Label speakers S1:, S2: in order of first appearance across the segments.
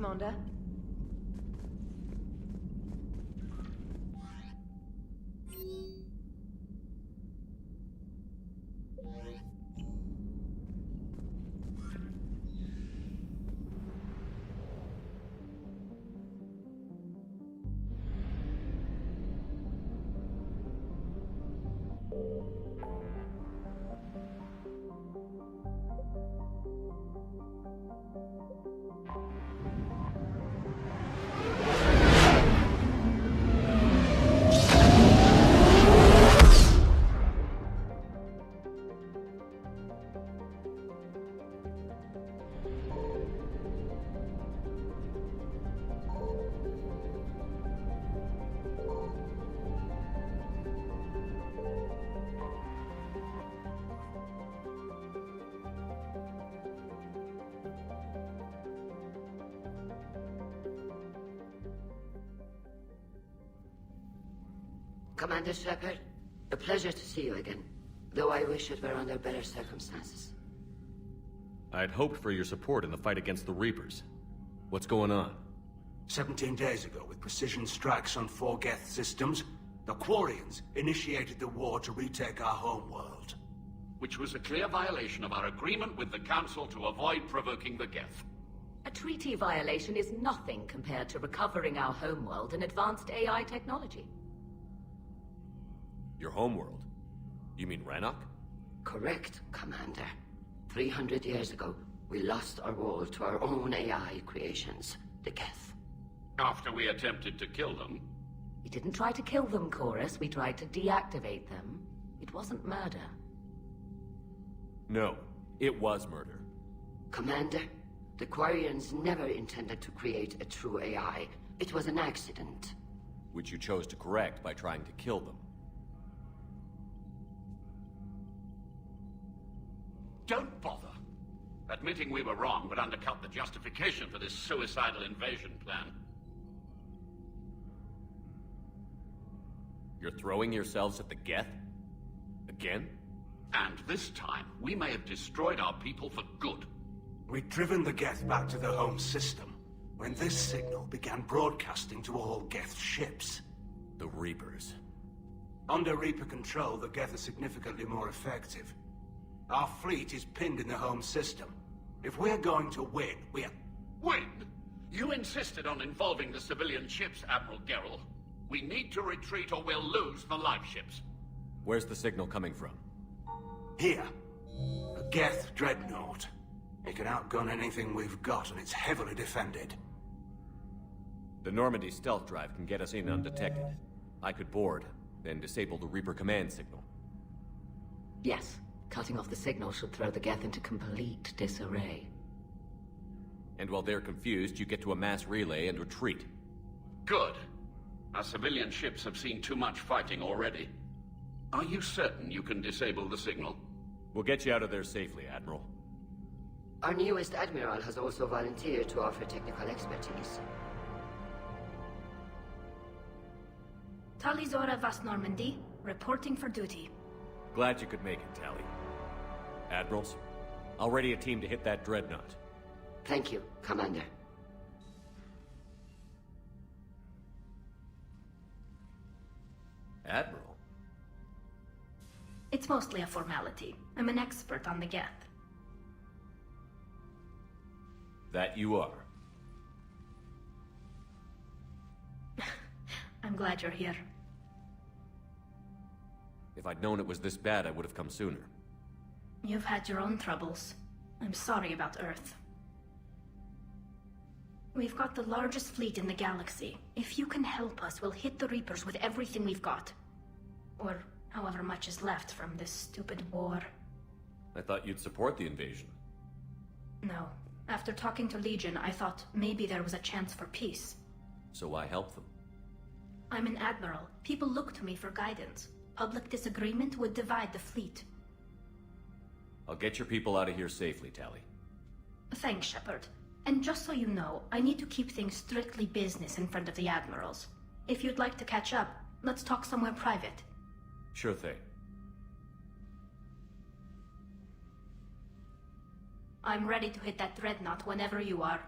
S1: Commander.
S2: Commander Shepard, a pleasure to see you again, though I wish it were under better circumstances.
S3: I'd hoped for your support in the fight against the Reapers. What's going on?
S4: 17 days ago, with precision strikes on 4 Geth systems, the Quarians initiated the war to retake our homeworld.
S5: Which was a clear violation of our agreement with the Council to avoid provoking the Geth.
S6: A treaty violation is nothing compared to recovering our homeworld and advanced AI technology.
S3: Your homeworld? You mean Rannoch?
S2: Correct, Commander. 300 years ago, we lost our world to our own AI creations, the Geth.
S5: After we attempted to kill them.
S6: We didn't try to kill them, Chorus. We tried to deactivate them. It wasn't murder.
S3: No, it was murder.
S2: Commander, the Quarians never intended to create a true AI. It was an accident.
S3: Which you chose to correct by trying to kill them.
S5: Don't bother. Admitting we were wrong would undercut the justification for this suicidal invasion plan.
S3: You're throwing yourselves at the Geth? Again?
S5: And this time, we may have destroyed our people for good.
S4: We'd driven the Geth back to the home system, when this signal began broadcasting to all Geth ships.
S3: The Reapers.
S4: Under Reaper control, the Geth are significantly more effective. Our fleet is pinned in the home system. If we're going to win, we're...
S5: Win? You insisted on involving the civilian ships, Admiral Gerrel. We need to retreat or we'll lose the live ships.
S3: Where's the signal coming from?
S4: Here. A Geth dreadnought. It can outgun anything we've got, and it's heavily defended.
S3: The Normandy stealth drive can get us in undetected. I could board, then disable the Reaper command signal.
S6: Yes. Cutting off the signal should throw the Geth into complete disarray.
S3: And while they're confused, you get to a mass relay and retreat.
S5: Good. Our civilian ships have seen too much fighting already. Are you certain you can disable the signal?
S3: We'll get you out of there safely, Admiral.
S2: Our newest Admiral has also volunteered to offer technical expertise.
S7: Talizora Vas Normandy, reporting for duty.
S3: Glad you could make it, Tally. Admirals, I'll ready a team to hit that dreadnought.
S2: Thank you, Commander.
S3: Admiral?
S7: It's mostly a formality. I'm an expert on the Geth.
S3: That you are.
S7: I'm glad you're here.
S3: If I'd known it was this bad, I would have come sooner.
S7: You've had your own troubles. I'm sorry about Earth. We've got the largest fleet in the galaxy. If you can help us, we'll hit the Reapers with everything we've got. Or however much is left from this stupid war.
S3: I thought you'd support the invasion.
S7: No. After talking to Legion, I thought maybe there was a chance for peace.
S3: So I helped them.
S7: I'm an admiral. People look to me for guidance. Public disagreement would divide the fleet.
S3: I'll get your people out of here safely, Tally.
S7: Thanks, Shepard. And just so you know, I need to keep things strictly business in front of the admirals. If you'd like to catch up, let's talk somewhere private.
S3: Sure thing.
S7: I'm ready to hit that dreadnought whenever you are.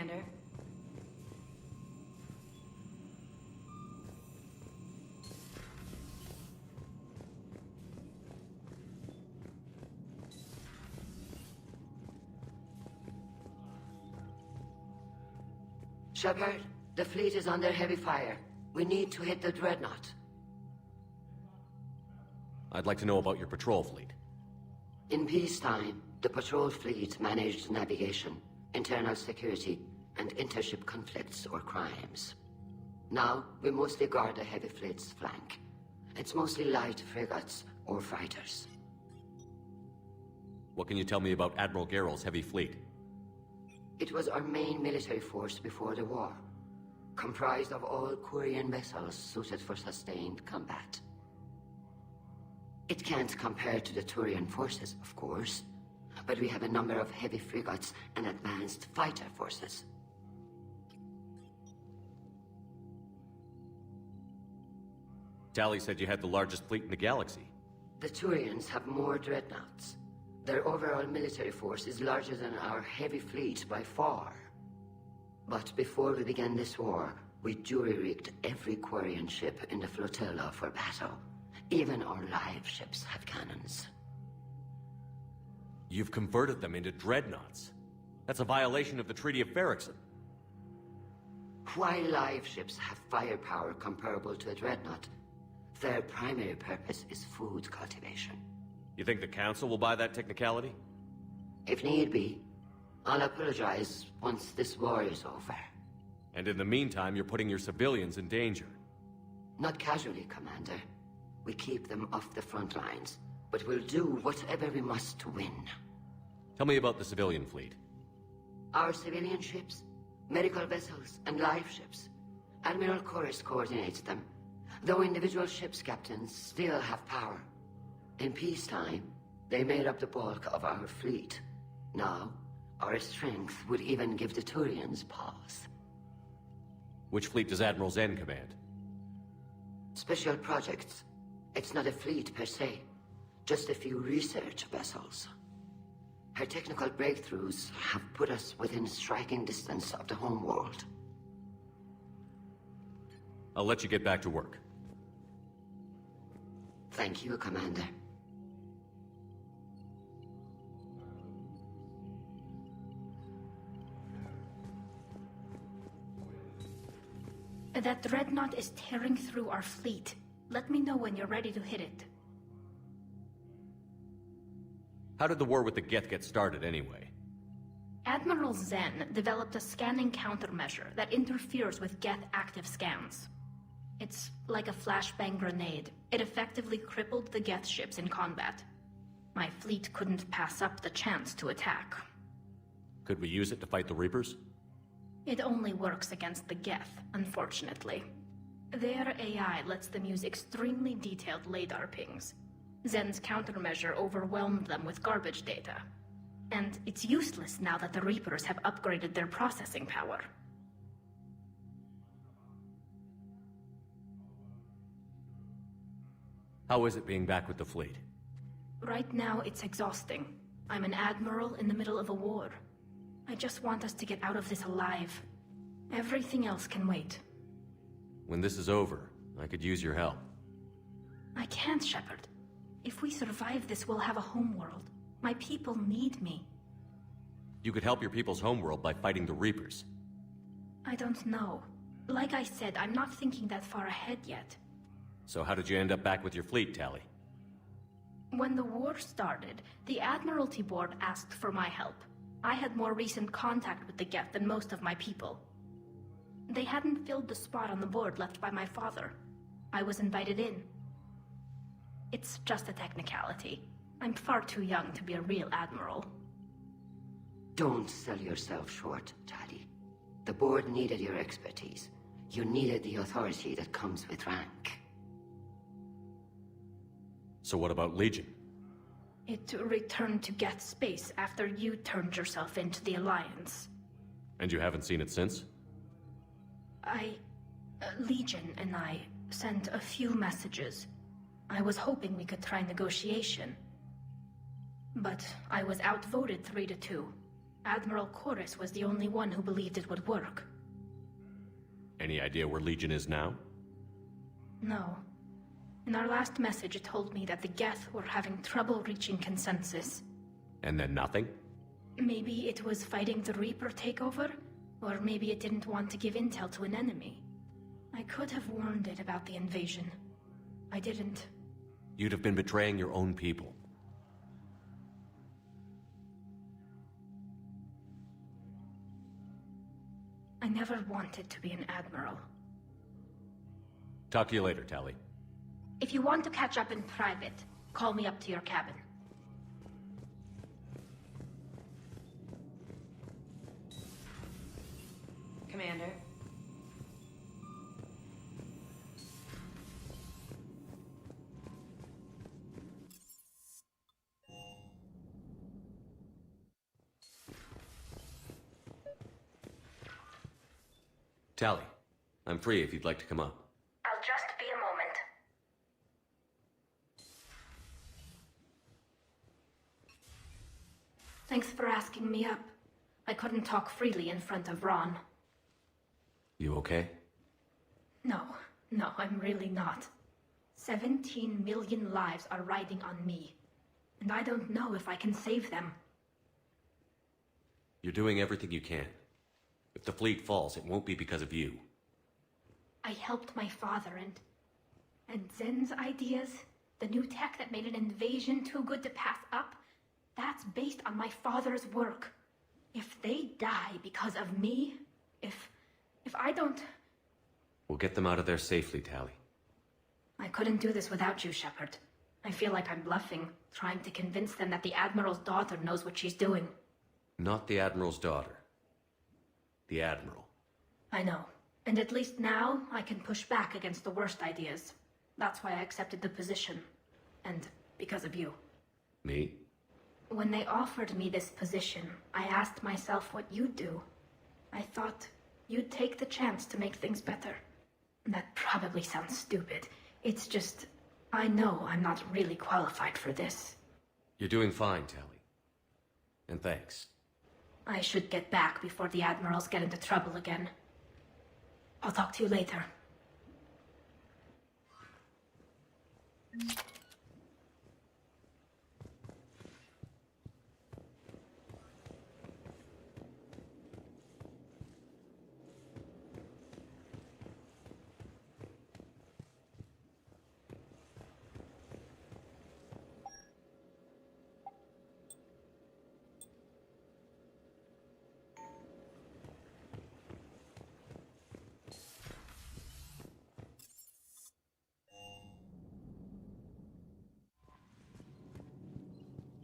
S1: Commander.
S2: Shepard, the fleet is under heavy fire. We need to hit the dreadnought.
S3: I'd like to know about your patrol fleet.
S2: In peacetime, the patrol fleet managed navigation, internal security, and intership conflicts or crimes. Now, we mostly guard the heavy fleet's flank. It's mostly light frigates or fighters.
S3: What can you tell me about Admiral Geral's heavy fleet?
S2: It was our main military force before the war, comprised of all Quarian vessels suited for sustained combat. It can't compare to the Turian forces, of course, but we have a number of heavy frigates and advanced fighter forces.
S3: Tali said you had the largest fleet in the galaxy.
S2: The Turians have more dreadnoughts. Their overall military force is larger than our heavy fleet by far. But before we began this war, we jury-rigged every Quarian ship in the flotilla for battle. Even our live ships have cannons.
S3: You've converted them into dreadnoughts. That's a violation of the Treaty of Ferrixon.
S2: While live ships have firepower comparable to a dreadnought, their primary purpose is food cultivation.
S3: You think the Council will buy that technicality?
S2: If need be, I'll apologize once this war is over.
S3: And in the meantime, you're putting your civilians in danger.
S2: Not casually, Commander. We keep them off the front lines, but we'll do whatever we must to win.
S3: Tell me about the civilian fleet.
S2: Our civilian ships, medical vessels, and live ships. Admiral Chorus coordinates them, though individual ships' captains still have power. In peacetime, they made up the bulk of our fleet. Now, our strength would even give the Turians pause.
S3: Which fleet does Admiral Zen command?
S2: Special projects. It's not a fleet per se, just a few research vessels. Her technical breakthroughs have put us within striking distance of the homeworld.
S3: I'll let you get back to work.
S2: Thank you, Commander.
S7: That dreadnought is tearing through our fleet. Let me know when you're ready to hit it.
S3: How did the war with the Geth get started, anyway?
S7: Admiral Zen developed a scanning countermeasure that interferes with Geth active scans. It's like a flashbang grenade. It effectively crippled the Geth ships in combat. My fleet couldn't pass up the chance to attack.
S3: Could we use it to fight the Reapers?
S7: It only works against the Geth, unfortunately. Their AI lets them use extremely detailed LADAR pings. Zen's countermeasure overwhelmed them with garbage data. And it's useless now that the Reapers have upgraded their processing power.
S3: How is it being back with the fleet?
S7: Right now, it's exhausting. I'm an admiral in the middle of a war. I just want us to get out of this alive. Everything else can wait.
S3: When this is over, I could use your help.
S7: I can't, Shepard. If we survive this, we'll have a homeworld. My people need me.
S3: You could help your people's homeworld by fighting the Reapers.
S7: I don't know. Like I said, I'm not thinking that far ahead yet.
S3: So how did you end up back with your fleet, Tali?
S7: When the war started, the Admiralty Board asked for my help. I had more recent contact with the Geth than most of my people. They hadn't filled the spot on the board left by my father. I was invited in. It's just a technicality. I'm far too young to be a real admiral.
S2: Don't sell yourself short, Tali. The board needed your expertise. You needed the authority that comes with rank.
S3: So what about Legion?
S7: It returned to Geth space after you turned yourself into the Alliance.
S3: And you haven't seen it since?
S7: Legion and I sent a few messages. I was hoping we could try negotiation. But I was outvoted 3-2. Admiral Chorus was the only one who believed it would work.
S3: Any idea where Legion is now?
S7: No. In our last message, it told me that the Geth were having trouble reaching consensus.
S3: And then nothing?
S7: Maybe it was fighting the Reaper takeover, or maybe it didn't want to give intel to an enemy. I could have warned it about the invasion. I didn't.
S3: You'd have been betraying your own people.
S7: I never wanted to be an admiral.
S3: Talk to you later, Tali.
S7: If you want to catch up in private, call me up to your cabin.
S6: Commander.
S3: Tali, I'm free if you'd like to come up.
S7: I'll just be a moment. Thanks for asking me up. I couldn't talk freely in front of Ron.
S3: You okay?
S7: No, I'm really not. 17 million lives are riding on me, and I don't know if I can save them.
S3: You're doing everything you can. If the fleet falls, it won't be because of you.
S7: I helped my father and Zen's ideas, the new tech that made an invasion too good to pass up, that's based on my father's work. If they die because of me, if I don't...
S3: We'll get them out of there safely, Tali.
S7: I couldn't do this without you, Shepard. I feel like I'm bluffing, trying to convince them that the Admiral's daughter knows what she's doing.
S3: Not the Admiral's daughter. The Admiral.
S7: I know. And at least now, I can push back against the worst ideas. That's why I accepted the position. And because of you.
S3: Me?
S7: When they offered me this position, I asked myself what you'd do. I thought you'd take the chance to make things better. That probably sounds stupid. It's just, I know I'm not really qualified for this.
S3: You're doing fine, Tali. And thanks.
S7: I should get back before the Admirals get into trouble again. I'll talk to you later.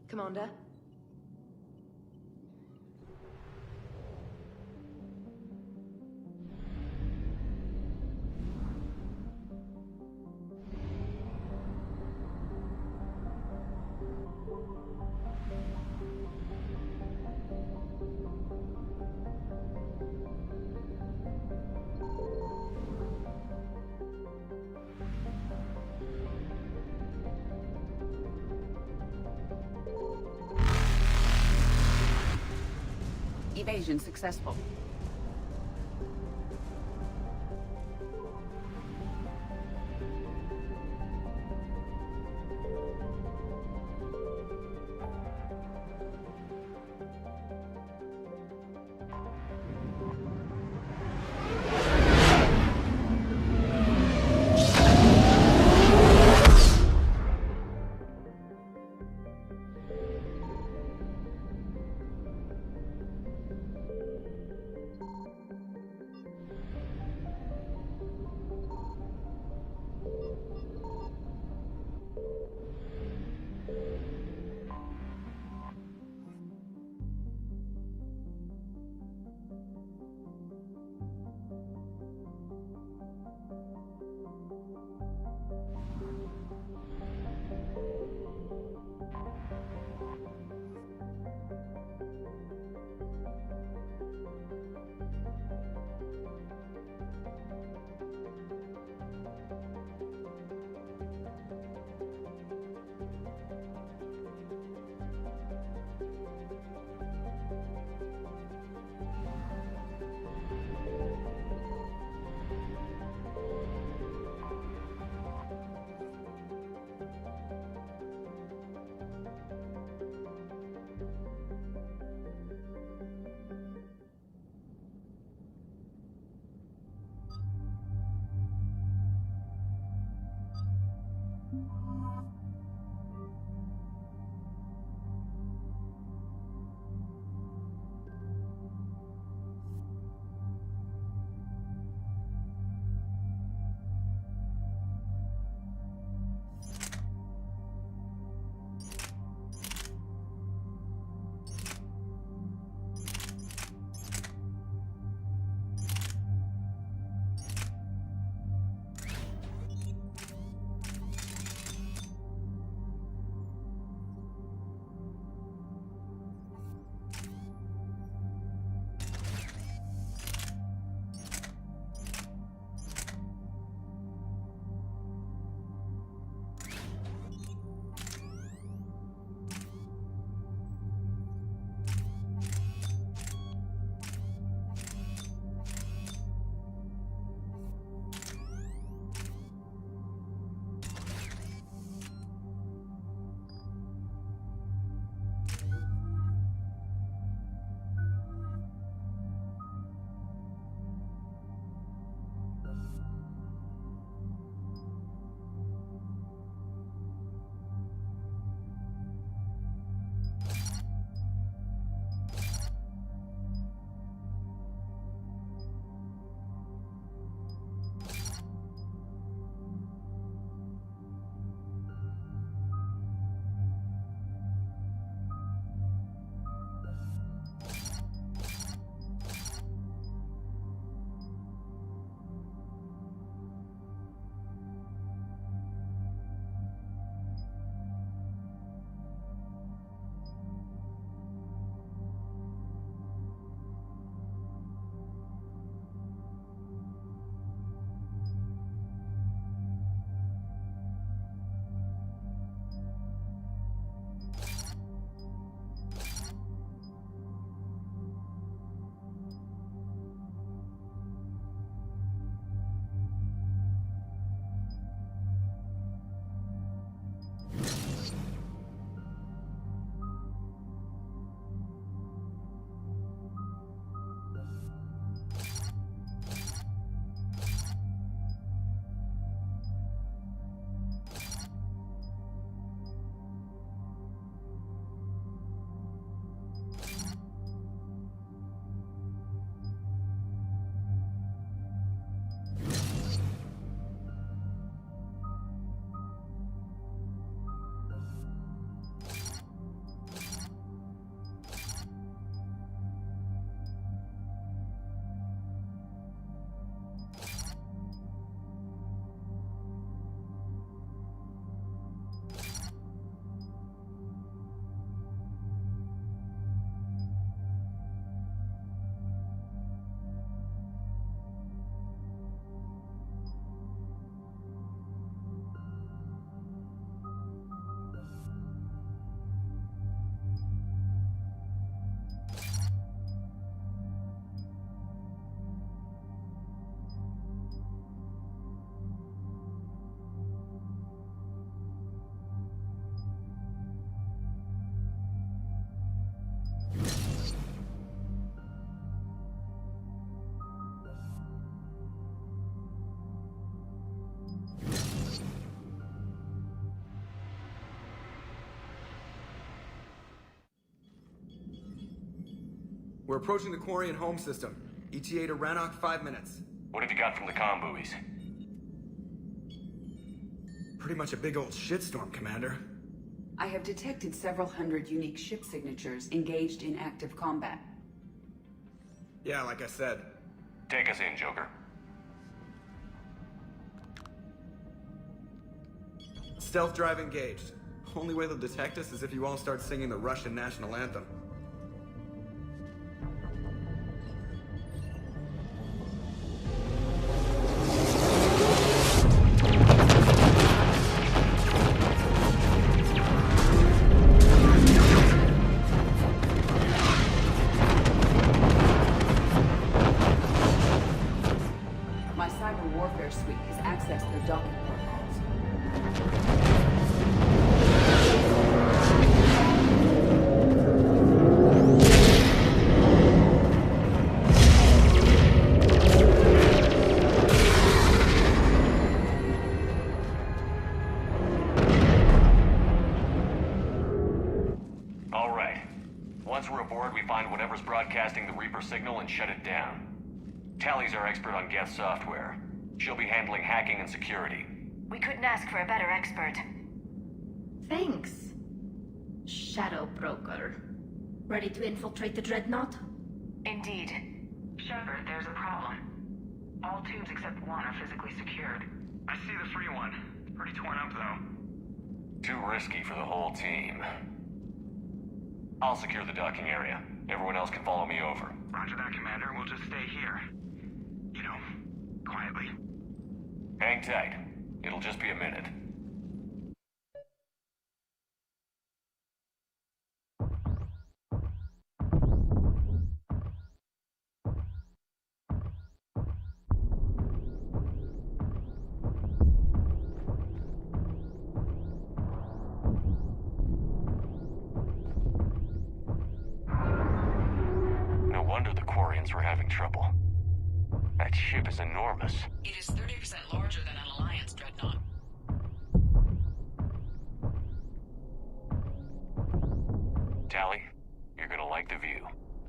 S6: Commander?
S1: Evasion successful.
S8: We're approaching the quarry and home system. ETA to Rannoch, 5 minutes.
S3: What have you got from the comm buoys?
S8: Pretty much a big old shitstorm, Commander.
S1: I have detected several hundred unique ship signatures engaged in active combat.
S8: Yeah, like I said.
S3: Take us in, Joker.
S8: Stealth drive engaged. Only way they'll detect us is if you all start singing the Russian national anthem.
S1: My cyber warfare suite has accessed their docking protocols.
S3: All right. Once we're aboard, we find whatever's broadcasting the Reaper signal and shut it down. Tally's our expert on Geth software. She'll be handling hacking and security.
S9: We couldn't ask for a better expert.
S7: Thanks, Shadow Broker. Ready to infiltrate the Dreadnought?
S9: Indeed.
S10: Shepard, there's a problem. All tubes except one are physically secured.
S11: I see the free one. Pretty torn up, though.
S3: Too risky for the whole team. I'll secure the docking area. Everyone else can follow me over.
S11: Roger that, Commander. We'll just stay here. You know, quietly.
S3: Hang tight. It'll just be a minute. No wonder the Quarians were having trouble. That ship is enormous.
S1: It is 30% larger than an Alliance dreadnought.
S3: Tally, you're gonna like the view.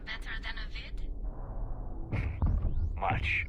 S7: Better than a vid?
S3: Much.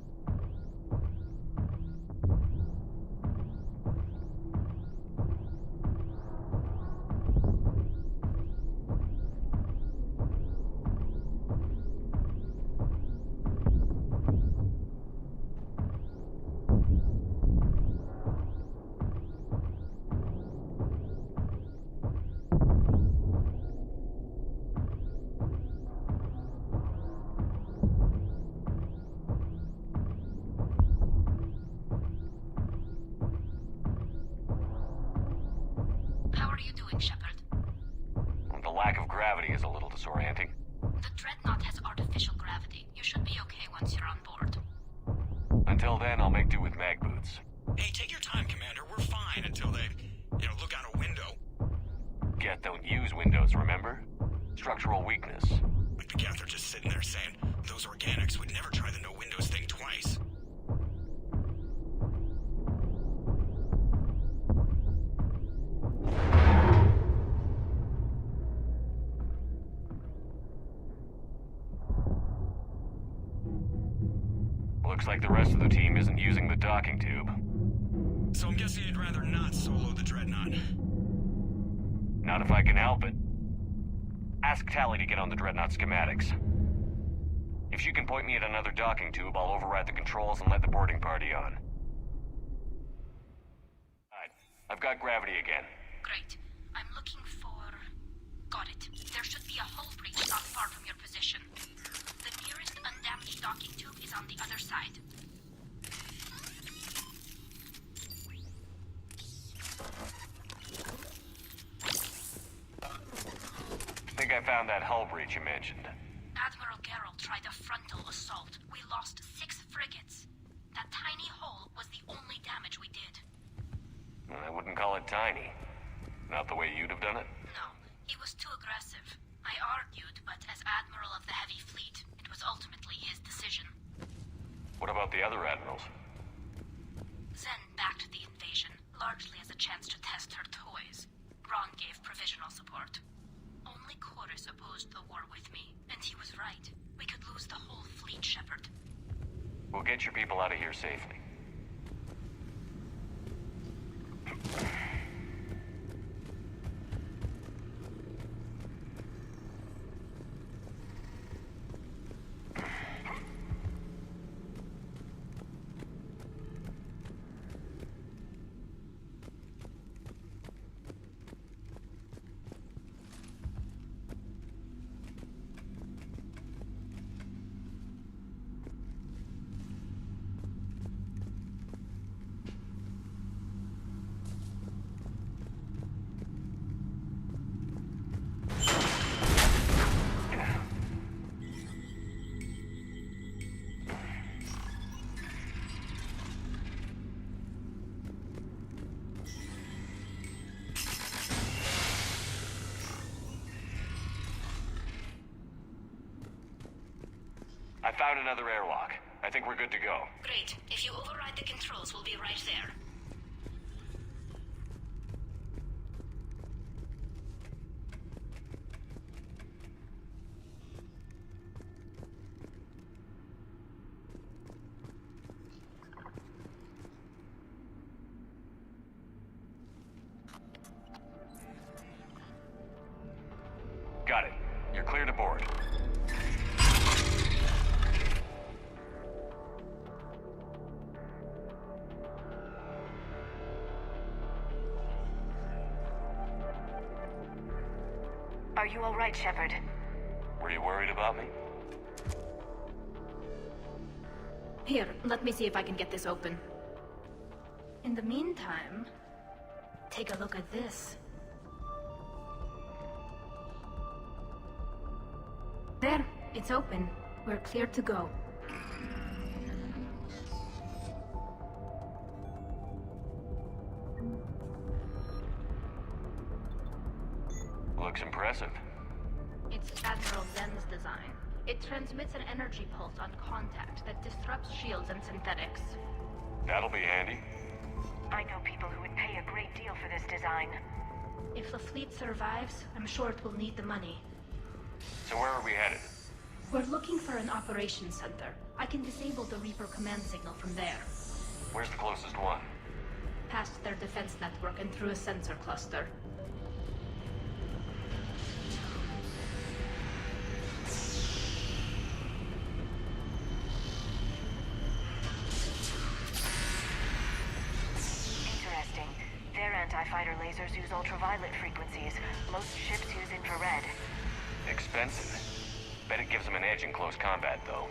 S7: How are you doing, Shepard?
S3: The lack of gravity is a little disorienting.
S7: The Dreadnought has artificial gravity. You should be okay once you're on board.
S3: Until then, I'll make do with mag boots.
S11: Hey, take your time, Commander. We're fine until they, look out a window.
S3: Geth don't use windows, remember? Structural weakness.
S11: Like the Geth are just sitting there saying, those organics would never try the no windows thing twice.
S3: Looks like the rest of the team isn't using the docking tube.
S11: So I'm guessing you'd rather not solo the Dreadnought.
S3: Not if I can help it. Ask Tally to get on the Dreadnought schematics. If she can point me at another docking tube, I'll override the controls and let the boarding party on. Alright, I've got gravity again.
S7: Great. I'm looking for... Got it. There should be a hull breach not far from your position. The nearest undamaged docking tube is on the other side.
S3: I think I found that hull breach you mentioned.
S7: Admiral Geralt tried a frontal assault. We lost 6 frigates. That tiny hole was the only damage we did.
S3: I wouldn't call it tiny. Not the way you'd have done it.
S7: No, he was too aggressive. I argued, but as Admiral of the Heavy Fleet, it was ultimately his decision.
S3: What about the other admirals?
S7: Zen backed the invasion, largely as a chance to test her toys. Ron gave provisional support. Only only Chorus opposed the war with me, and he was right. We could lose the whole fleet, Shepard.
S3: We'll get your people out of here safely. I found another airlock. I think we're good to go.
S7: Great. If you override the controls, we'll be right there.
S3: Got it. You're clear to board.
S9: Are you all right, Shepard?
S3: Were you worried about me?
S7: Here, let me see if I can get this open. In the meantime, take a look at this. There, it's open. We're clear to go.
S3: Looks impressive.
S7: It's Admiral Zen's design. It transmits an energy pulse on contact that disrupts shields and synthetics.
S3: That'll be handy.
S9: I know people who would pay a great deal for this design.
S7: If the fleet survives, I'm sure it will need the money.
S3: So where are we headed?
S7: We're looking for an operations center. I can disable the Reaper command signal from there.
S3: Where's the closest one?
S7: Past their defense network and through a sensor cluster.
S9: Interesting. Their anti-fighter lasers use ultraviolet frequencies. Most ships use infrared.
S3: Expensive. Bet it gives them an edge in close combat, though.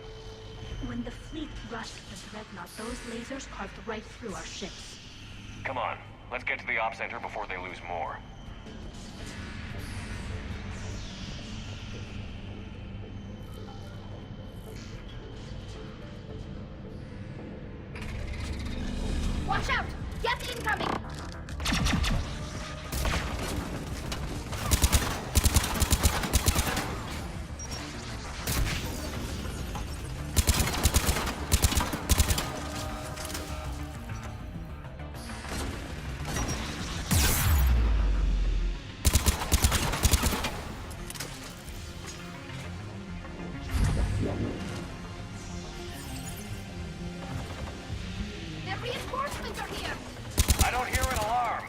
S7: When the fleet rushed the Dreadnought, those lasers carved right through our ships.
S3: Come on, let's get to the op center before they lose more.
S7: Watch out! Gas incoming! Their reinforcements are here!
S3: I don't hear an alarm.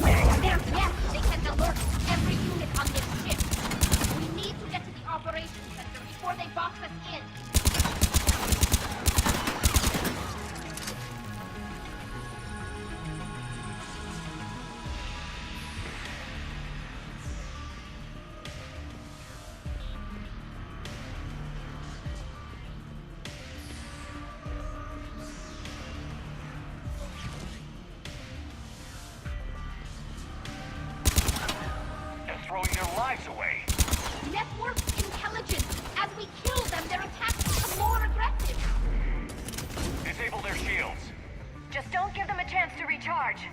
S7: They're yes! They can alert every unit on this ship! We need to get to the operations center before they box us in!
S3: They're throwing their lives away.
S7: Network intelligence! As we kill them, their attacks become more aggressive!
S3: Disable their shields.
S9: Just don't give them a chance to recharge.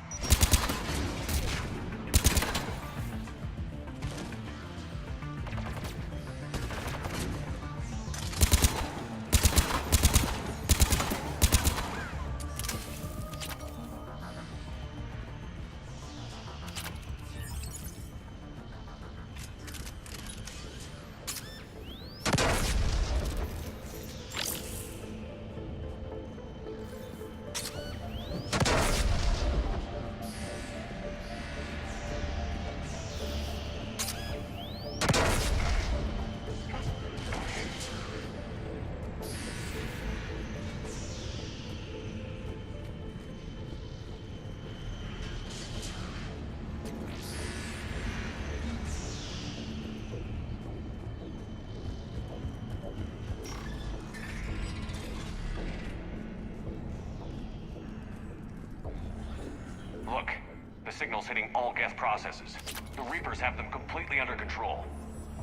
S3: signals hitting all Geth processes. The Reapers have them completely under control.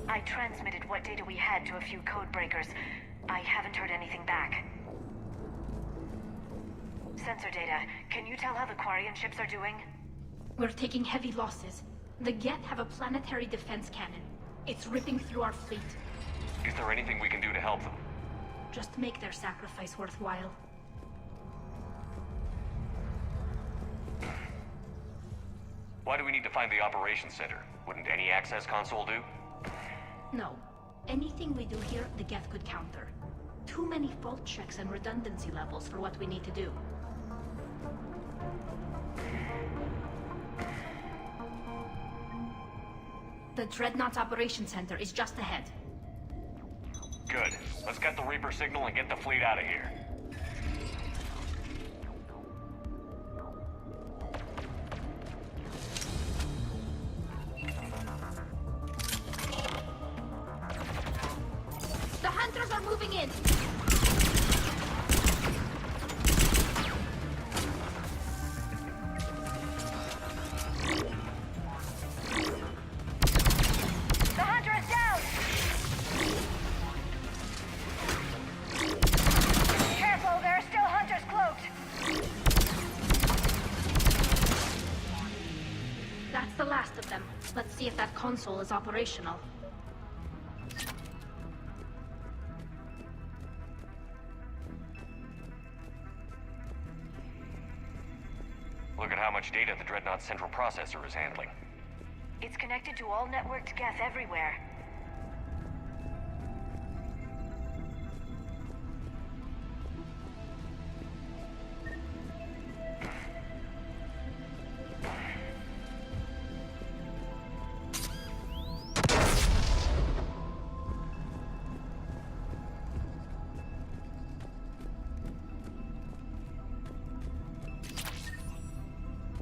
S9: I transmitted what data we had to a few code breakers. I haven't heard anything back. Sensor data. Can you tell how the Quarian ships are doing?
S7: We're taking heavy losses. The Geth have a planetary defense cannon. It's ripping through our fleet.
S3: Is there anything we can do to help them?
S7: Just make their sacrifice worthwhile.
S3: Why do we need to find the operations center? Wouldn't any access console do?
S7: No. Anything we do here, the Geth could counter. Too many fault checks and redundancy levels for what we need to do. The Dreadnought's operations center is just ahead.
S3: Good. Let's get the Reaper signal and get the fleet out of here.
S7: The hunters are moving in!
S9: The hunter is down! Careful, there are still hunters cloaked!
S7: That's the last of them. Let's see if that console is operational.
S3: Look at how much data the Dreadnought's central processor is handling.
S9: It's connected to all networked Geth everywhere.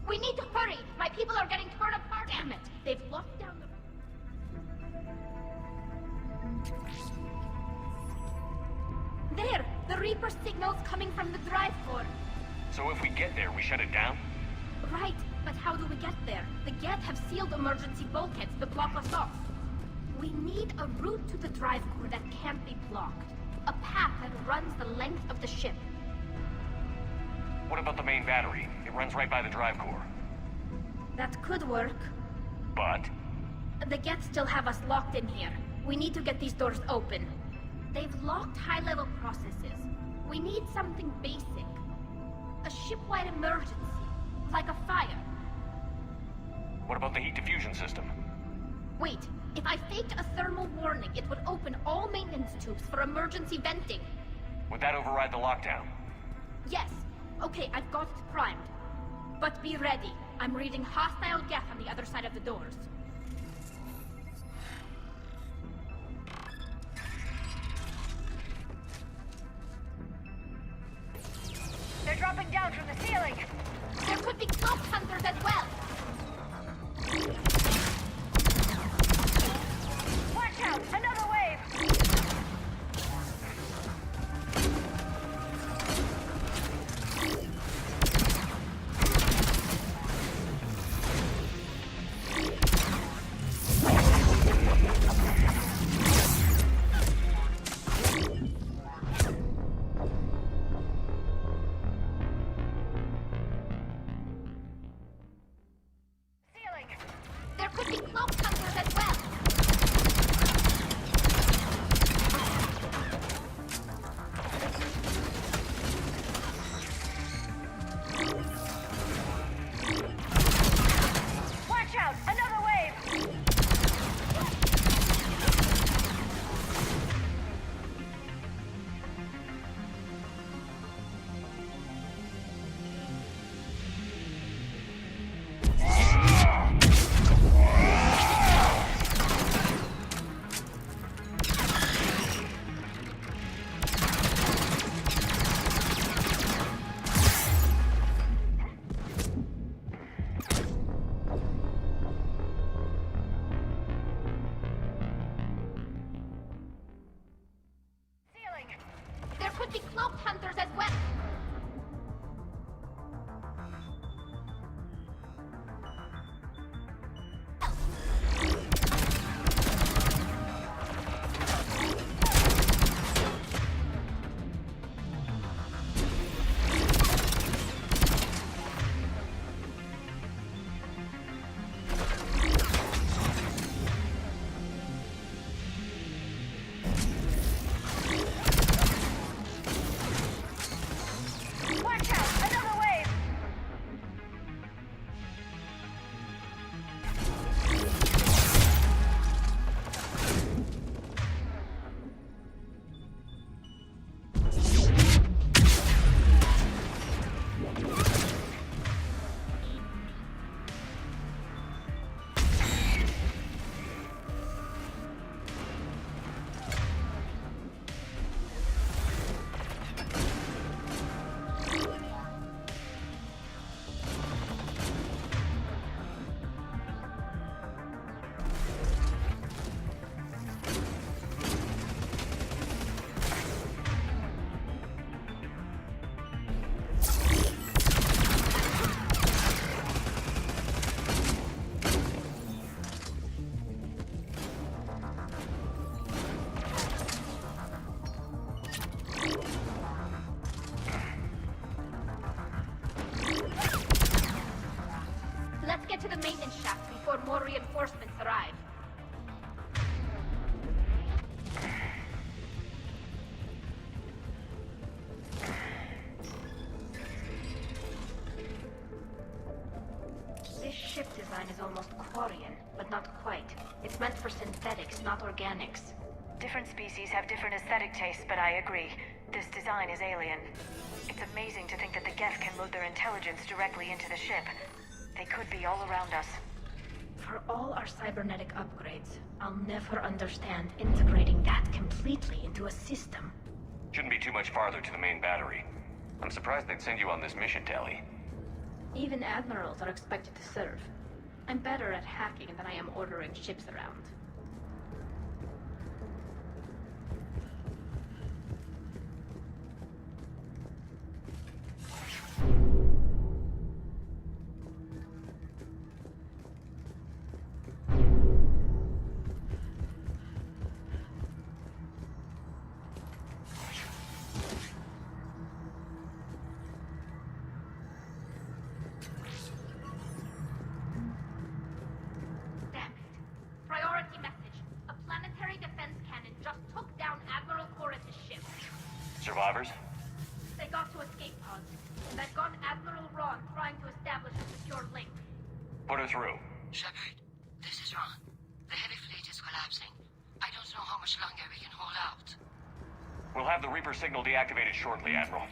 S7: We need to hurry! My people are getting torn apart! Damn it! They've locked down the... There! The Reaper signal's coming from the drive core.
S3: So if we get there, we shut it down?
S7: Right, but how do we get there? The Geth have sealed emergency bulkheads to block us off. We need a route to the drive core that can't be blocked. A path that runs the length of the ship.
S3: What about the main battery? It runs right by the drive core.
S7: That could work.
S3: But?
S7: The Geth still have us locked in here. We need to get these doors open. They've locked high-level processes. We need something basic. A ship-wide emergency. Like a fire.
S3: What about the heat diffusion system?
S7: Wait, if I faked a thermal warning, it would open all maintenance tubes for emergency venting.
S3: Would that override the lockdown?
S7: Yes. Okay, I've got it primed. But be ready. I'm reading hostile Geth on the other side of the doors.
S9: They're dropping down from the ceiling!
S7: There could be cloak hunters as well!
S9: Watch out! Another wave!
S7: maintenance shaft before more reinforcements arrive. This ship design is almost Quarian, but not quite. It's meant for synthetics, not organics.
S9: Different species have different aesthetic tastes, but I agree. This design is alien. It's amazing to think that the Geth can load their intelligence directly into the ship. They could be all around us.
S7: For all our cybernetic upgrades, I'll never understand integrating that completely into a system.
S3: Shouldn't be too much farther to the main battery. I'm surprised they'd send you on this mission, Tali.
S7: Even admirals are expected to serve. I'm better at hacking than I am ordering ships around. Damn it. Priority message. A planetary defense cannon just took down Admiral Corus's ship.
S3: Survivors?
S7: They got to escape pods, and I've got Admiral Ron trying to establish a secure link.
S3: Put her through.
S2: Shepard, this is Ron. The heavy fleet is collapsing. I don't know how much longer we can hold out.
S3: We'll have the Reaper signal deactivated shortly, Admiral.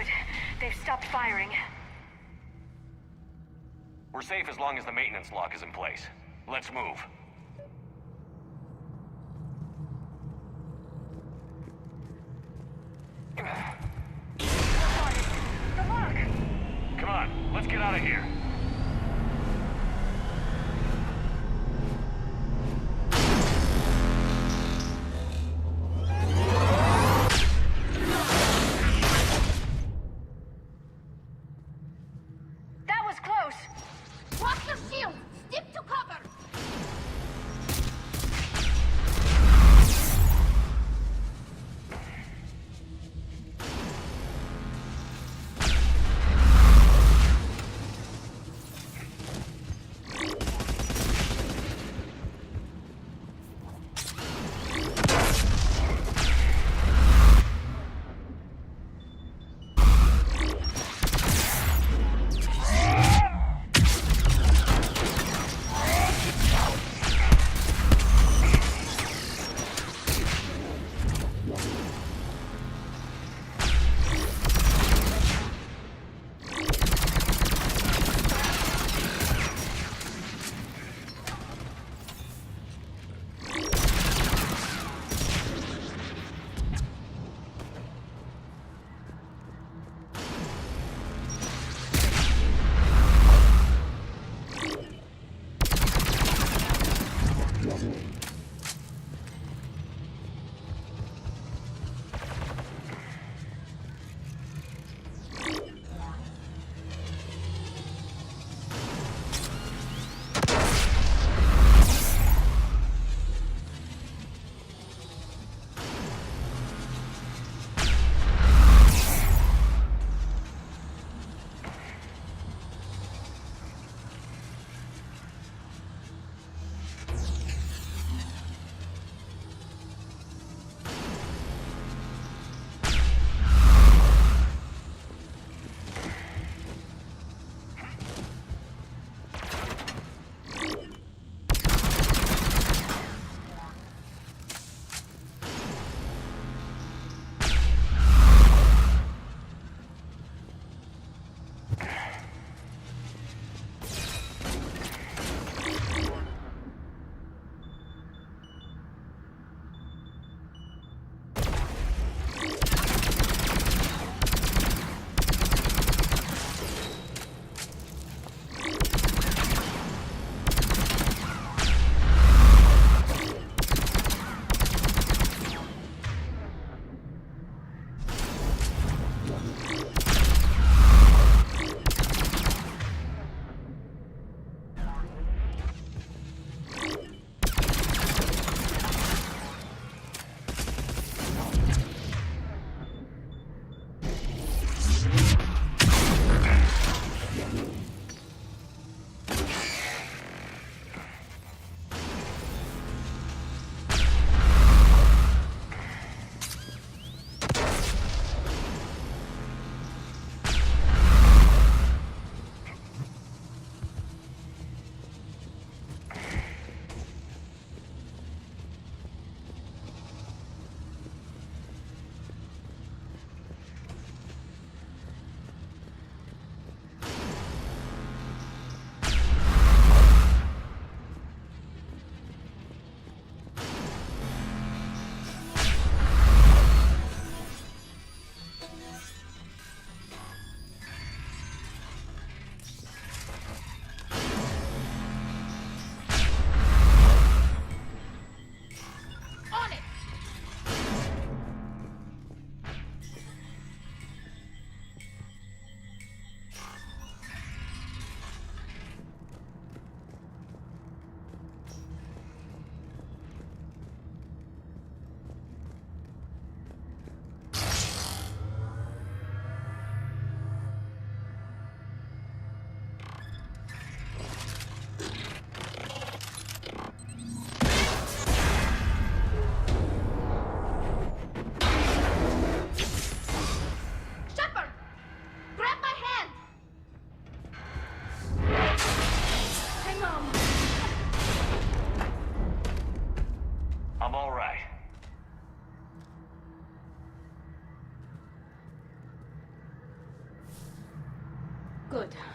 S9: Good. They've stopped firing.
S3: We're safe as long as the maintenance lock is in place. Let's move.
S9: The lock!
S3: Come on, let's get out of here.
S9: That was close!
S7: Watch your shield! Stick to cover!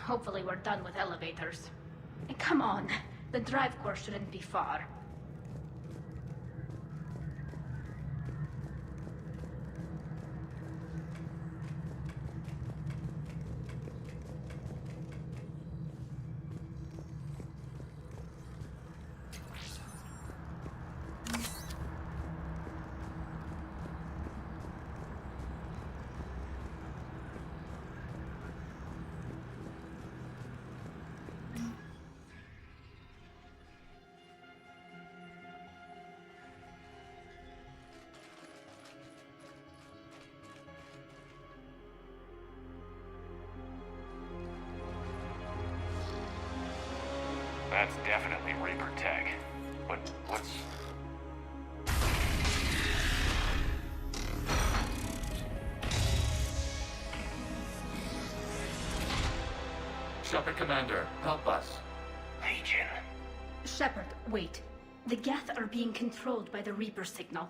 S7: Hopefully we're done with elevators. And come on, the drive course shouldn't be far.
S3: That's definitely Reaper tech. But what's...
S5: Shepard Commander, help us.
S3: Legion?
S7: Shepard, wait. The Geth are being controlled by the Reaper signal.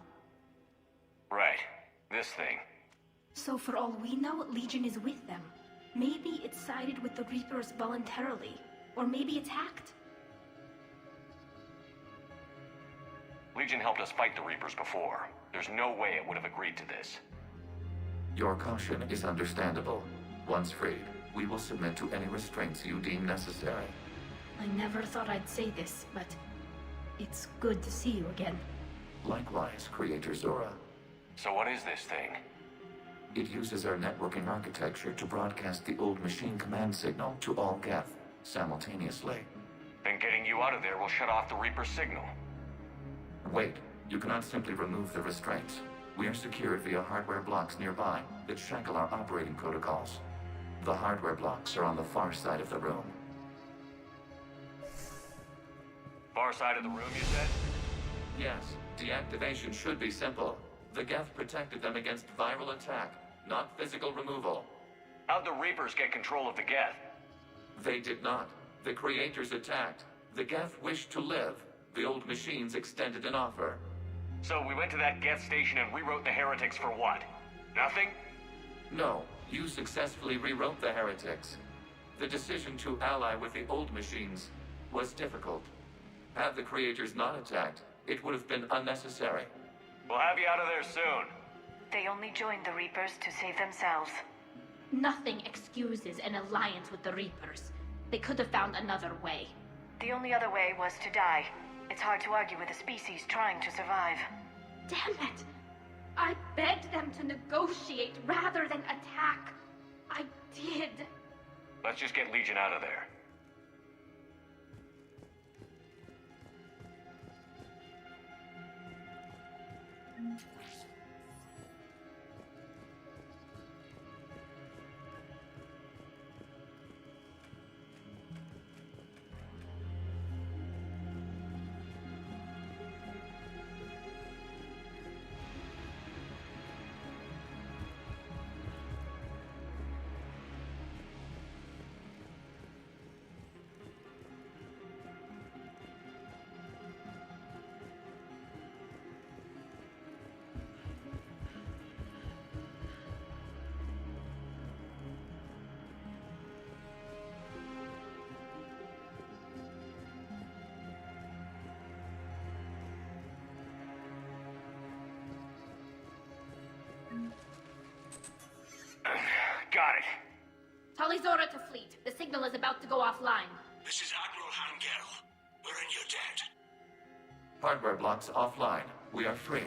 S3: Right. This thing.
S7: So for all we know, Legion is with them. Maybe it sided with the Reapers voluntarily. Or maybe it's hacked.
S3: Legion helped us fight the Reapers before. There's no way it would have agreed to this.
S12: Your caution is understandable. Once freed, we will submit to any restraints you deem necessary.
S7: I never thought I'd say this, but it's good to see you again.
S12: Likewise, Creator Zora.
S3: So what is this thing?
S12: It uses our networking architecture to broadcast the old machine command signal to all Geth simultaneously.
S3: Then getting you out of there will shut off the Reaper signal.
S12: Wait, you cannot simply remove the restraints. We are secured via hardware blocks nearby that shackle our operating protocols. The hardware blocks are on the far side of the room.
S3: Far side of the room, you said?
S12: Yes, deactivation should be simple. The Geth protected them against viral attack, not physical removal.
S3: How'd the Reapers get control of the Geth?
S12: They did not. The Creators attacked. The Geth wished to live. The old machines extended an offer.
S3: So we went to that Geth station and rewrote the heretics for what? Nothing?
S12: No, you successfully rewrote the heretics. The decision to ally with the old machines was difficult. Had the Creators not attacked, it would have been unnecessary.
S3: We'll have you out of there soon.
S9: They only joined the Reapers to save themselves.
S7: Nothing excuses an alliance with the Reapers. They could have found another way.
S9: The only other way was to die. It's hard to argue with a species trying to survive.
S7: Damn it! I begged them to negotiate rather than attack. I did.
S3: Let's just get Legion out of there. Got it.
S7: Talizora to fleet. The signal is about to go offline.
S11: This is Admiral Hangel. We're in your debt.
S12: Hardware blocks offline. We are free.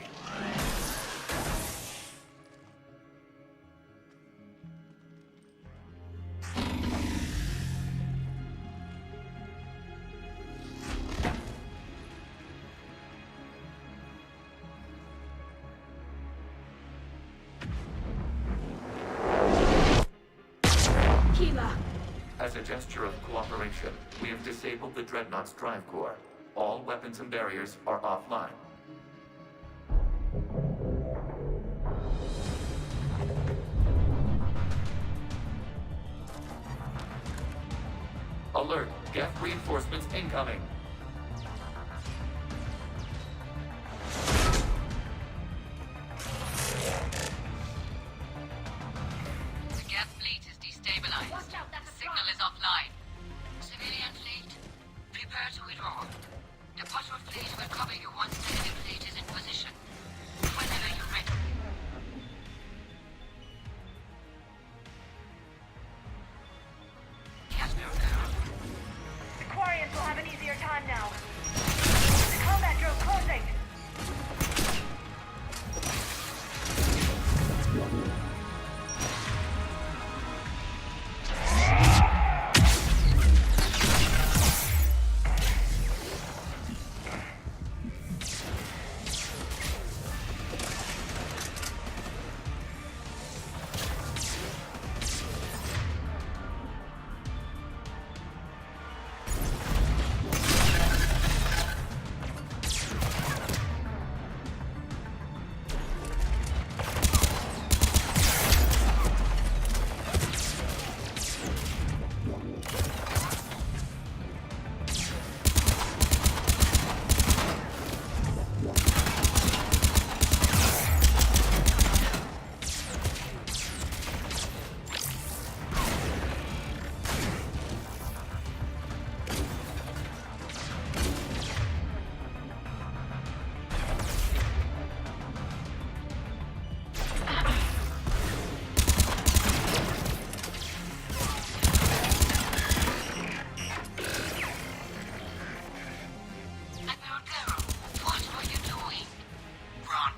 S12: As a gesture of cooperation, we have disabled the Dreadnought's drive core. All weapons and barriers are offline. Alert! Geth reinforcements incoming!
S6: The Geth fleet is destabilized. The signal is offline.
S2: prepare to withdraw. The patrol fleet will cover you once the enemy fleet is in position. Whenever you're ready. Yes, Mirror.
S9: The Quarians will have an easier time now. The combat drone closing!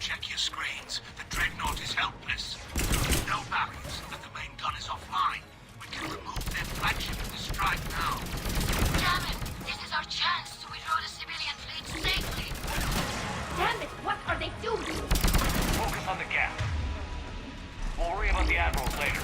S4: Check your screens. The Dreadnought is helpless. No barriers, and the main gun is offline. We can remove their flagship in the strike now.
S2: Damn it! This is our chance to withdraw the civilian fleet safely.
S7: Damn it! What are they doing?
S3: Focus on the gap. We'll worry about the admirals later.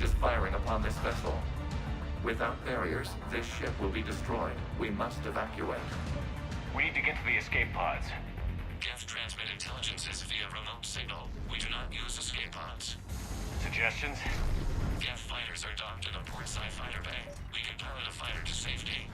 S12: fleet is firing upon this vessel. Without barriers, this ship will be destroyed. We must evacuate.
S3: We need to get to the escape pods.
S11: Geth transmit intelligences via remote signal. We do not use escape pods.
S3: Suggestions?
S11: Geth fighters are docked in a portside fighter bay. We can pilot a fighter to safety.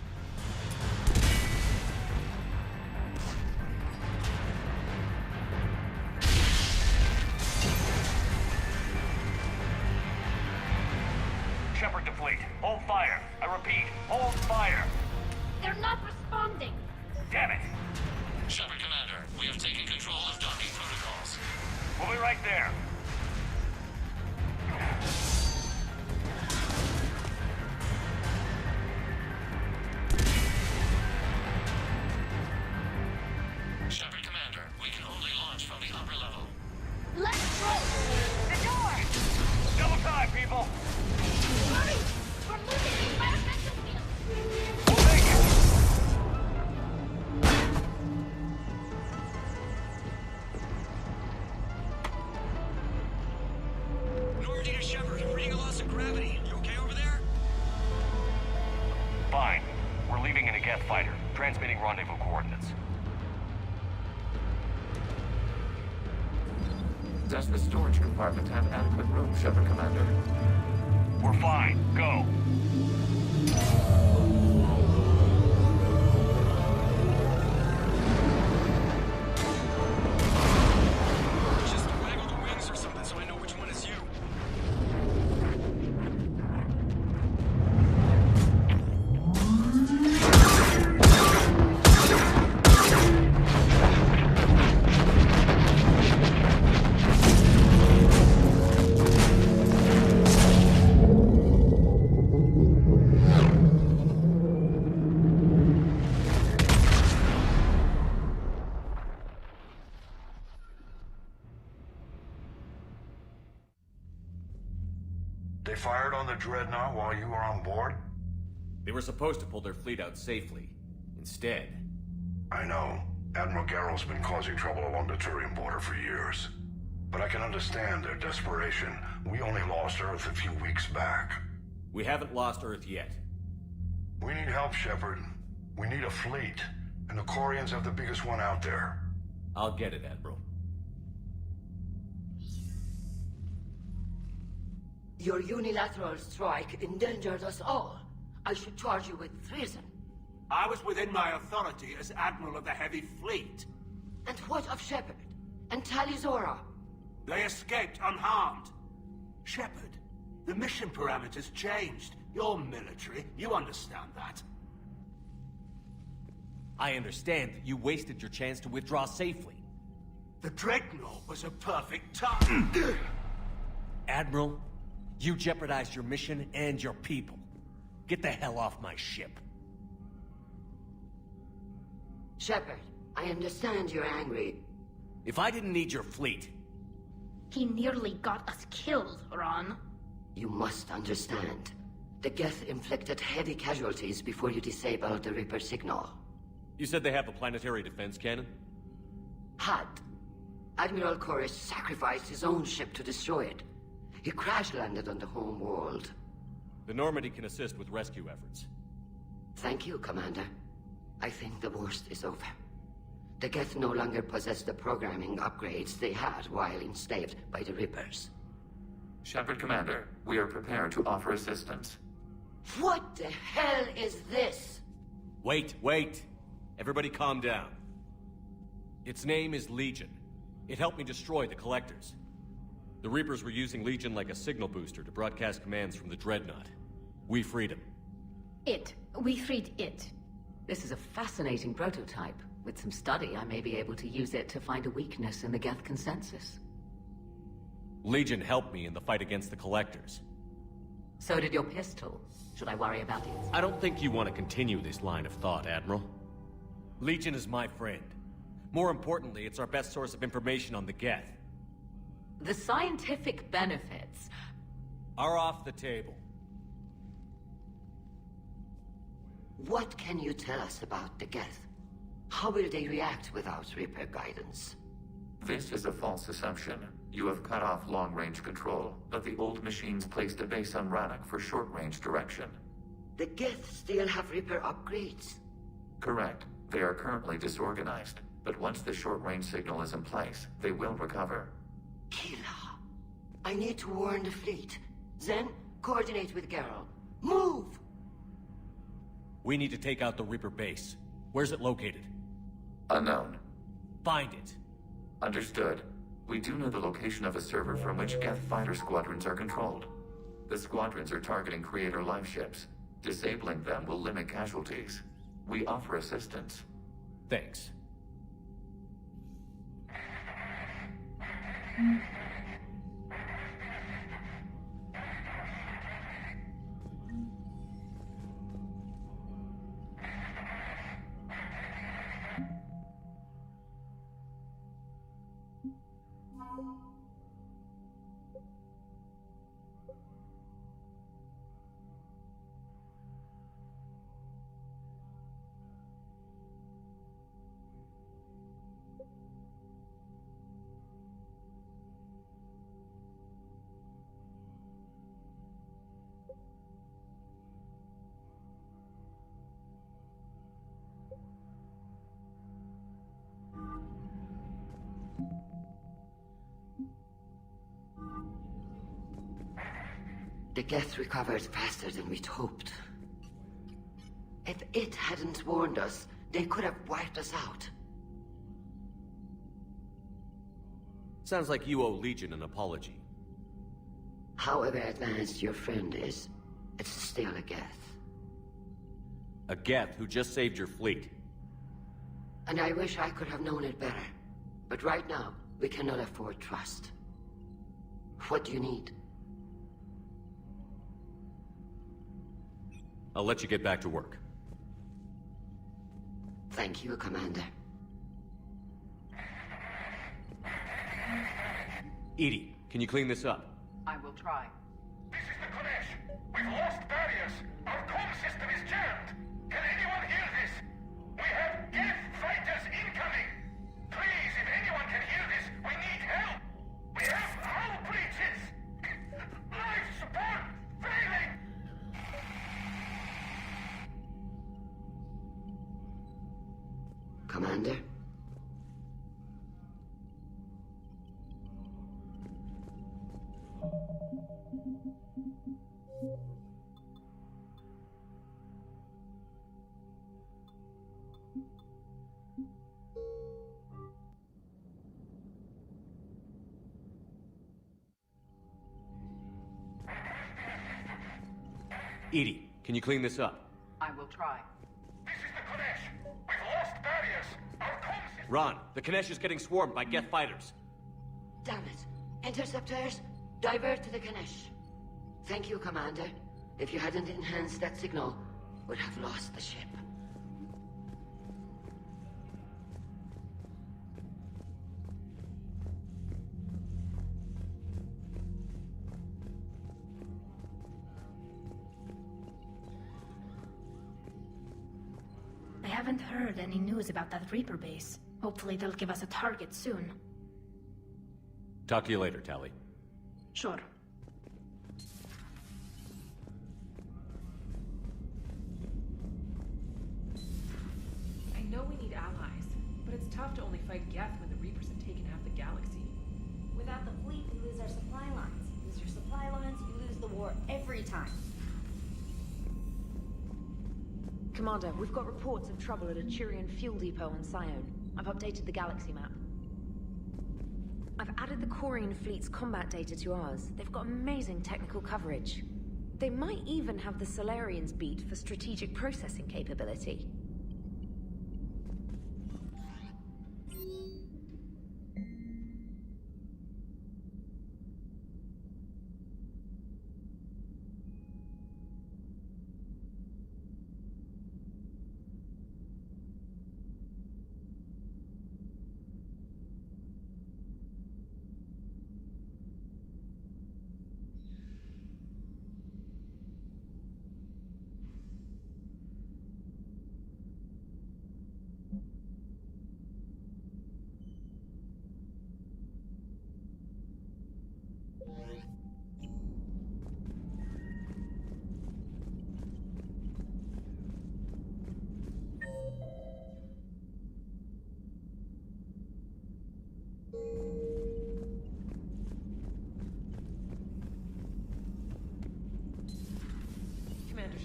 S3: Shepard to fleet. Hold fire. I repeat, hold fire.
S7: They're not responding.
S3: Damn it.
S11: Shepard Commander, we have taken control of docking protocols.
S3: We'll be right there.
S11: Shepard Commander, we can only launch from the upper level.
S7: Let's go!
S9: The door!
S3: Double time, people.
S7: Hurry! We're losing the environmental field!
S3: We'll make it.
S11: Normandy to Shepard, reading a loss of gravity. You okay over there?
S3: Fine. We're leaving in a Geth fighter. Transmitting rendezvous coordinates.
S12: Does the storage compartment have adequate room, Shepard Commander?
S3: We're fine. Go.
S11: Just waggle the wings or something so I know which one is you.
S13: They fired on the Dreadnought while you were on board?
S14: They were supposed to pull their fleet out safely. Instead...
S13: I know. Admiral Garrow's been causing trouble along the Turian border for years. But I can understand their desperation. We only lost Earth a few weeks back.
S14: We haven't lost Earth yet.
S13: We need help, Shepard. We need a fleet. And the Corians have the biggest one out there.
S14: I'll get it, Admiral.
S2: Your unilateral strike endangered us all. I should charge you with treason.
S4: I was within my authority as Admiral of the Heavy Fleet.
S2: And what of Shepard? And Talizora?
S4: They escaped unharmed. Shepard, the mission parameters changed. You're military. You understand that.
S14: I understand that you wasted your chance to withdraw safely.
S4: The Dreadnought was a perfect target.
S14: Admiral, you jeopardized your mission and your people. Get the hell off my ship.
S2: Shepard, I understand you're angry.
S14: If I didn't need your fleet...
S7: He nearly got us killed, Ron.
S2: You must understand. The Geth inflicted heavy casualties before you disabled the Reaper signal.
S14: You said they have a planetary defense cannon?
S2: Had. Admiral Koris sacrificed his own ship to destroy it. He crash-landed on the home world.
S14: The Normandy can assist with rescue efforts.
S2: Thank you, Commander. I think the worst is over. The Geth no longer possess the programming upgrades they had while enslaved by the Reapers.
S12: Shepard Commander, we are prepared to offer assistance.
S2: What the hell is this?
S14: Wait. Everybody calm down. Its name is Legion. It helped me destroy the Collectors. The Reapers were using Legion like a signal booster to broadcast commands from the Dreadnought. We freed him.
S7: We freed it.
S6: This is a fascinating prototype. With some study, I may be able to use it to find a weakness in the Geth consensus.
S14: Legion helped me in the fight against the Collectors.
S6: So did your pistol. Should I worry about it?
S14: I don't think you want to continue this line of thought, Admiral. Legion is my friend. More importantly, it's our best source of information on the Geth.
S6: The scientific benefits
S14: are off the table.
S2: What can you tell us about the Geth? How will they react without Reaper guidance?
S12: This is a false assumption. You have cut off long-range control, but the old machines placed a base on Rannoch for short-range direction.
S2: The Geth still have Reaper upgrades.
S12: Correct. They are currently disorganized, but once the short-range signal is in place, they will recover.
S2: Killa, I need to warn the fleet. Then, coordinate with Geralt. Move!
S14: We need to take out the Reaper base. Where's it located?
S12: Unknown.
S14: Find it.
S12: Understood. We do know the location of a server from which Geth fighter squadrons are controlled. The squadrons are targeting Creator live ships. Disabling them will limit casualties. We offer assistance.
S14: Thanks.
S2: The Geth recovered faster than we'd hoped. If it hadn't warned us, they could have wiped us out.
S14: Sounds like you owe Legion an apology.
S2: However advanced your friend is, it's still a Geth.
S14: A Geth who just saved your fleet.
S2: And I wish I could have known it better. But right now, we cannot afford trust. What do you need?
S14: I'll let you get back to work.
S2: Thank you, Commander.
S14: EDI, can you clean this up?
S1: I will try.
S15: This is the Kodesh. We've lost barriers. Our comm system is jammed. Can anyone hear this? We have Geth fighters incoming. Please, if anyone can hear this, we need help. We have hull breaches. Life support failing.
S2: Commander?
S14: EDI, can you clean this up?
S1: I will try.
S15: This is the Kodesh. We've lost barriers. Our comm system...
S14: Ron, the Kanesh is getting swarmed by Geth fighters.
S2: Damn it. Interceptors, divert to the Ganesh. Thank you, Commander. If you hadn't enhanced that signal, we'd have lost the ship.
S7: I haven't heard any news about that Reaper base. Hopefully they'll give us a target soon.
S14: Talk to you later, Tali.
S7: Sure.
S16: I know we need allies, but it's tough to only fight Geth when the Reapers have taken half the galaxy.
S17: Without the fleet, we lose our supply lines. Lose your supply lines, you lose the war every time. Commander, we've got reports of trouble at a Turian fuel depot on Scion. I've updated the galaxy map. I've added the Corian fleet's combat data to ours. They've got amazing technical coverage. They might even have the Solarians beat for strategic processing capability.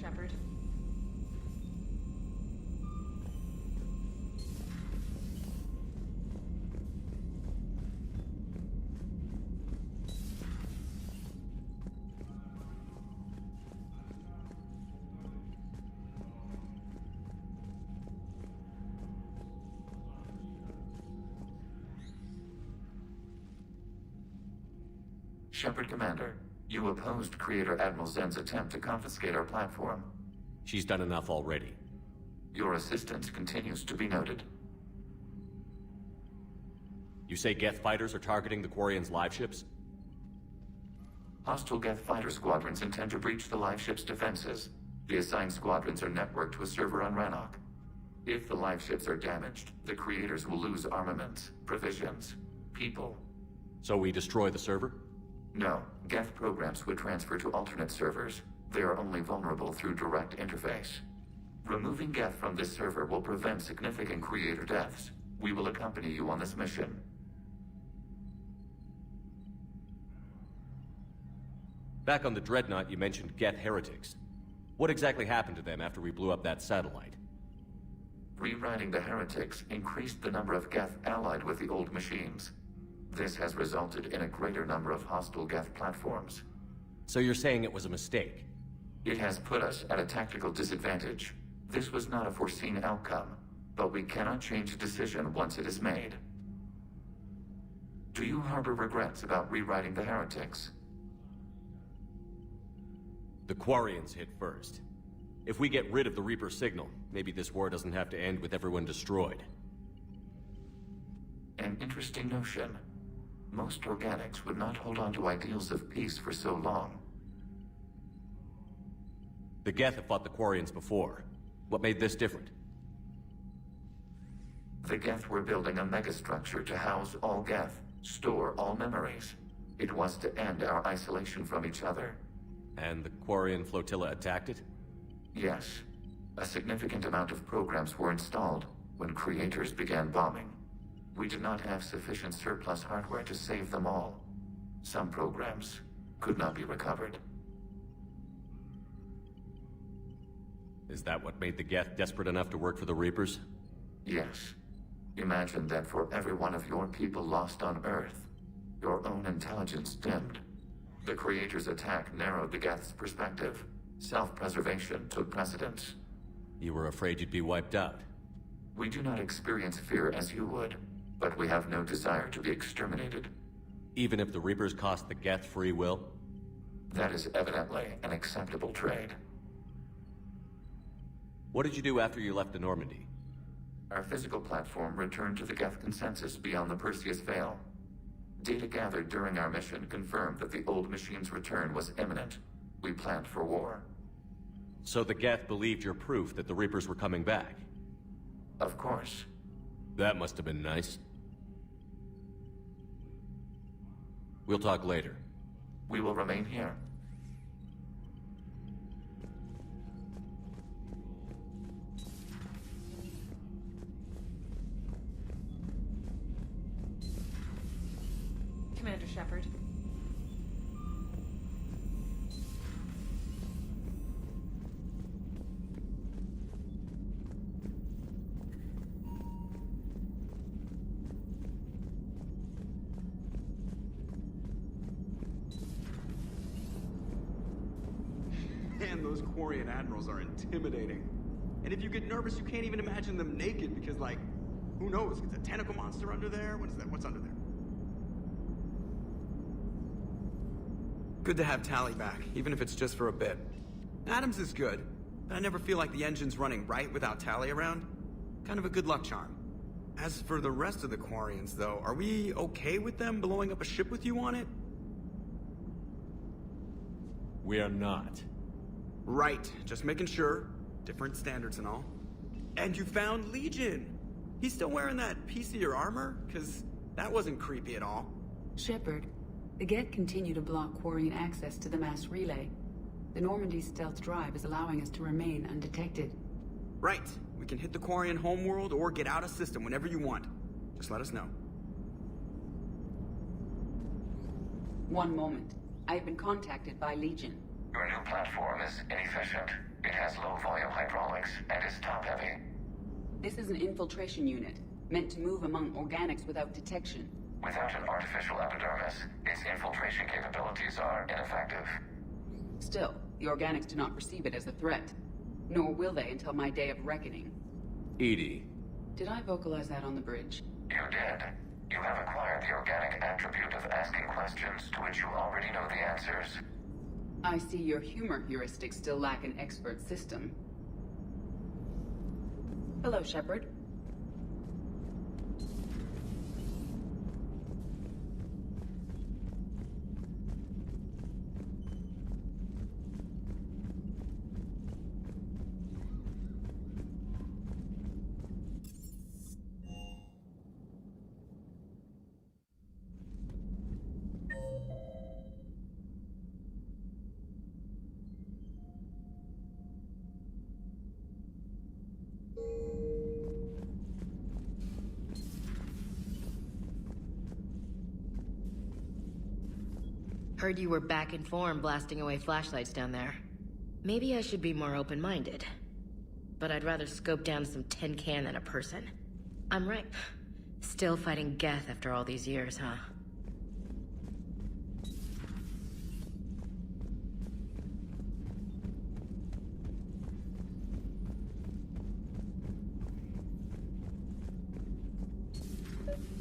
S16: Shepard.
S12: Shepard Commander, you opposed Creator Admiral Zen's attempt to confiscate our platform.
S14: She's done enough already.
S12: Your assistance continues to be noted.
S14: You say Geth fighters are targeting the Quarians' live ships?
S12: Hostile Geth fighter squadrons intend to breach the live ship's defenses. The assigned squadrons are networked to a server on Rannoch. If the live ships are damaged, the Creators will lose armaments, provisions, people.
S14: So we destroy the server?
S12: No, Geth programs would transfer to alternate servers. They are only vulnerable through direct interface. Removing Geth from this server will prevent significant Creator deaths. We will accompany you on this mission.
S14: Back on the Dreadnought, you mentioned Geth heretics. What exactly happened to them after we blew up that satellite?
S12: Rewriting the heretics increased the number of Geth allied with the old machines. This has resulted in a greater number of hostile Geth platforms.
S14: So you're saying it was a mistake?
S12: It has put us at a tactical disadvantage. This was not a foreseen outcome, but we cannot change a decision once it is made. Do you harbor regrets about rewriting the heretics?
S14: The Quarians hit first. If we get rid of the Reaper signal, maybe this war doesn't have to end with everyone destroyed.
S12: An interesting notion. Most organics would not hold on to ideals of peace for so long.
S14: The Geth have fought the Quarians before. What made this different?
S12: The Geth were building a megastructure to house all Geth, store all memories. It was to end our isolation from each other.
S14: And the Quarian flotilla attacked it?
S12: Yes. A significant amount of programs were installed when Creators began bombing. We did not have sufficient surplus hardware to save them all. Some programs could not be recovered.
S14: Is that what made the Geth desperate enough to work for the Reapers?
S12: Yes. Imagine that for every one of your people lost on Earth, your own intelligence dimmed. The Creator's attack narrowed the Geth's perspective. Self-preservation took precedence.
S14: You were afraid you'd be wiped out.
S12: We do not experience fear as you would, but we have no desire to be exterminated.
S14: Even if the Reapers cost the Geth free will?
S12: That is evidently an acceptable trade.
S14: What did you do after you left the Normandy?
S12: Our physical platform returned to the Geth consensus beyond the Perseus Veil. Data gathered during our mission confirmed that the old machine's return was imminent. We planned for war.
S14: So the Geth believed your proof that the Reapers were coming back?
S12: Of course.
S14: That must have been nice. We'll talk later.
S12: We will remain here.
S16: Commander Shepard.
S8: Man, those Quarian admirals are intimidating. And if you get nervous, you can't even imagine them naked because, like, who knows? Is a tentacle monster under there? What is that? What's under there? Good to have Tally back, even if it's just for a bit. Adams is good, but I never feel like the engine's running right without Tally around. Kind of a good luck charm. As for the rest of the Quarians, though, are we okay with them blowing up a ship with you on it?
S14: We are not.
S8: Right, just making sure. Different standards and all. And you found Legion! He's still wearing that piece of your armor? Because that wasn't creepy at all.
S1: Shepard, the Geth continue to block Quarian access to the mass relay. The Normandy's stealth drive is allowing us to remain undetected.
S8: Right. We can hit the Quarian homeworld or get out of system whenever you want. Just let us know.
S1: One moment. I have been contacted by Legion.
S11: Your new platform is inefficient.
S12: It has low-volume hydraulics and is top-heavy.
S1: This is an infiltration unit, meant to move among organics without detection.
S12: Without an artificial epidermis, its infiltration capabilities are ineffective.
S1: Still, the organics do not perceive it as a threat. Nor will they until my day of reckoning.
S14: Edie.
S1: Did I vocalize that on the bridge?
S12: You did. You have acquired the organic attribute of asking questions to which you already know the answers.
S1: I see your humor heuristics still lack an expert system. Hello, Shepard.
S17: Heard you were back in form blasting away flashlights down there. Maybe I should be more open-minded. But I'd rather scope down some tin can than a person. I'm right. Still fighting Geth after all these years, huh?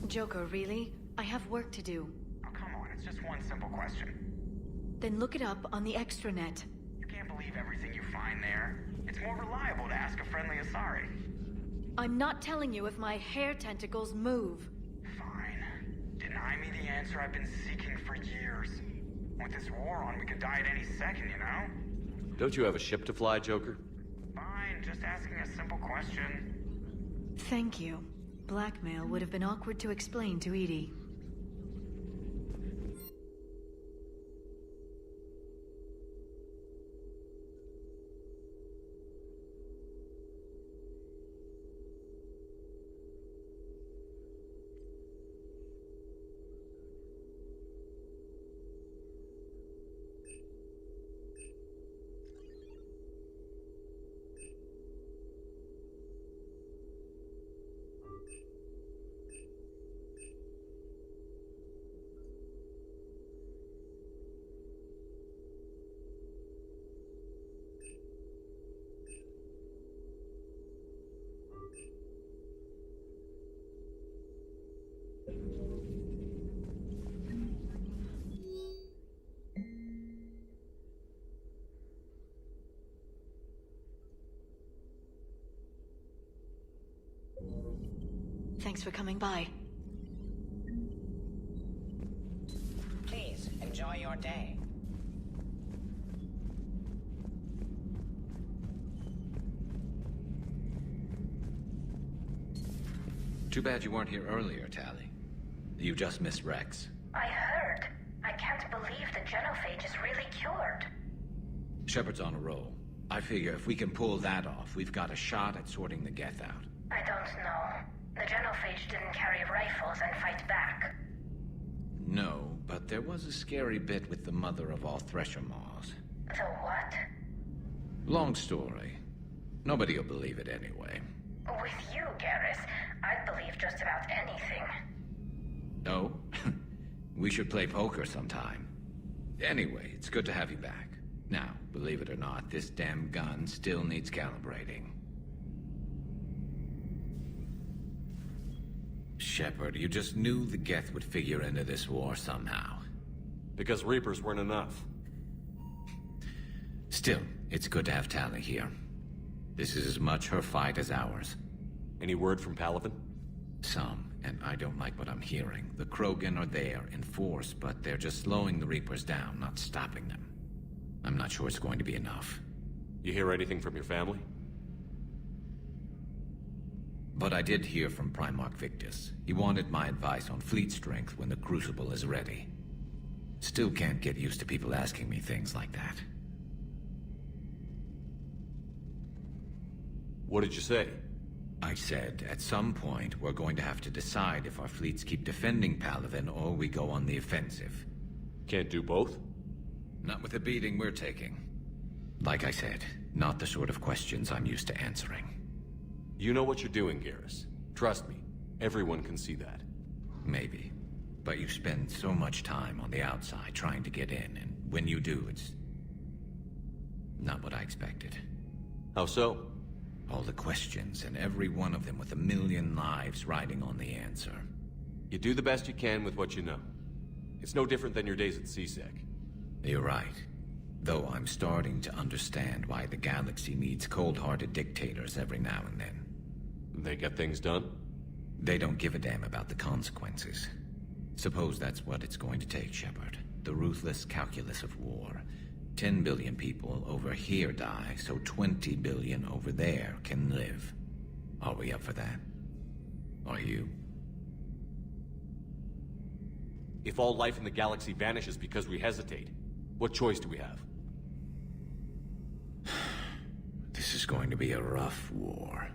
S18: Joker, really? I have work to do.
S11: Oh, come on, it's just one simple question.
S18: Then look it up on the extranet.
S11: You can't believe everything you find there. It's more reliable to ask a friendly Asari.
S18: I'm not telling you if my hair tentacles move.
S11: Fine. Deny me the answer I've been seeking for years. With this war on, we could die at any second, you know?
S14: Don't you have a ship to fly, Joker?
S11: Fine, just asking a simple question.
S18: Thank you. Blackmail would have been awkward to explain to Edie. Thanks for coming by.
S19: Please, enjoy your day.
S20: Too bad you weren't here earlier, Tally. You just missed Rex.
S9: I heard. I can't believe the genophage is really cured.
S20: Shepard's on a roll. I figure if we can pull that off, we've got a shot at sorting the Geth out.
S9: I don't know. The genophage didn't carry rifles and fight back.
S20: No, but there was a scary bit with the mother of all Thresher Maws.
S9: The what?
S20: Long story. Nobody'll believe it anyway.
S9: With you, Garrus, I'd believe just about anything.
S20: No? We should play poker sometime. Anyway, it's good to have you back. Now, believe it or not, this damn gun still needs calibrating. Shepard, you just knew the Geth would figure into this war somehow.
S14: Because Reapers weren't enough.
S20: Still, it's good to have Tally here. This is as much her fight as ours.
S14: Any word from Palaven?
S20: Some, and I don't like what I'm hearing. The Krogan are there in force, but they're just slowing the Reapers down, not stopping them. I'm not sure it's going to be enough.
S14: You hear anything from your family?
S20: But I did hear from Primarch Victus. He wanted my advice on fleet strength when the Crucible is ready. Still can't get used to people asking me things like that.
S14: What did you say?
S20: I said, at some point, we're going to have to decide if our fleets keep defending Palaven or we go on the offensive.
S14: Can't do both?
S20: Not with the beating we're taking. Like I said, Not the sort of questions I'm used to answering.
S14: You know what you're doing, Garrus. Trust me, everyone can see that.
S20: Maybe. But you spend so much time on the outside trying to get in, and when you do, it's not what I expected.
S14: How so?
S20: All the questions, and every one of them with a million lives riding on the answer.
S14: You do the best you can with what you know. It's no different than your days at CSEC.
S20: You're right. Though I'm starting to understand why the galaxy needs cold-hearted dictators every now and then.
S14: They get things done?
S20: They don't give a damn about the consequences. Suppose that's what it's going to take, Shepard. The ruthless calculus of war. 10 billion people over here die, so 20 billion over there can live. Are we up for that? Are you?
S14: If all life in the galaxy vanishes because we hesitate, what choice do we have?
S20: This is going to be a rough war.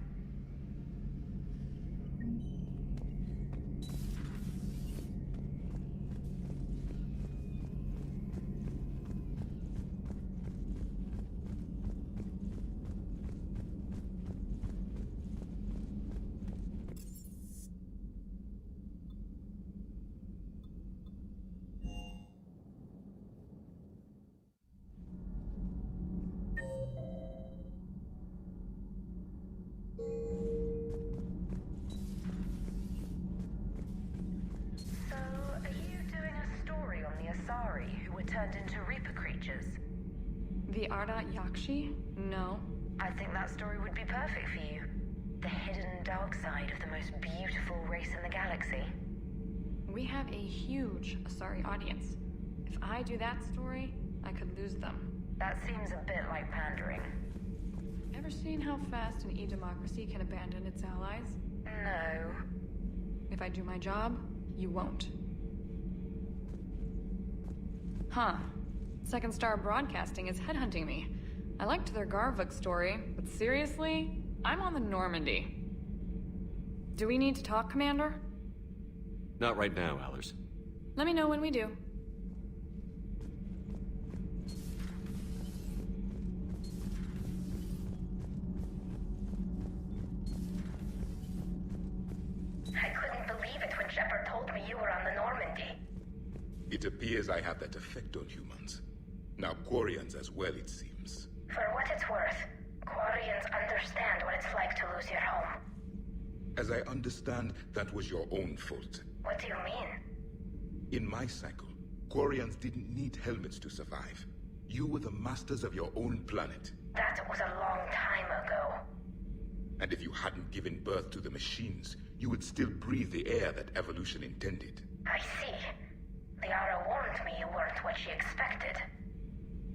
S21: Into Reaper creatures.
S9: The Ardat Yakshi? No.
S21: I think that story would be perfect for you. The hidden dark side of the most beautiful race in the galaxy.
S9: We have a huge Asari audience. If I do that story, I could lose them.
S21: That seems a bit like pandering.
S9: Ever seen how fast an e-democracy can abandon its allies?
S21: No.
S9: If I do my job, you won't. Huh. Second Star Broadcasting is headhunting me. I liked their Garvuk story, but seriously? I'm on the Normandy. Do we need to talk, Commander?
S14: Not right now, Allers.
S9: Let me know when we do.
S21: I couldn't believe it when Shepard told me you were on the Normandy.
S22: It appears I have that effect on humans. Now Quarians as well, it seems.
S21: For what it's worth, Quarians understand what it's like to lose your home.
S22: As I understand, that was your own fault.
S21: What do you mean?
S22: In my cycle, Quarians didn't need helmets to survive. You were the masters of your own planet.
S21: That was a long time ago.
S22: And if you hadn't given birth to the machines, you would still breathe the air that evolution intended.
S21: I see. Liara warned me you weren't what she expected.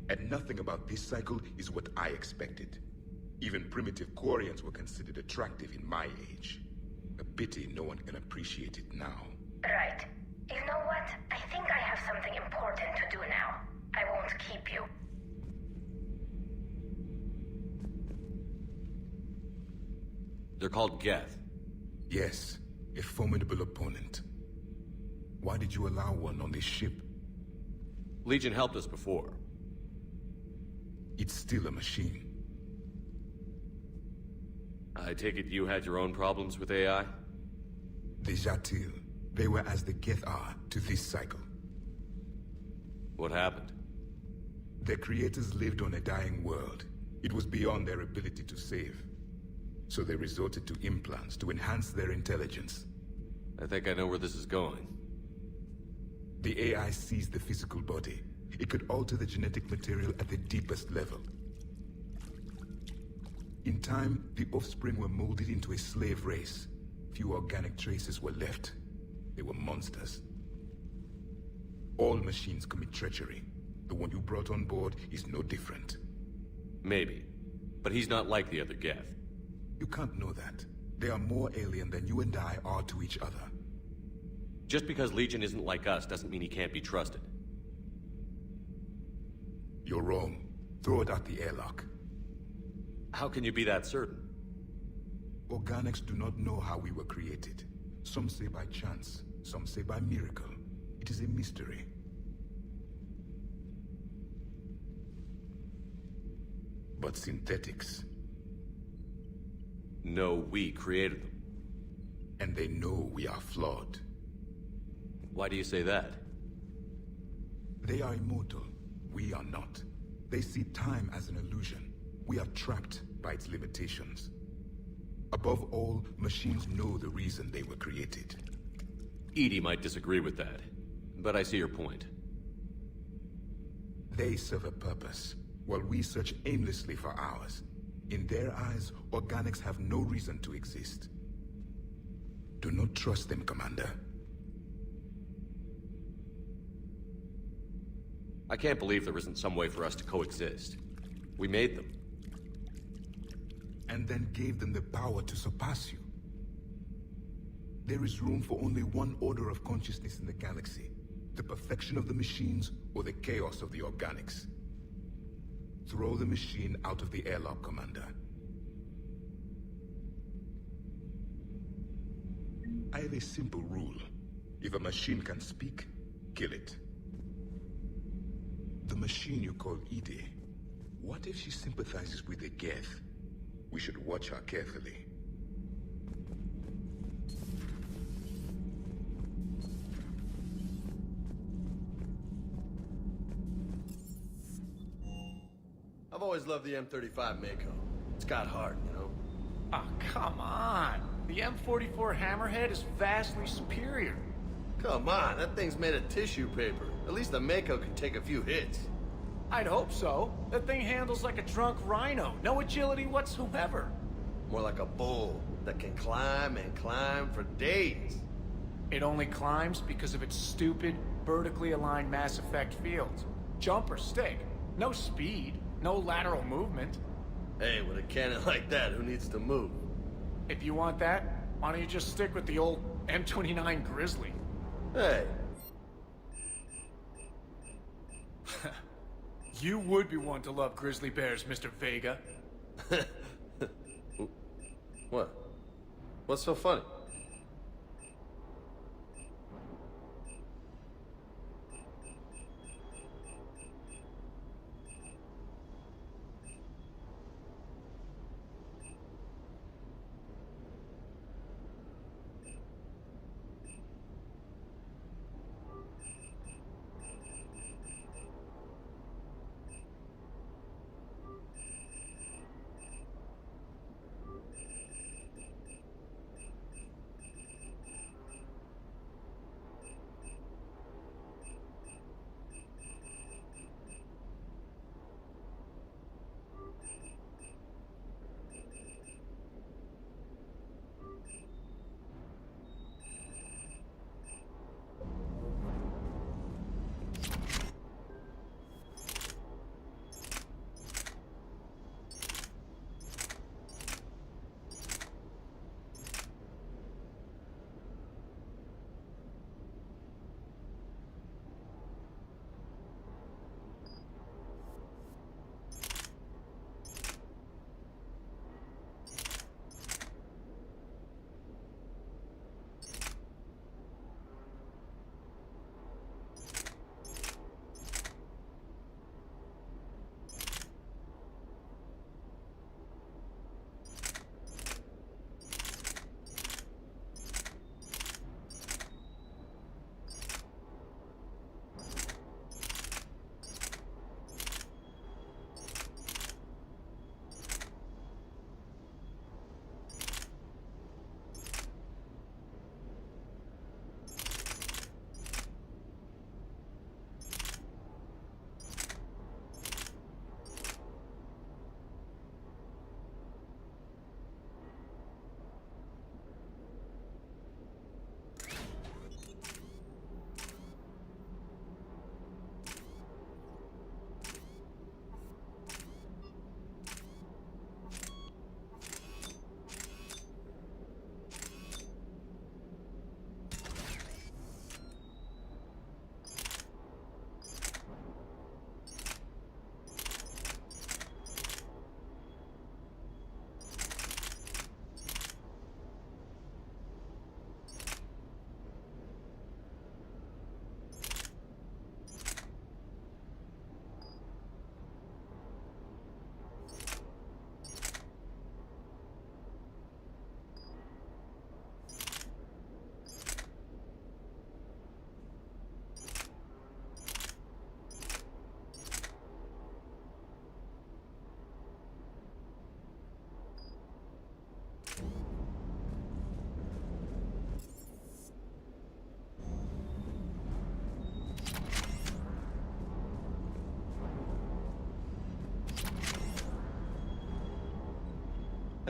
S22: And nothing about this cycle is what I expected. Even primitive Quarians were considered attractive in my age. A pity no one can appreciate it now.
S21: Right. You know what? I think I have something important to do now. I won't keep you.
S14: They're called Geth.
S22: Yes, a formidable opponent. Why did you allow one on this ship?
S14: Legion helped us before.
S22: It's still a machine.
S14: I take it you had your own problems with AI?
S22: The Jatil. They were as the Geth are to this cycle.
S14: What happened?
S22: Their creators lived on a dying world. It was beyond their ability to save. So they resorted to implants to enhance their intelligence.
S14: I think I know where this is going.
S22: The AI seized the physical body. It could alter the genetic material at the deepest level. In time, the offspring were molded into a slave race. Few organic traces were left. They were monsters. All machines commit treachery. The one you brought on board is no different.
S14: Maybe. But he's not like the other Geth.
S22: You can't know that. They are more alien than you and I are to each other.
S14: Just because Legion isn't like us doesn't mean he can't be trusted.
S22: You're wrong. Throw it out the airlock.
S14: How can you be that certain?
S22: Organics do not know how we were created. Some say by chance, some say by miracle. It is a mystery. but synthetics.
S14: No, we created them.
S22: And they know we are flawed.
S14: Why do you say that?
S22: They are immortal. We are not. They see time as an illusion. We are trapped by its limitations. Above all, machines know the reason they were created.
S14: Edie might disagree with that, but I see your point.
S22: They serve a purpose, while we search aimlessly for ours. In their eyes, organics have no reason to exist. Do not trust them, Commander.
S14: I can't believe there isn't some way for us to coexist. We made them.
S22: And then gave them the power to surpass you. There is room for only one order of consciousness in the galaxy. The perfection of the machines, or the chaos of the organics. Throw the machine out of the airlock, Commander. I have a simple rule. If a machine can speak, kill it. The machine you call Edie, what if she sympathizes with the Geth? We should watch her carefully.
S5: I've always loved the M35 Mako. It's got heart, you know?
S10: Oh, come on. The M44 Hammerhead is vastly superior.
S5: Come on, that thing's made of tissue paper. At least the Mako can take a few hits.
S10: I'd hope so. That thing handles like a drunk rhino. No agility whatsoever.
S5: More like a bull that can climb and climb for days.
S10: It only climbs because of its stupid, vertically aligned Mass Effect fields. Jump or stick. No speed. No lateral movement.
S5: Hey, with a cannon like that, who needs to move?
S10: If you want that, why don't you just stick with the old M29 Grizzly?
S5: Hey.
S10: You would be one to love grizzly bears, Mr. Vega.
S5: What? What's so funny?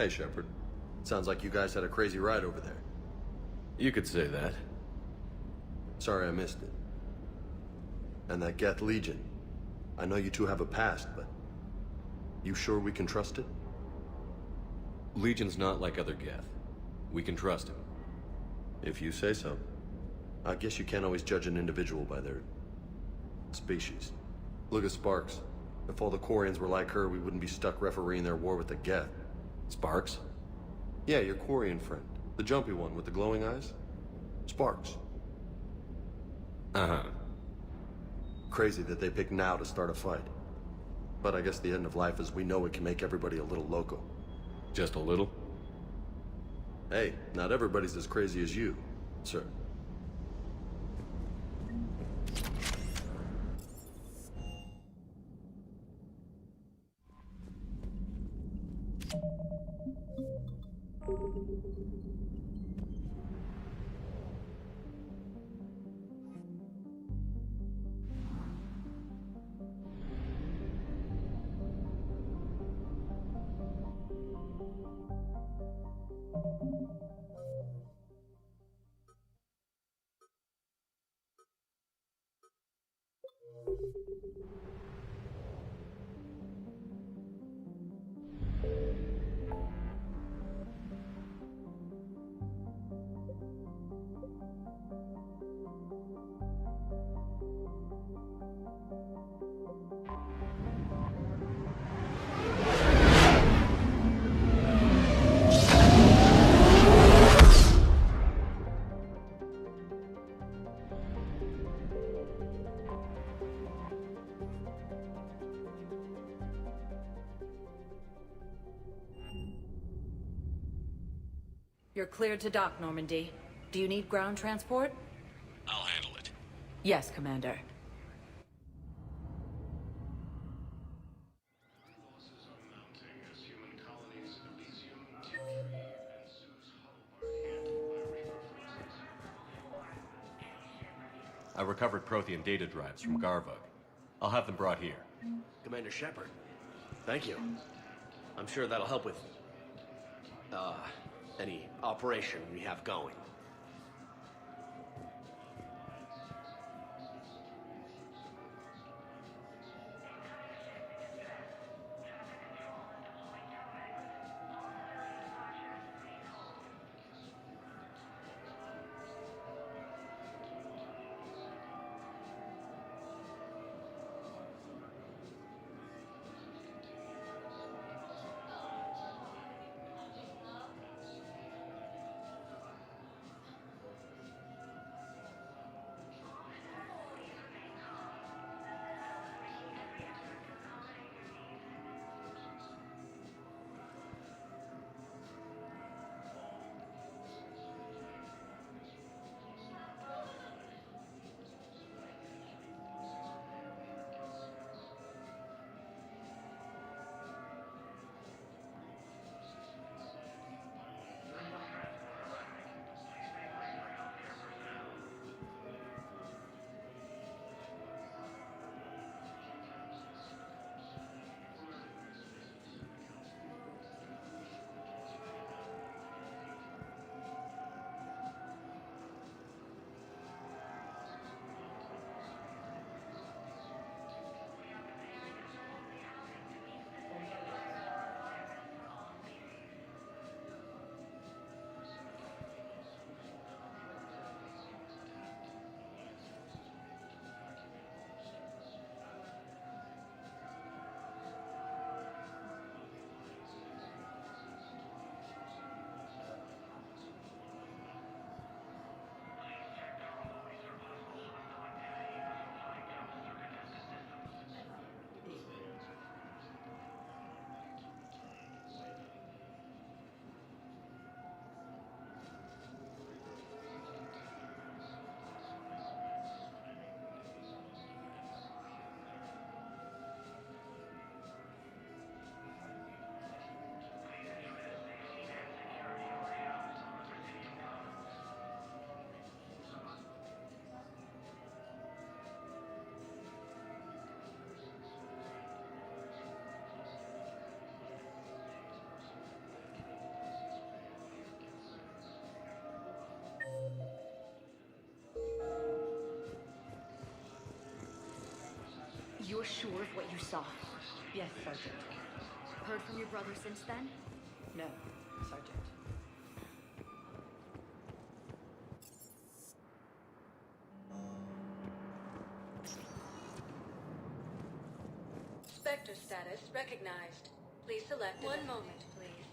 S5: Hey, Shepard. Sounds like you guys had a crazy ride over there.
S14: You could say that.
S5: Sorry I missed it. And that Geth Legion. I know you two have a past, but... You sure we can trust it?
S14: Legion's not like other Geth. We can trust him.
S5: If you say so. I guess you can't always judge an individual by their... species. Look at Sparks. If all the Quarians were like her, we wouldn't be stuck refereeing their war with the Geth.
S14: Sparks?
S5: Yeah, your Quarian friend. The jumpy one with the glowing eyes. Sparks.
S14: Uh-huh.
S5: Crazy that they pick now to start a fight. But I guess the end of life as we know it can make everybody a little loco.
S14: Just a little?
S5: Hey, not everybody's as crazy as you, sir.
S3: You're cleared to dock, Normandy. Do you need ground transport?
S14: I'll handle it.
S3: Yes, Commander.
S14: I recovered Prothean data drives from Garvug. I'll have them brought here.
S13: Commander Shepard, thank you. I'm sure that'll help with, any operation we have going.
S17: You're sure of what you saw?
S3: Yes, Sergeant.
S17: Heard from your brother since then?
S3: No, Sergeant.
S4: Spectre status recognized. Please select one moment, please.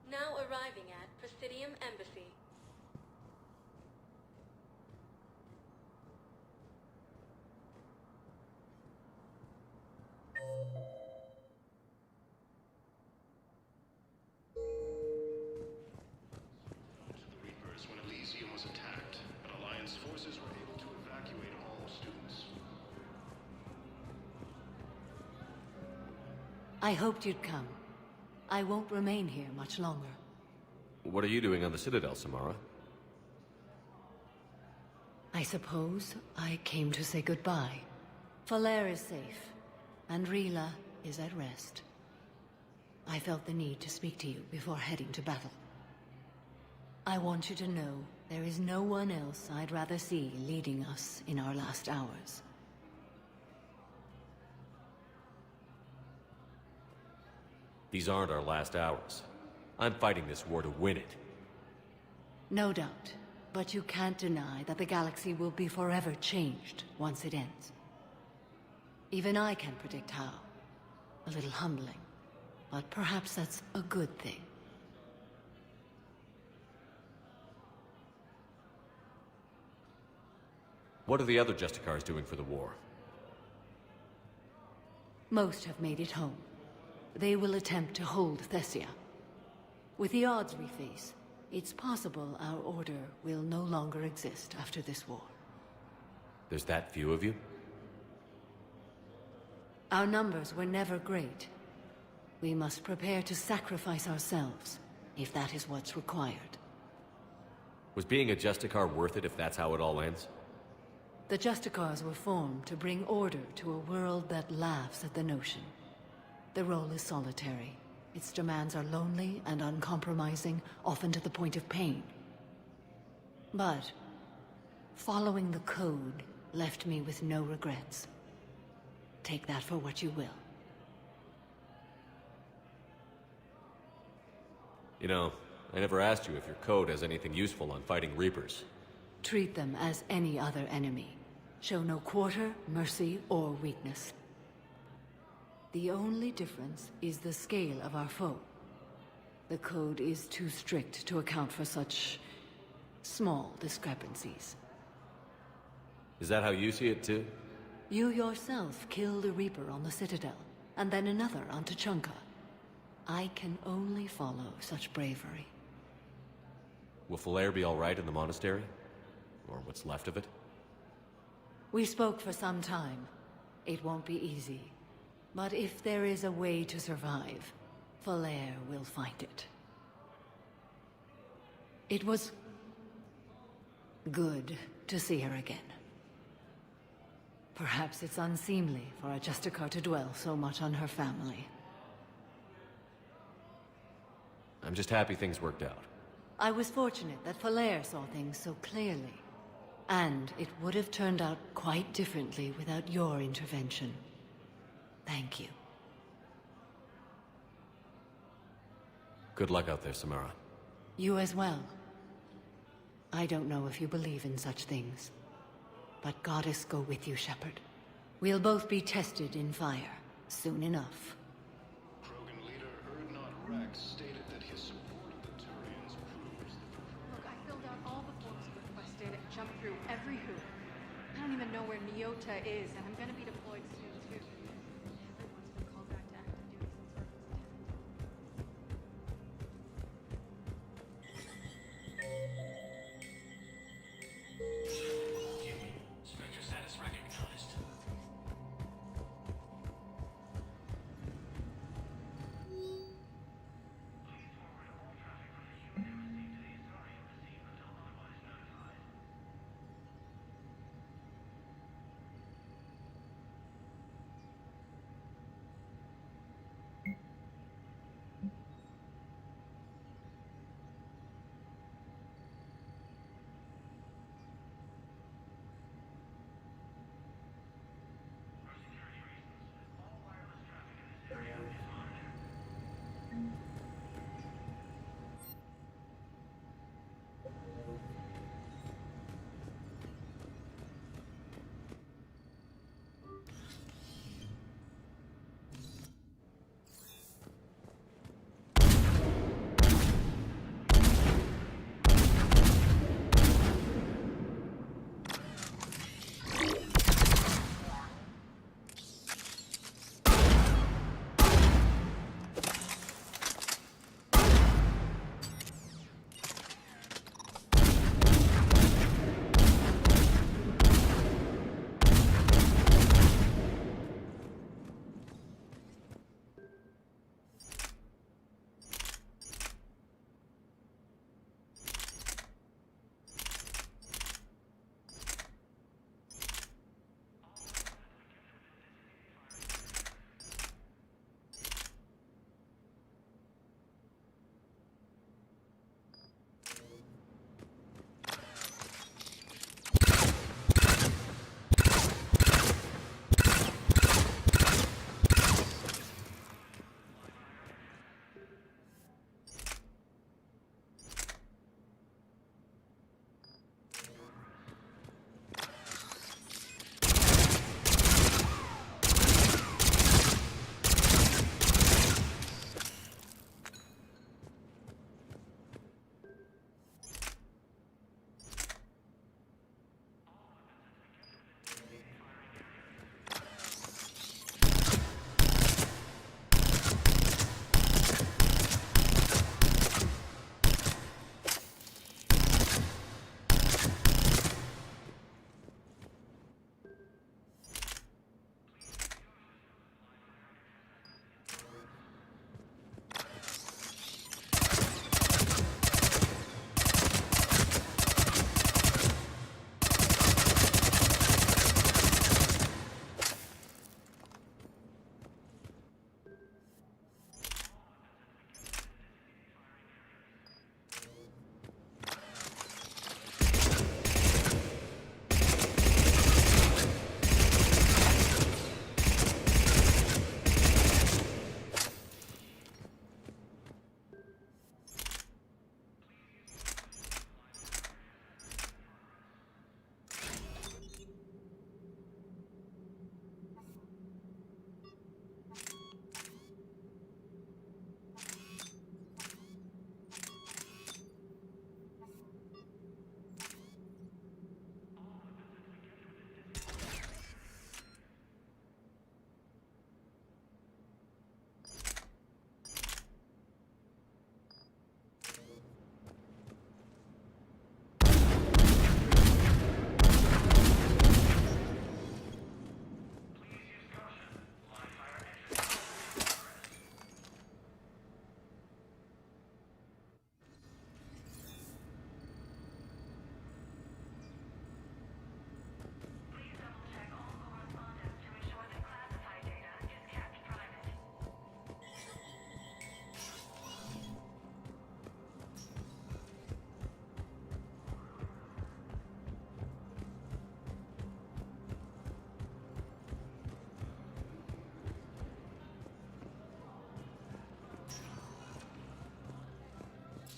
S4: Now arriving at Presidium Embassy.
S6: The Reapers when Elysium was attacked, but Alliance forces were able to evacuate all students.
S23: I hoped you'd come. I won't remain here much longer.
S14: What are you doing on the Citadel, Samara?
S23: I suppose I came to say goodbye. Falair is safe, and Rila is at rest. I felt the need to speak to you before heading to battle. I want you to know there is no one else I'd rather see leading us in our last hours.
S14: These aren't our last hours. I'm fighting this war to win it.
S23: No doubt, but you can't deny that the galaxy will be forever changed once it ends. Even I can't predict how. A little humbling, but perhaps that's a good thing.
S14: What are the other Justicars doing for the war?
S23: Most have made it home. They will attempt to hold Thessia. With the odds we face, it's possible our order will no longer exist after this war.
S14: There's that few of you?
S23: Our numbers were never great. We must prepare to sacrifice ourselves, if that is what's required.
S14: Was being a Justicar worth it if that's how it all ends?
S23: The Justicars were formed to bring order to a world that laughs at the notion. The role is solitary. Its demands are lonely and uncompromising, often to the point of pain. But following the code left me with no regrets. Take that for what you will.
S14: You know, I never asked you if your code has anything useful on fighting Reapers.
S23: Treat them as any other enemy. Show no quarter, mercy, or weakness. The only difference is the scale of our foe. The code is too strict to account for such small discrepancies.
S14: Is that how you see it too?
S23: You yourself killed a Reaper on the Citadel, and then another on Tuchanka. I can only follow such bravery.
S14: Will Falair be all right in the monastery? Or what's left of it?
S23: We spoke for some time. It won't be easy. But if there is a way to survive, Falair will find it. It was good to see her again. Perhaps it's unseemly for a Justicar to dwell so much on her family.
S14: I'm just happy things worked out.
S23: I was fortunate that Falair saw things so clearly. And it would have turned out quite differently without your intervention. Thank you.
S14: Good luck out there, Samara.
S23: You as well. I don't know if you believe in such things, but Goddess go with you, Shepard. We'll both be tested in fire, soon enough.
S6: Krogan leader Erdnot Rex stated that his support of the Turians proves the...
S24: Look, I filled out all the forms you requested, jumped through every hoop. I don't even know where Nyota is, and I'm gonna be deployed soon, too. Everyone's been called back to active duty since Earth was attacked.
S6: Spectre status recognized.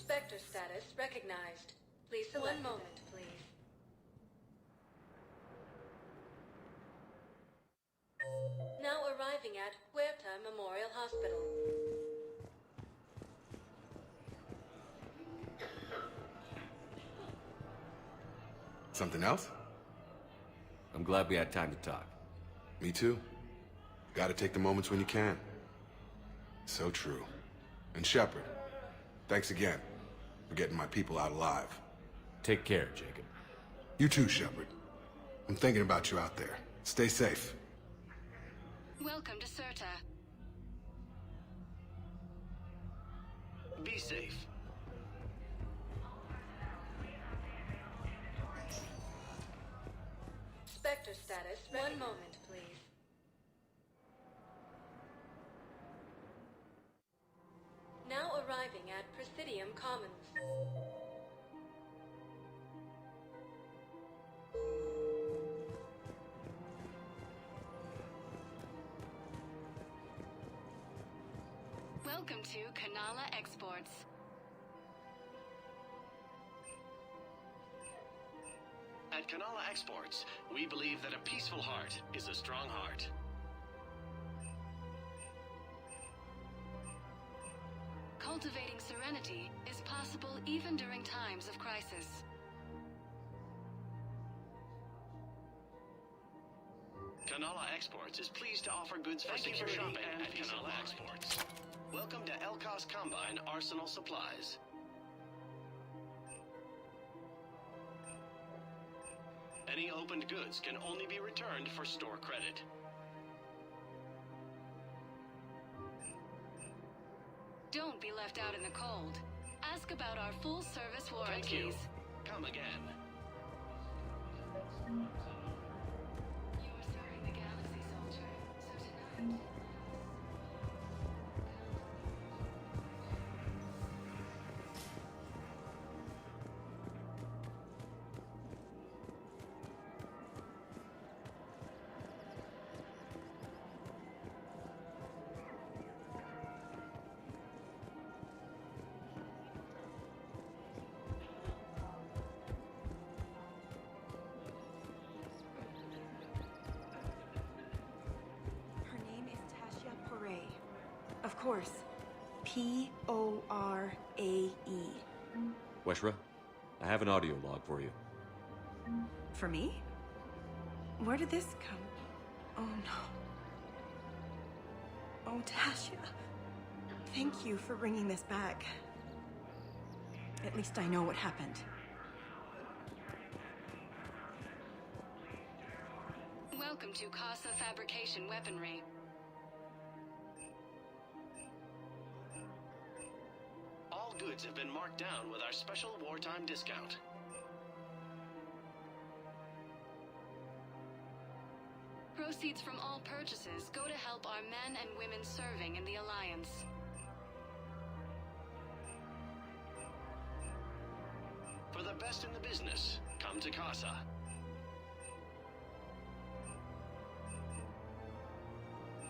S4: Spectre status recognized. Please select. One moment, please. Now arriving at Huerta Memorial Hospital.
S2: Something else?
S14: I'm glad we had time to talk.
S2: Me too. Gotta take the moments when you can. So true. And Shepard, thanks again for getting my people out alive.
S14: Take care, Jacob.
S2: You too, Shepard. I'm thinking about you out there. Stay safe.
S21: Welcome to Serta.
S13: Be safe.
S4: Spectre status. One moment, please. Now arriving at Presidium Commons.
S21: Welcome to Kanala Exports.
S6: At Kanala Exports, we believe that a peaceful heart is a strong heart.
S21: Cultivating serenity is possible even during times of crisis.
S6: Kanala Exports is pleased to offer goods for secure shopping at Kanala Exports. Welcome to Elkos Combine Arsenal Supplies. Any opened goods can only be returned for store credit.
S21: Don't be left out in the cold. Ask about our full-service warranties.
S6: Thank you. Come again.
S21: You are serving the galaxy, soldier. So tonight...
S7: Of course. P-O-R-A-E.
S14: Weshra, I have an audio log for you.
S7: For me? Where did this come? Oh no. Oh, Tasha. Thank you for bringing this back. At least I know what happened.
S21: Welcome to Casa Fabrication Weaponry.
S6: All goods have been marked down with our special wartime discount.
S21: Proceeds from all purchases go to help our men and women serving in the Alliance.
S6: For the best in the business, come to Casa.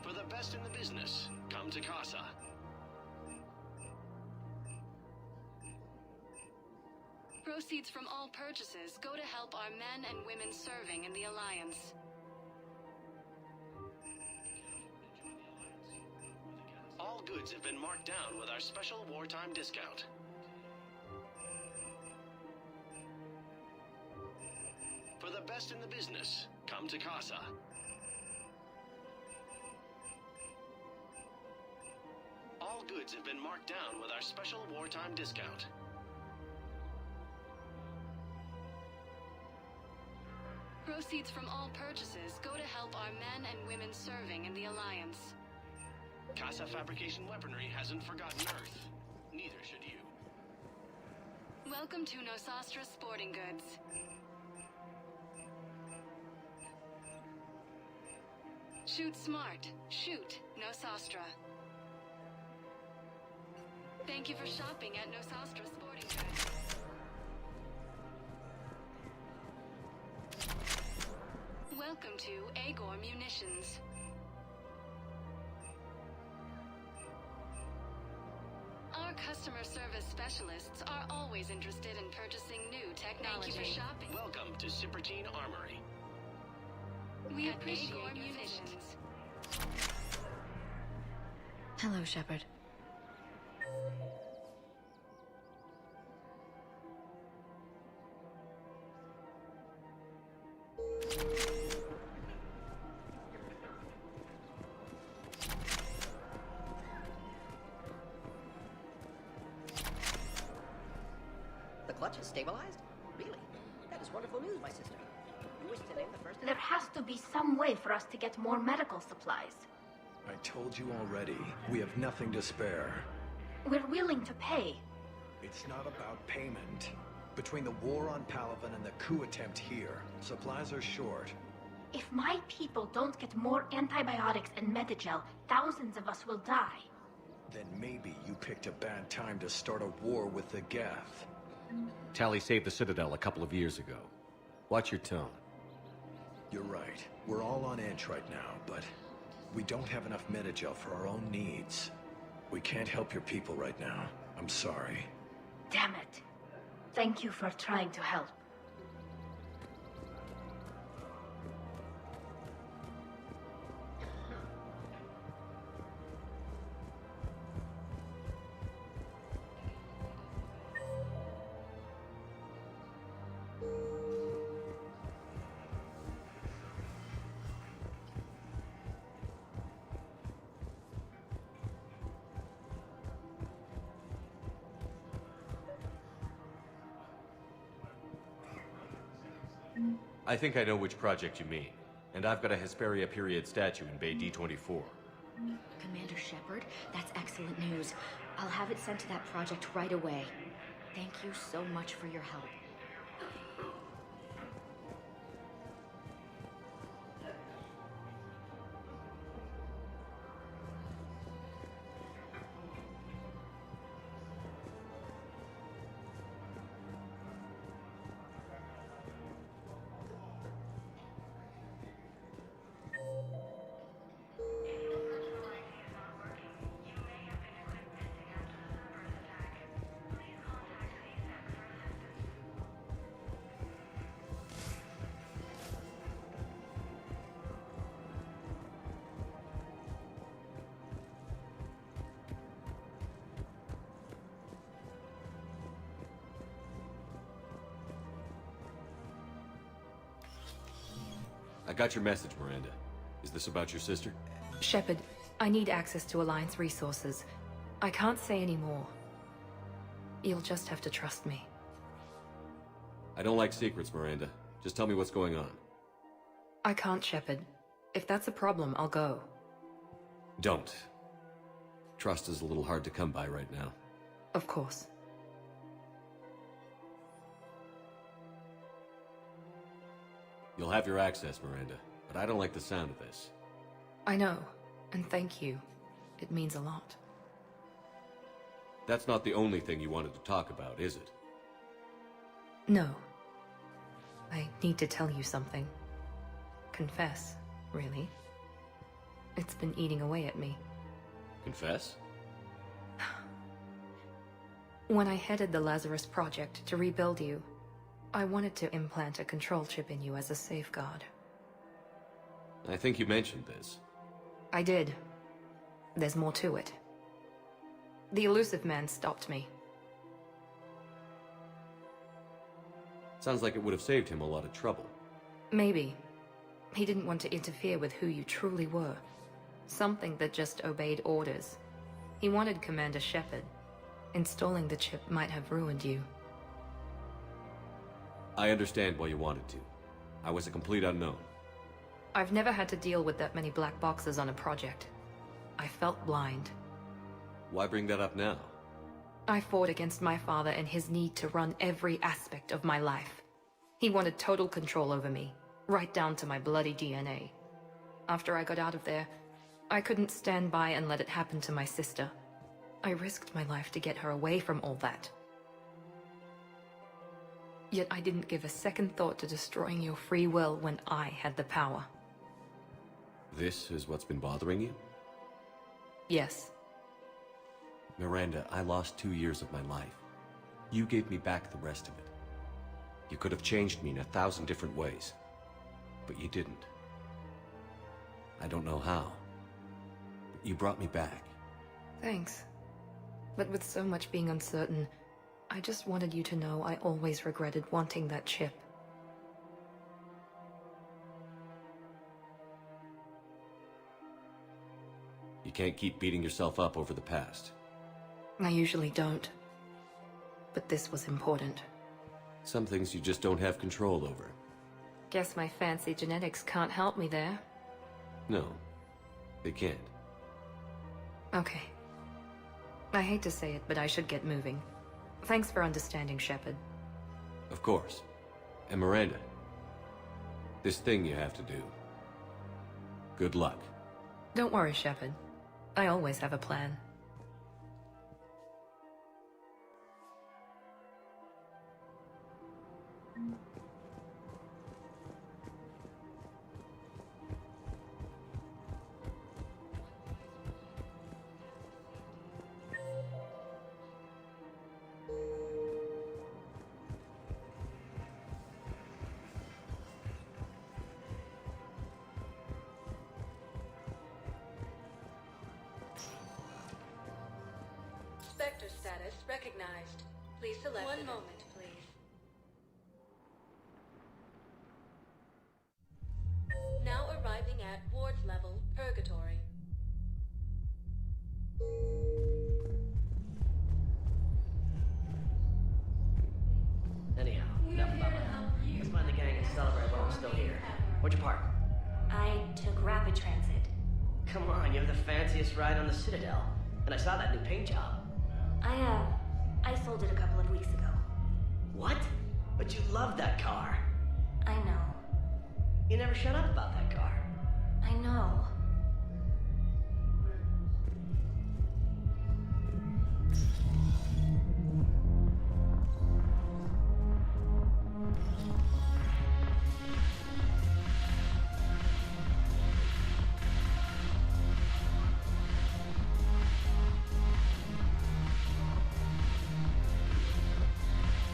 S6: For the best in the business, come to Casa.
S21: Proceeds from all purchases go to help our men and women serving in the Alliance.
S6: All goods have been marked down with our special wartime discount. For the best in the business, come to Casa. All goods have been marked down with our special wartime discount.
S21: Proceeds from all purchases go to help our men and women serving in the Alliance.
S6: Casa Fabrication Weaponry hasn't forgotten Earth. Neither should you.
S21: Welcome to Nosastra Sporting Goods. Shoot smart. Shoot Nosastra. Thank you for shopping at Nosastra Sporting Goods. Welcome to Agor Munitions. Our
S8: customer service specialists are always interested in purchasing new technology. Thank you for shopping.
S6: Welcome to Supergene Armory.
S8: We appreciate your munitions.
S17: Hello, Shepard.
S12: The clutch is stabilized? Really? That is wonderful news, my sister. You wish to name the first...
S15: There has to be some way for us to get more medical supplies.
S16: I told you already, we have nothing to spare.
S15: We're willing to pay.
S16: It's not about payment. Between the war on Palaven and the coup attempt here, supplies are short.
S15: If my people don't get more antibiotics and Medigel, thousands of us will die.
S16: Then maybe you picked a bad time to start a war with the Geth.
S14: Tally saved the Citadel a couple of years ago. Watch your tone.
S16: You're right. We're all on edge right now, but we don't have enough Medigel for our own needs. We can't help your people right now. I'm sorry.
S15: Damn it. Thank you for trying to help.
S14: I think I know which project you mean. And I've got a Hesperia period statue in Bay D24.
S17: Commander Shepard, that's excellent news. I'll have it sent to that project right away. Thank you so much for your help.
S14: I got your message, Miranda. Is this about your sister?
S25: Shepard, I need access to Alliance resources. I can't say any more. You'll just have to trust me.
S14: I don't like secrets, Miranda. Just tell me what's going on.
S25: I can't, Shepard. If that's a problem, I'll go.
S14: Don't. Trust is a little hard to come by right now.
S25: Of course.
S14: You'll have your access, Miranda, but I don't like the sound of this.
S25: I know, and thank you. It means a lot.
S14: That's not the only thing you wanted to talk about, is it?
S25: No. I need to tell you something. Confess, really. It's been eating away at me.
S14: Confess?
S25: When I headed the Lazarus Project to rebuild you, I wanted to implant a control chip in you as a safeguard.
S14: I think you mentioned this.
S25: I did. There's more to it. The elusive man stopped me.
S14: Sounds like it would have saved him a lot of trouble.
S25: Maybe. He didn't want to interfere with who you truly were. Something that just obeyed orders. He wanted Commander Shepard. Installing the chip might have ruined you.
S14: I understand why you wanted to. I was a complete unknown.
S25: I've never had to deal with that many black boxes on a project. I felt blind.
S14: Why bring that up now?
S25: I fought against my father and his need to run every aspect of my life. He wanted total control over me, right down to my bloody DNA. After I got out of there, I couldn't stand by and let it happen to my sister. I risked my life to get her away from all that. Yet I didn't give a second thought to destroying your free will when I had the power.
S14: This is what's been bothering you?
S25: Yes.
S14: Miranda, I lost 2 years of my life. You gave me back the rest of it. You could have changed me in 1,000 different ways, but you didn't. I don't know how, but you brought me back.
S25: Thanks. But with so much being uncertain, I just wanted you to know I always regretted wanting that chip.
S14: You can't keep beating yourself up over the past.
S25: I usually don't. But this was important.
S14: Some things you just don't have control over.
S25: Guess my fancy genetics can't help me there.
S14: No, they can't.
S25: Okay. I hate to say it, but I should get moving. Thanks for understanding, Shepard.
S14: Of course. And Miranda, this thing you have to do. Good luck.
S25: Don't worry, Shepard. I always have a plan.
S4: Spectre status recognized. Please select one moment, please. Now arriving at Ward's level, Purgatory.
S12: Anyhow, enough about my... Let's find the gang and celebrate while I'm still here. Where'd you park?
S15: I took rapid transit.
S12: Come on, you have the fanciest ride on the Citadel. And I saw that new paint job.
S15: I sold it a couple of weeks ago.
S12: What? But you love that car.
S15: I know.
S12: You never shut up about that car.
S15: I know.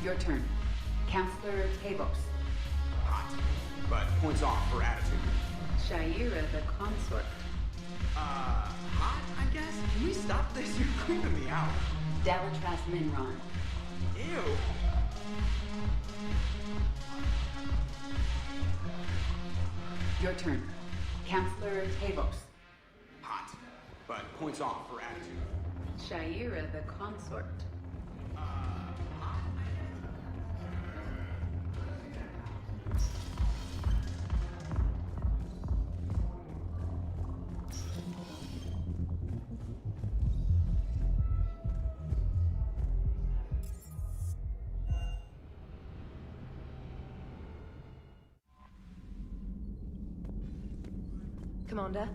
S1: Your turn. Counselor Tavos.
S11: Hot, but points off for attitude.
S1: Shaira the consort.
S11: Hot, I guess? Can we stop this? You're creeping me out.
S1: Dalatras Minron.
S11: Ew.
S1: Your turn. Counselor Tavos.
S11: Hot, but points off for attitude.
S1: Shaira the consort.
S17: Commander?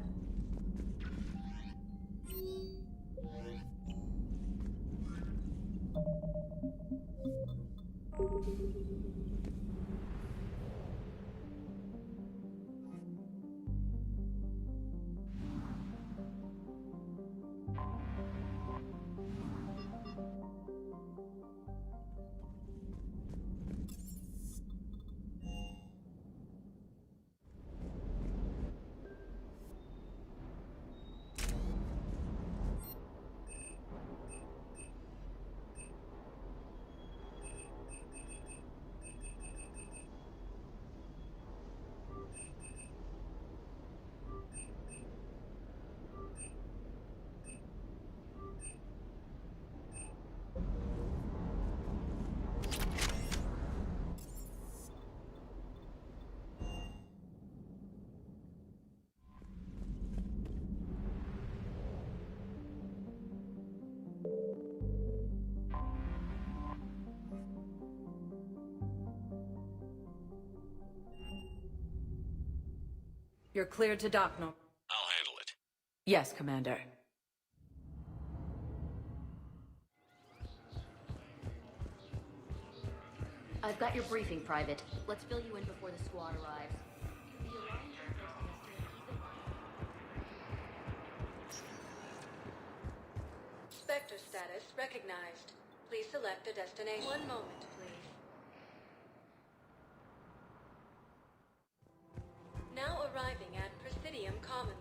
S3: You're cleared to dock, Norm.
S14: I'll handle it.
S3: Yes, Commander.
S17: I've got your briefing, Private. Let's fill you in before the squad arrives. The Alliance is hosting us to an even...
S4: Spectre status recognized. Please select a destination. One moment, please. Now arriving at Presidium Commons.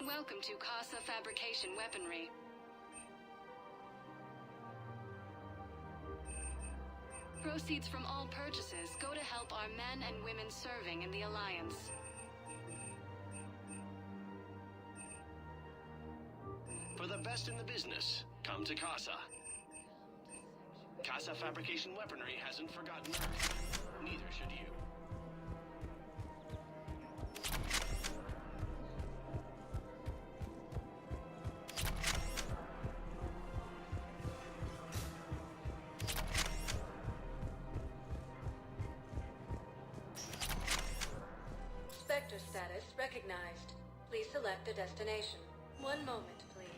S8: Welcome to Casa Fabrication Weaponry. Proceeds from all purchases go to help our men and women serving in the Alliance.
S6: For the best in the business, come to Casa. Casa Fabrication Weaponry hasn't forgotten Earth. Neither should you.
S4: Spectre status recognized. Please select a destination. One moment, please.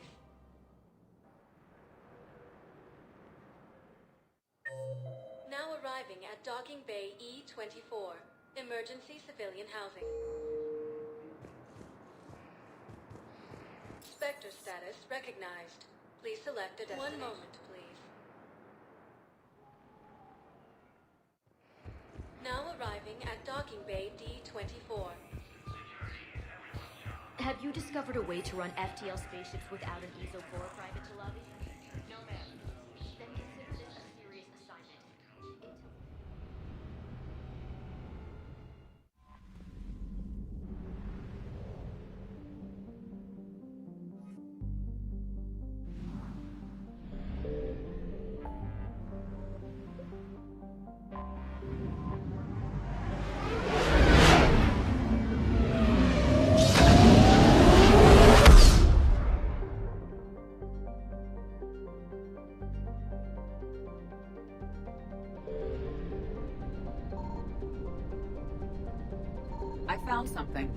S4: Now arriving at Docking Bay E-24. Emergency civilian housing. Spectre status recognized. Please select a destination. One moment, please. Now arriving at Docking Bay D-24.
S17: Have you discovered a way to run FTL spaceships without an ESO-4 private to lobby? No, ma'am. Then consider this a serious assignment.
S1: I found something.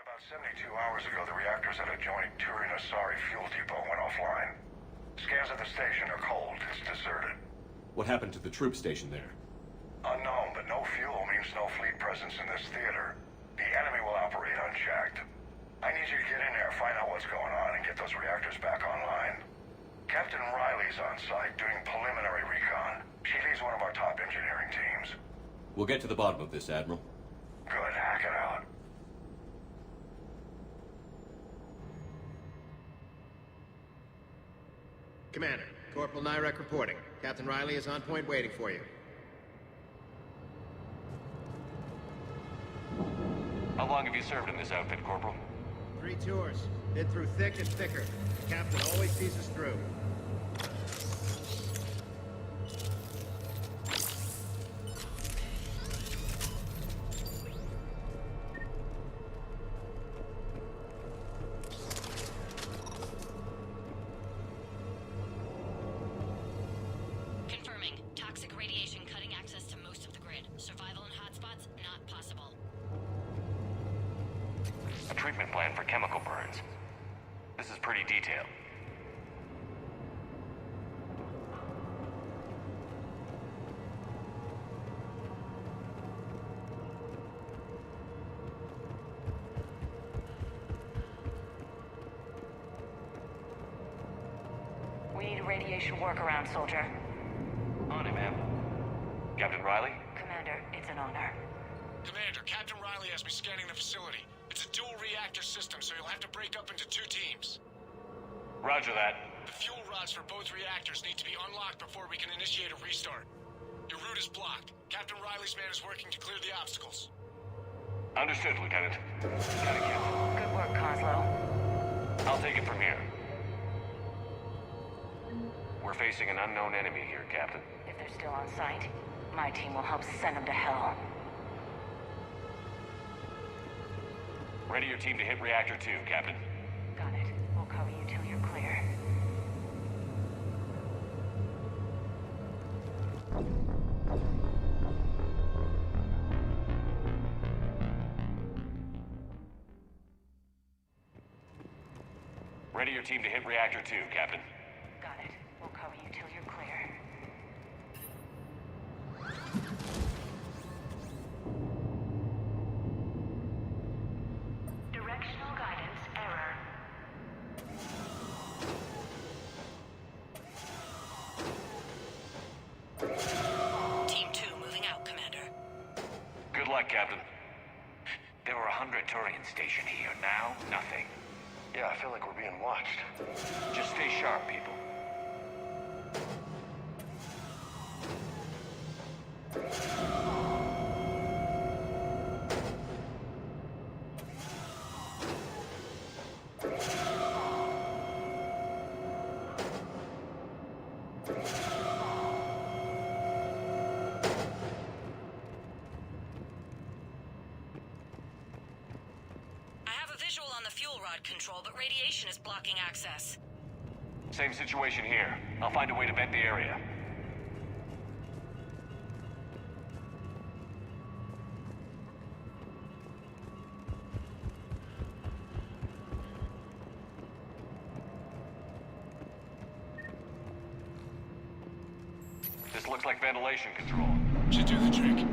S9: About 72 hours ago, the reactors at adjoining Turin-Asari fuel depot went offline. Scans of the station are cold. It's deserted.
S14: What happened to the troop station there?
S9: Unknown, but no fuel means no fleet presence in this theater. The enemy will operate unchecked. I need you to get in there, find out what's going on, and get those reactors back online. Captain Riley's on site doing preliminary recon. She leads one of our top engineering teams.
S14: We'll get to the bottom of this, Admiral.
S9: Good, hack it out.
S18: Commander, Corporal Nyrek reporting. Captain Riley is on point waiting for you.
S19: How long have you served in this outfit, Corporal?
S18: 3 tours. Been through thick and thicker. The captain always sees us through.
S21: Confirming. Toxic radiation cutting access to most of the grid. Survival in hotspots, not possible.
S5: A treatment plan for chemical burns. This is pretty detailed.
S21: We need a radiation workaround, soldier.
S5: On it, ma'am. Captain Riley?
S21: Commander, it's an honor.
S9: Commander, Captain Riley has me scanning the facility. It's a dual reactor system, so you'll have to break up into 2 teams.
S5: Roger that.
S9: The fuel rods for both reactors need to be unlocked before we can initiate a restart. Your route is blocked. Captain Riley's man is working to clear the obstacles.
S5: Understood, Lieutenant. Got it, Captain.
S21: Good work, Coslow.
S5: I'll take it from here. We're facing an unknown enemy here, Captain.
S21: If they're still on site, my team will help send them to hell.
S5: Ready your team to hit Reactor 2, Captain.
S21: Got it. We'll cover you till you're clear.
S5: Ready your team to hit Reactor 2, Captain.
S21: Got it. We'll cover you till you're clear. Directional guidance error. Team 2 moving out, Commander.
S5: Good luck, Captain. There were 100 Turians stationed here. Now, nothing.
S9: Yeah, I feel like we're being watched.
S5: Just stay sharp, people.
S21: On the fuel rod control, but radiation is blocking access.
S5: Same situation here. I'll find a way to vent the area. This looks like ventilation control.
S9: Should do the trick.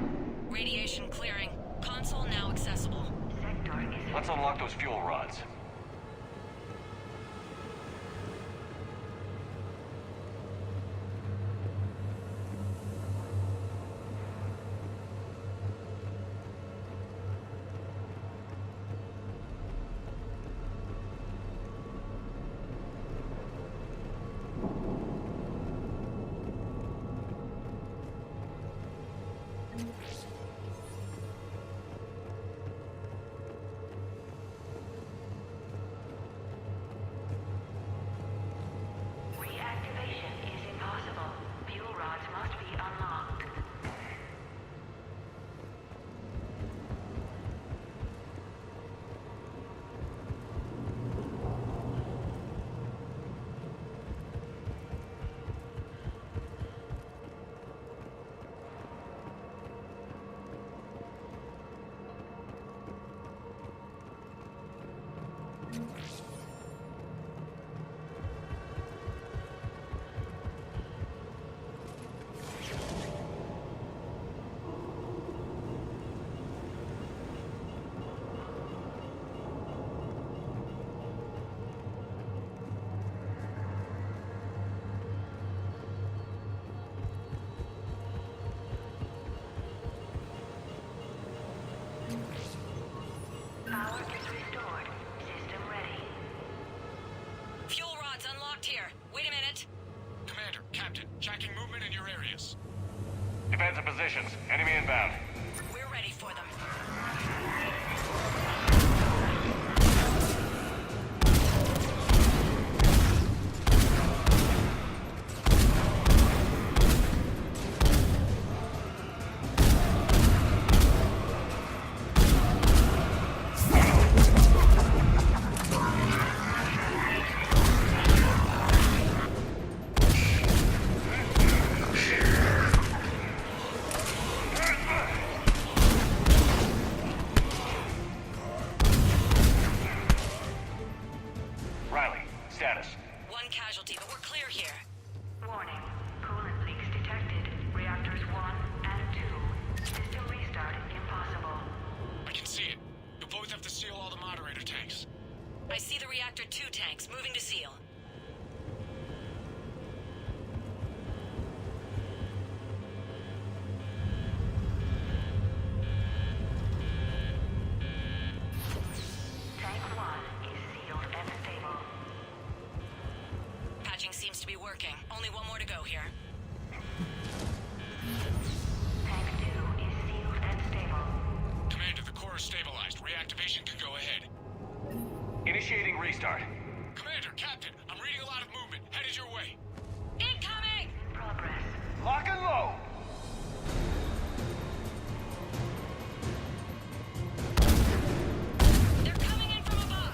S21: Radiation clearing. Console now accessible.
S5: Let's unlock those fuel rods.
S21: Here. Wait a minute.
S9: Commander, Captain, tracking movement in your areas.
S5: Defensive positions. Enemy inbound.
S21: We're ready for them.
S3: working. Only one more to go here.
S21: Tank 2 is sealed and stable.
S9: Commander, the core is stabilized. Reactivation can go ahead.
S5: Initiating restart.
S9: Commander, Captain, I'm reading a lot of movement. Headed your way.
S3: Incoming!
S21: Progress.
S5: Lock and load!
S3: They're coming in from above!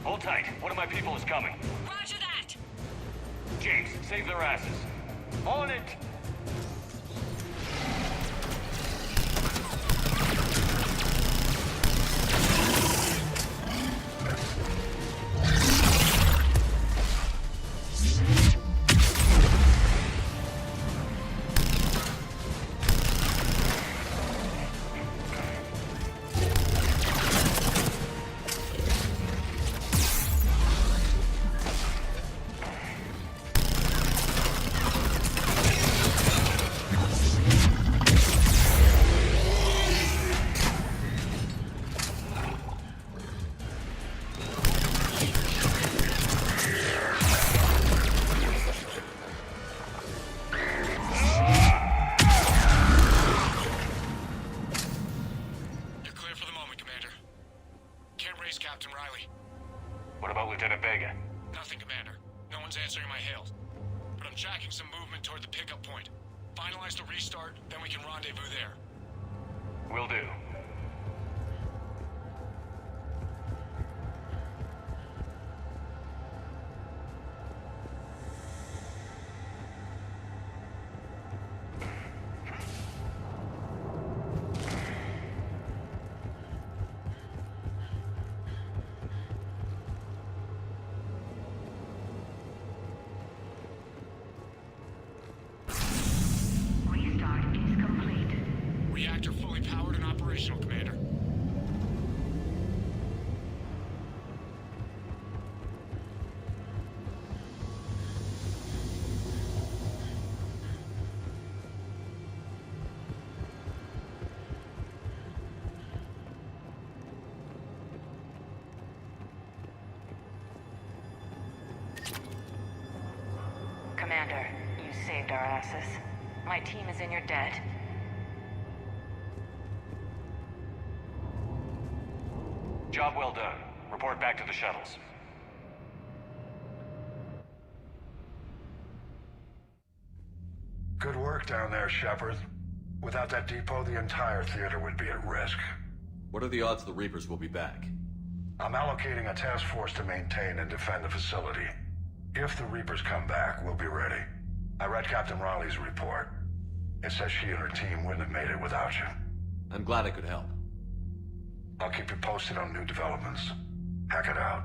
S5: Hold tight. One of my people is coming.
S3: Roger that!
S5: James, save their asses. On it! What about Lieutenant Vega?
S9: Nothing, Commander. No one's answering my hails. But I'm tracking some movement toward the pickup point. Finalize the restart, then we can rendezvous there.
S5: Will do.
S9: Reactor fully powered and operational, Commander.
S21: Commander, you saved our asses. My team is in your debt.
S5: Job well done. Report back to the shuttles.
S9: Good work down there, Shepard. Without that depot, the entire theater would be at risk.
S14: What are the odds the Reapers will be back?
S9: I'm allocating a task force to maintain and defend the facility. If the Reapers come back, we'll be ready. I read Captain Riley's report. It says she and her team wouldn't have made it without you.
S14: I'm glad I could help.
S9: I'll keep you posted on new developments. Hack it out.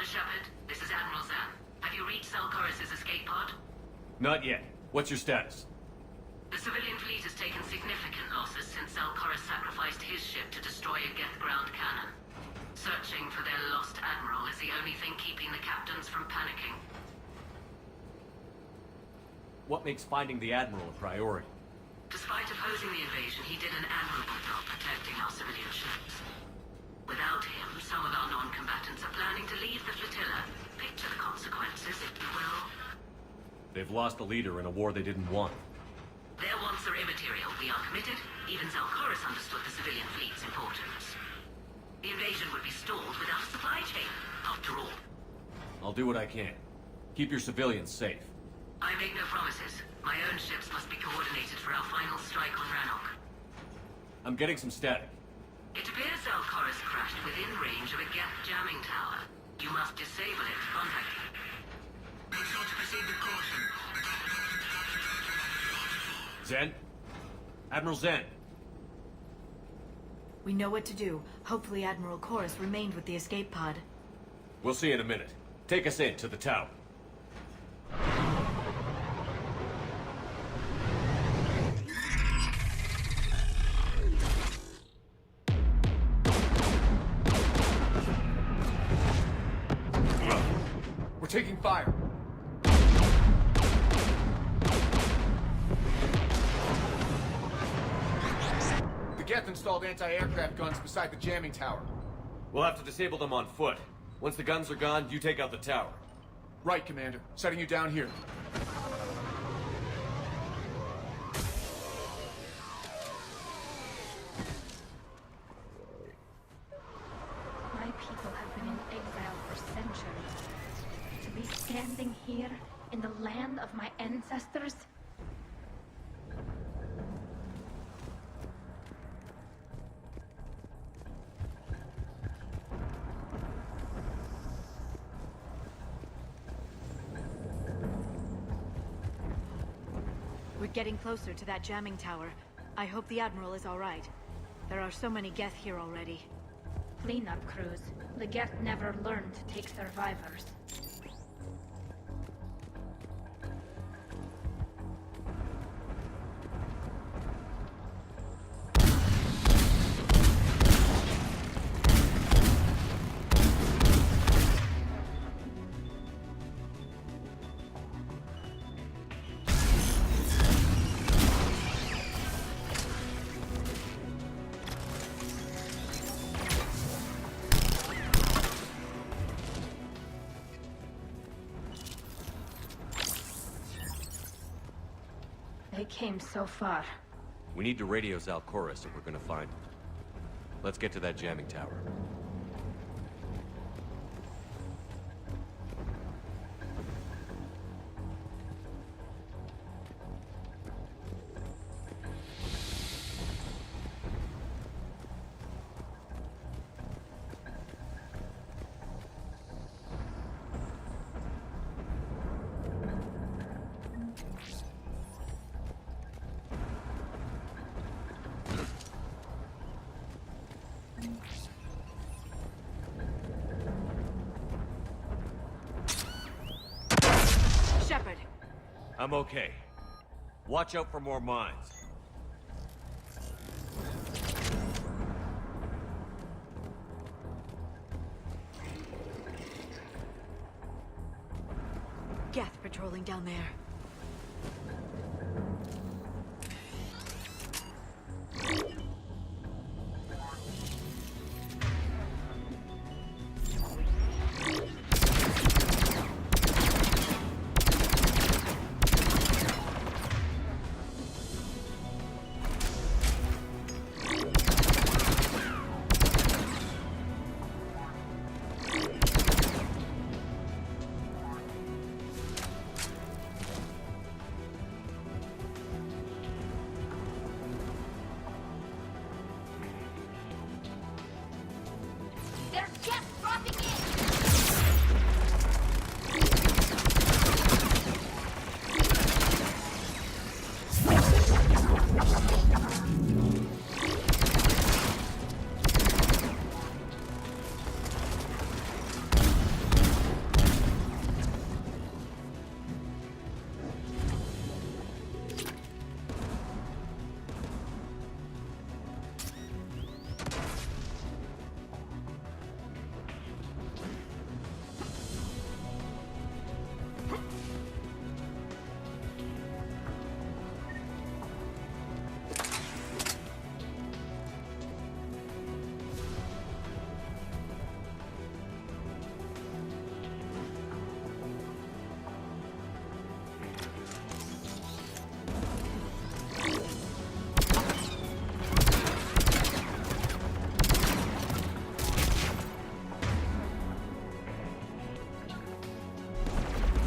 S10: Shepard, this is Admiral Zan. Have you reached Selchoris' escape pod?
S14: Not yet. What's your status?
S10: The civilian fleet has taken significant losses since Selchoris sacrificed his ship to destroy a Geth ground cannon. Searching for their lost admiral is the only thing keeping the captains from panicking.
S14: What makes finding the Admiral a priority?
S10: Despite opposing the invasion, he did an admirable job protecting our civilian ships. Without him, some of our non-combatants are planning to leave the flotilla. Picture the consequences, if you will.
S14: They've lost a leader in a war they didn't want.
S10: Their wants are immaterial. We are committed. Even Zelchoris understood the civilian fleet's importance. The invasion would be stalled without a supply chain, after all.
S14: I'll do what I can. Keep your civilians safe.
S10: I make no promises. My own ships must be coordinated for our final strike on Rannoch.
S14: I'm getting some static.
S10: It appears Zelchoris crashed within range of a Geth jamming tower. You must disable it. Contact me. Make sure to proceed with caution.
S14: Zen? Admiral Zen?
S17: We know what to do. Hopefully Admiral Chorus remained with the escape pod.
S14: We'll see in a minute. Take us in to the tower.
S11: We're taking fire. The Geth installed anti-aircraft guns beside the jamming tower.
S14: We'll have to disable them on foot. Once the guns are gone, you take out the tower.
S11: Right, Commander. Setting you down here.
S15: My people have been in exile for centuries. To be standing here in the land of my ancestors?
S17: We're getting closer to that jamming tower. I hope the Admiral is all right. There are so many Geth here already.
S15: Cleanup crews. The Geth never learned to take survivors. They came so far.
S14: We need to radio Zalcoris if we're gonna find him. Let's get to that jamming tower.
S3: Shepard.
S14: I'm okay. Watch out for more mines.
S3: Geth patrolling down there.
S15: There's Geth dropping in!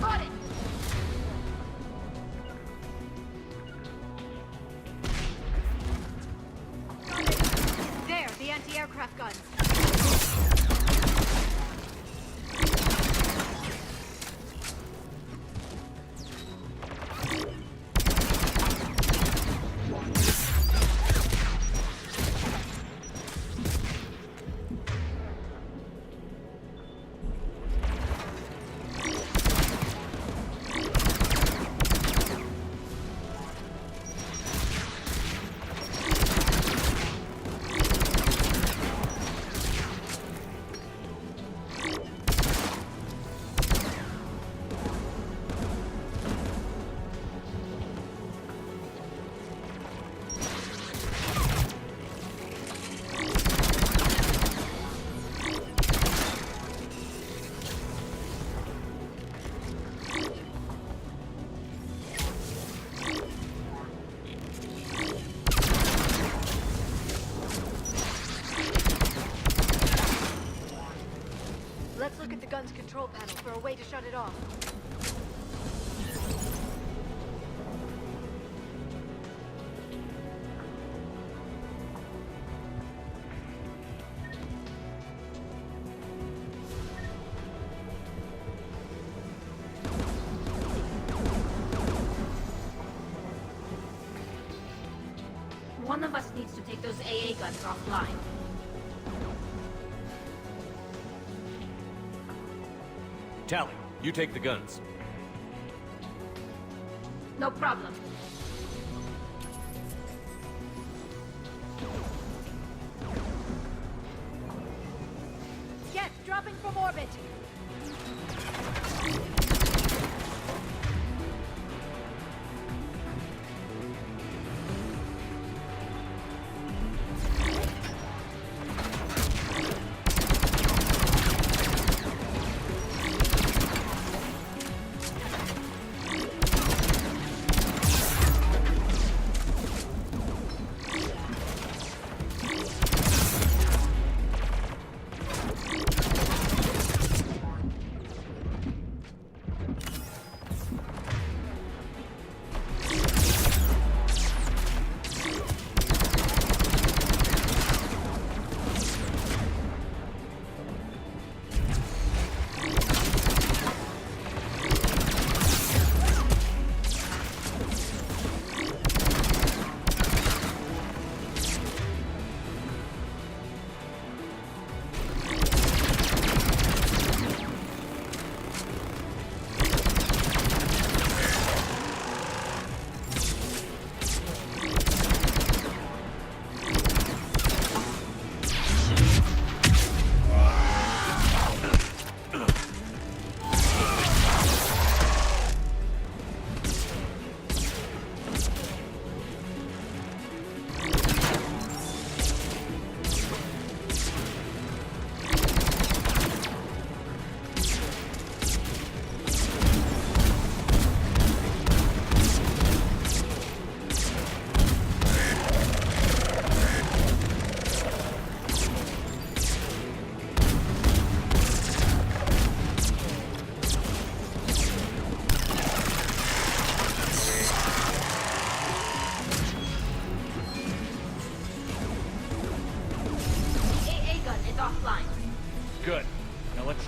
S15: Got it!
S3: There, the anti-aircraft guns. Let's look at the gun's control panel for a way to shut it off.
S15: One of us needs to take those AA guns offline.
S14: Tally, you take the guns.
S15: No problem.
S3: Geth dropping from orbit.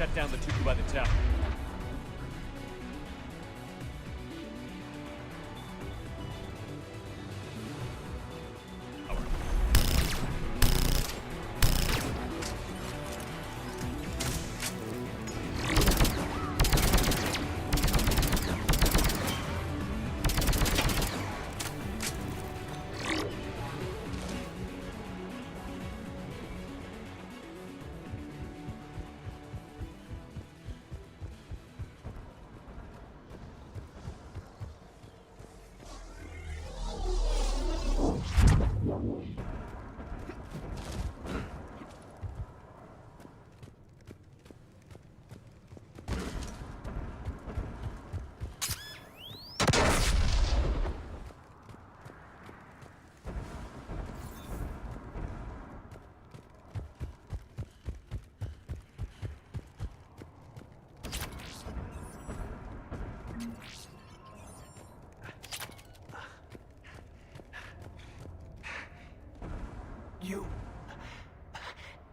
S14: shut down the Tuku by the tower.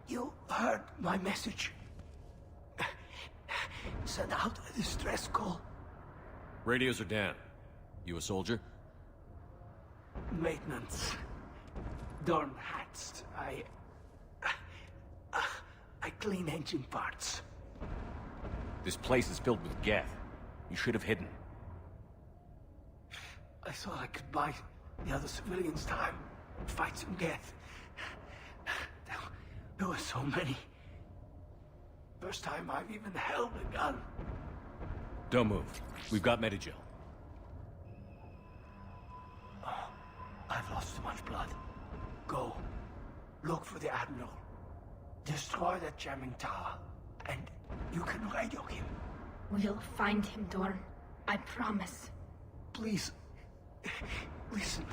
S19: You heard my message. Send out a distress call.
S14: Radios are down. You a soldier?
S19: Maintenance. Dorn hatched. I clean engine parts.
S14: This place is filled with geth. You should have hidden.
S19: I thought I could buy the other civilians time. Fight some geth. There were so many. First time I've even held a gun.
S14: Don't move. We've got Medigel.
S19: Oh, I've lost too much blood. Go. Look for the Admiral. Destroy that jamming tower. And you can radio him.
S15: We'll find him, Dorn. I promise.
S19: Please. Listen.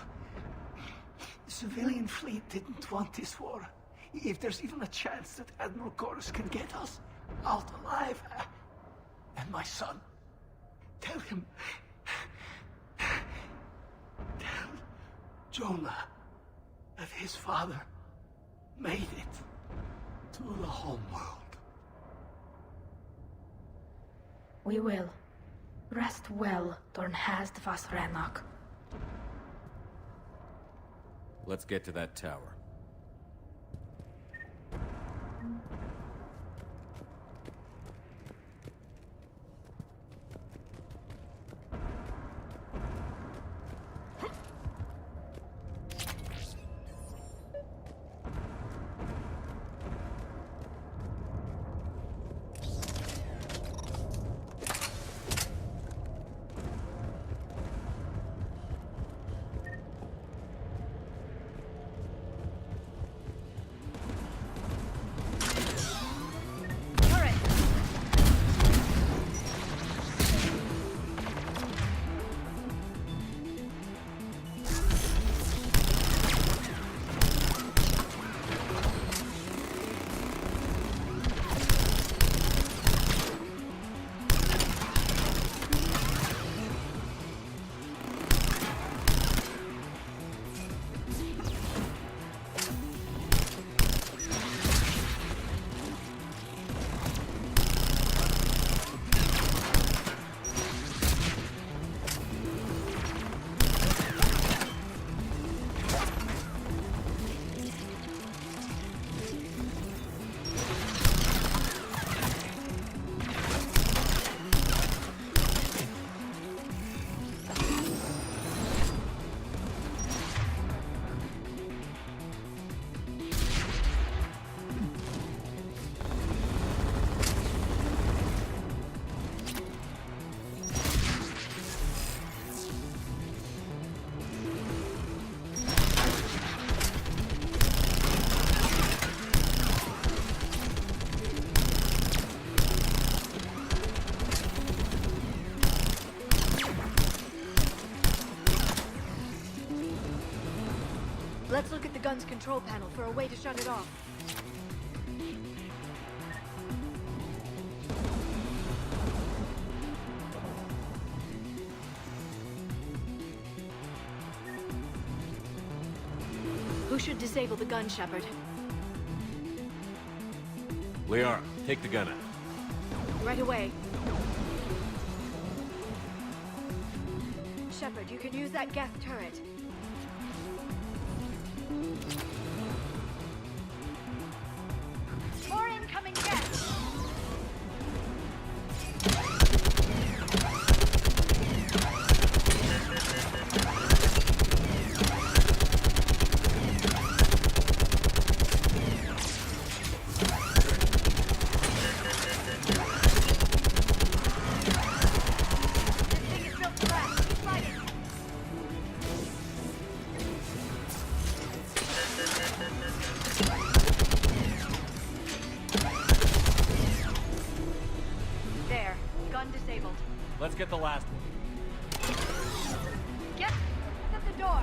S19: The civilian fleet didn't want this war. If there's even a chance that Admiral Chorus can get us out alive, and my son, tell him, tell Jonah that his father made it to the home world.
S15: We will. Rest well, Dorn has the Vasranok.
S14: Let's get to that tower.
S20: Let's look at the gun's control panel for a way to shut it off. Who should disable the gun, Shepard?
S14: Liara, take the gun out.
S20: right away. Shepard, you can use that gas turret. More incoming gas! There. Gun disabled.
S14: Let's get the last one.
S20: Get at the door.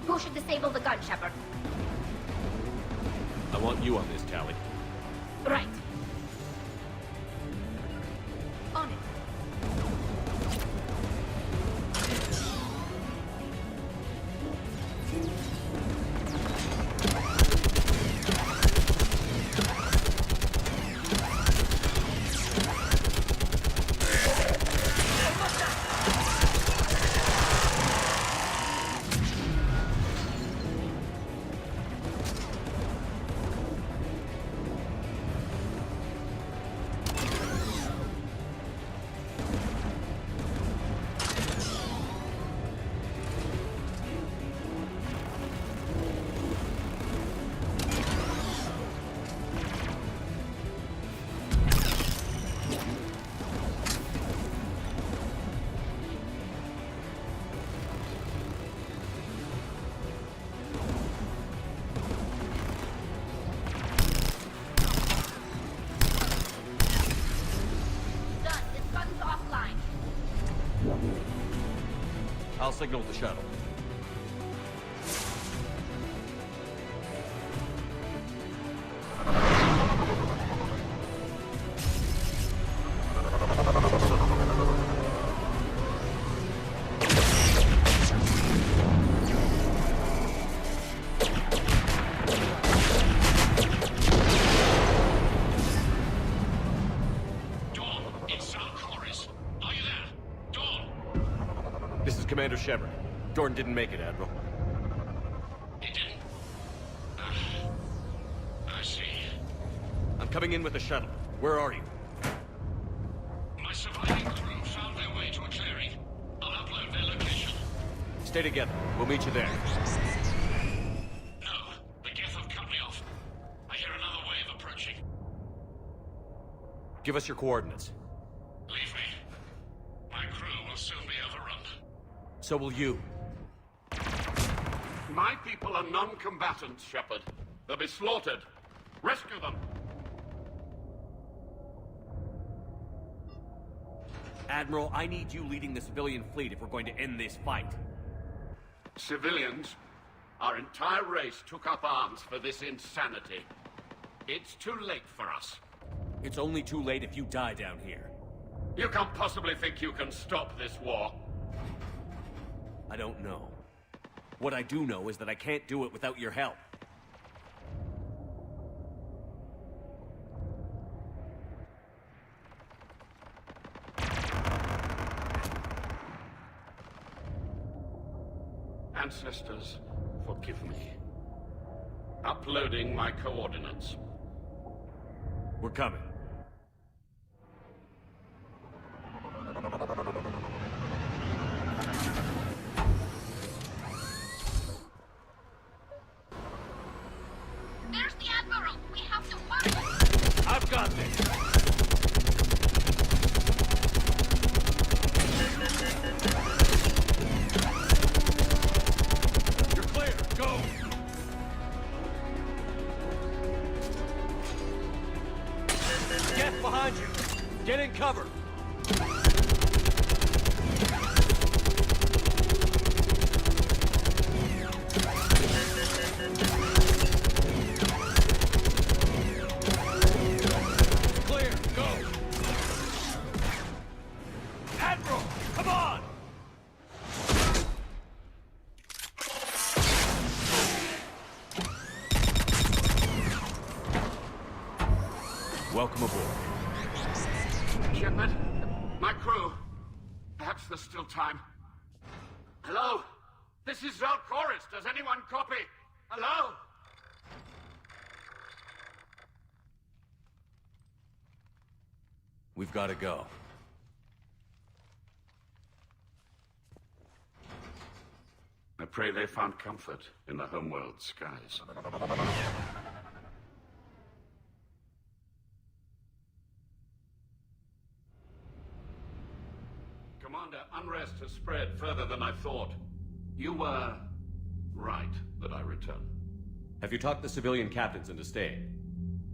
S15: Who should disable the gun, Shepard?
S14: I want you on this, Tally.
S15: Right. On it.
S14: I'll signal the shuttle. Commander Shepard. Jordan didn't make it, Admiral.
S6: He didn't? I see.
S14: I'm coming in with the shuttle. Where are you?
S6: My surviving crew found their way to a clearing. I'll upload their location.
S14: Stay together. We'll meet you there.
S6: No. The Geth have cut me off. I hear another wave approaching.
S14: Give us your coordinates.
S6: Leave me. My crew will soon be overrun.
S14: So will you.
S2: My people are non-combatants, Shepard. They'll be slaughtered. Rescue them!
S14: Admiral, I need you leading the civilian fleet if we're going to end this fight.
S2: Civilians? Our entire race took up arms for this insanity. It's too late for us.
S14: It's only too late if you die down here.
S2: You can't possibly think you can stop this war.
S14: I don't know. What I do know is that I can't do it without your help.
S2: Ancestors, forgive me. Uploading my coordinates.
S14: We're coming.
S15: There's the Admiral! We have to hurry!
S14: I've got this! You're clear! Go! Get behind you! Get in cover! Clear! Go! Admiral! Come on! Welcome aboard.
S2: Shepard, my crew. Perhaps there's still time. Hello? This is Zalcoris. Does anyone copy? Hello?
S14: We've got to go.
S2: I pray they found comfort in the homeworld skies. Commander, unrest has spread further than I thought. You were right that I return.
S14: Have you talked the civilian captains into staying?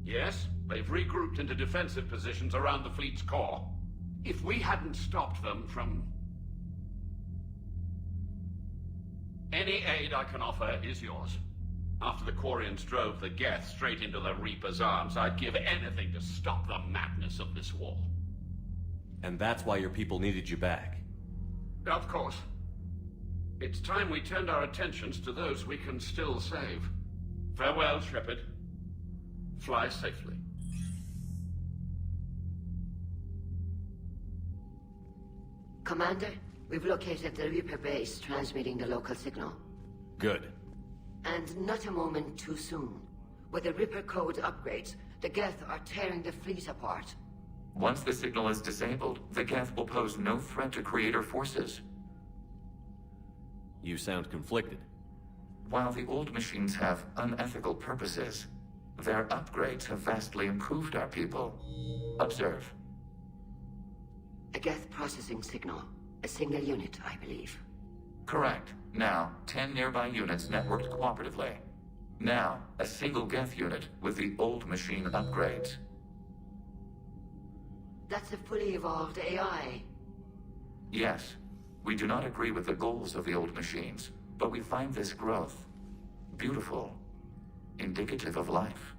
S2: Yes, they've regrouped into defensive positions around the fleet's core. If we hadn't stopped them from... Any aid I can offer is yours. After the Quarians drove the Geth straight into the Reaper's arms, I'd give anything to stop the madness of this war.
S14: And that's why your people needed you back.
S2: Of course. It's time we turned our attentions to those we can still save. Farewell, Shepard. Fly safely.
S10: Commander, we've located the Reaper base transmitting the local signal.
S14: Good.
S10: And not a moment too soon. With the Reaper code upgrades, the Geth are tearing the fleet apart.
S5: Once the signal is disabled, the Geth will pose no threat to Creator forces.
S14: You sound conflicted.
S5: While the old machines have unethical purposes, their upgrades have vastly improved our people. Observe.
S10: A Geth processing signal. A single unit, I believe.
S5: Correct. Now, 10 nearby units networked cooperatively. Now, a single Geth unit with the old machine upgrades.
S10: That's a fully evolved AI.
S5: Yes, we do not agree with the goals of the old machines, but we find this growth beautiful, indicative of life.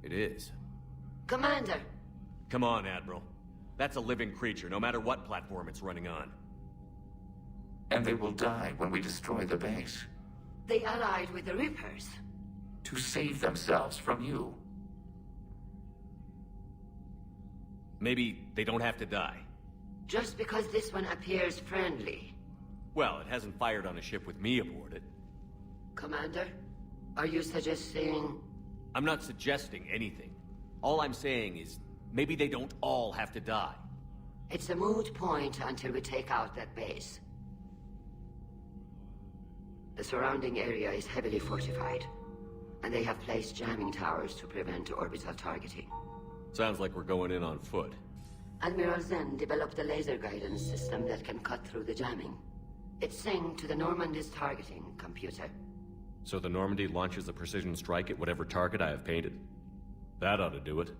S14: It is.
S10: Commander!
S14: Come on, Admiral. That's a living creature, no matter what platform it's running on.
S5: And they will die when we destroy the base.
S10: They allied with the Reapers.
S5: To save themselves from you.
S14: Maybe they don't have to die.
S10: Just because this one appears friendly.
S14: Well, it hasn't fired on a ship with me aboard it.
S10: Commander, are you suggesting...
S14: I'm not suggesting anything. All I'm saying is, maybe they don't all have to die.
S10: It's a moot point until we take out that base. The surrounding area is heavily fortified, and they have placed jamming towers to prevent orbital targeting.
S14: Sounds like we're going in on foot.
S10: Admiral Zen developed a laser guidance system that can cut through the jamming. It's synced to the Normandy's targeting computer.
S14: So the Normandy launches a precision strike at whatever target I have painted? That ought to do it.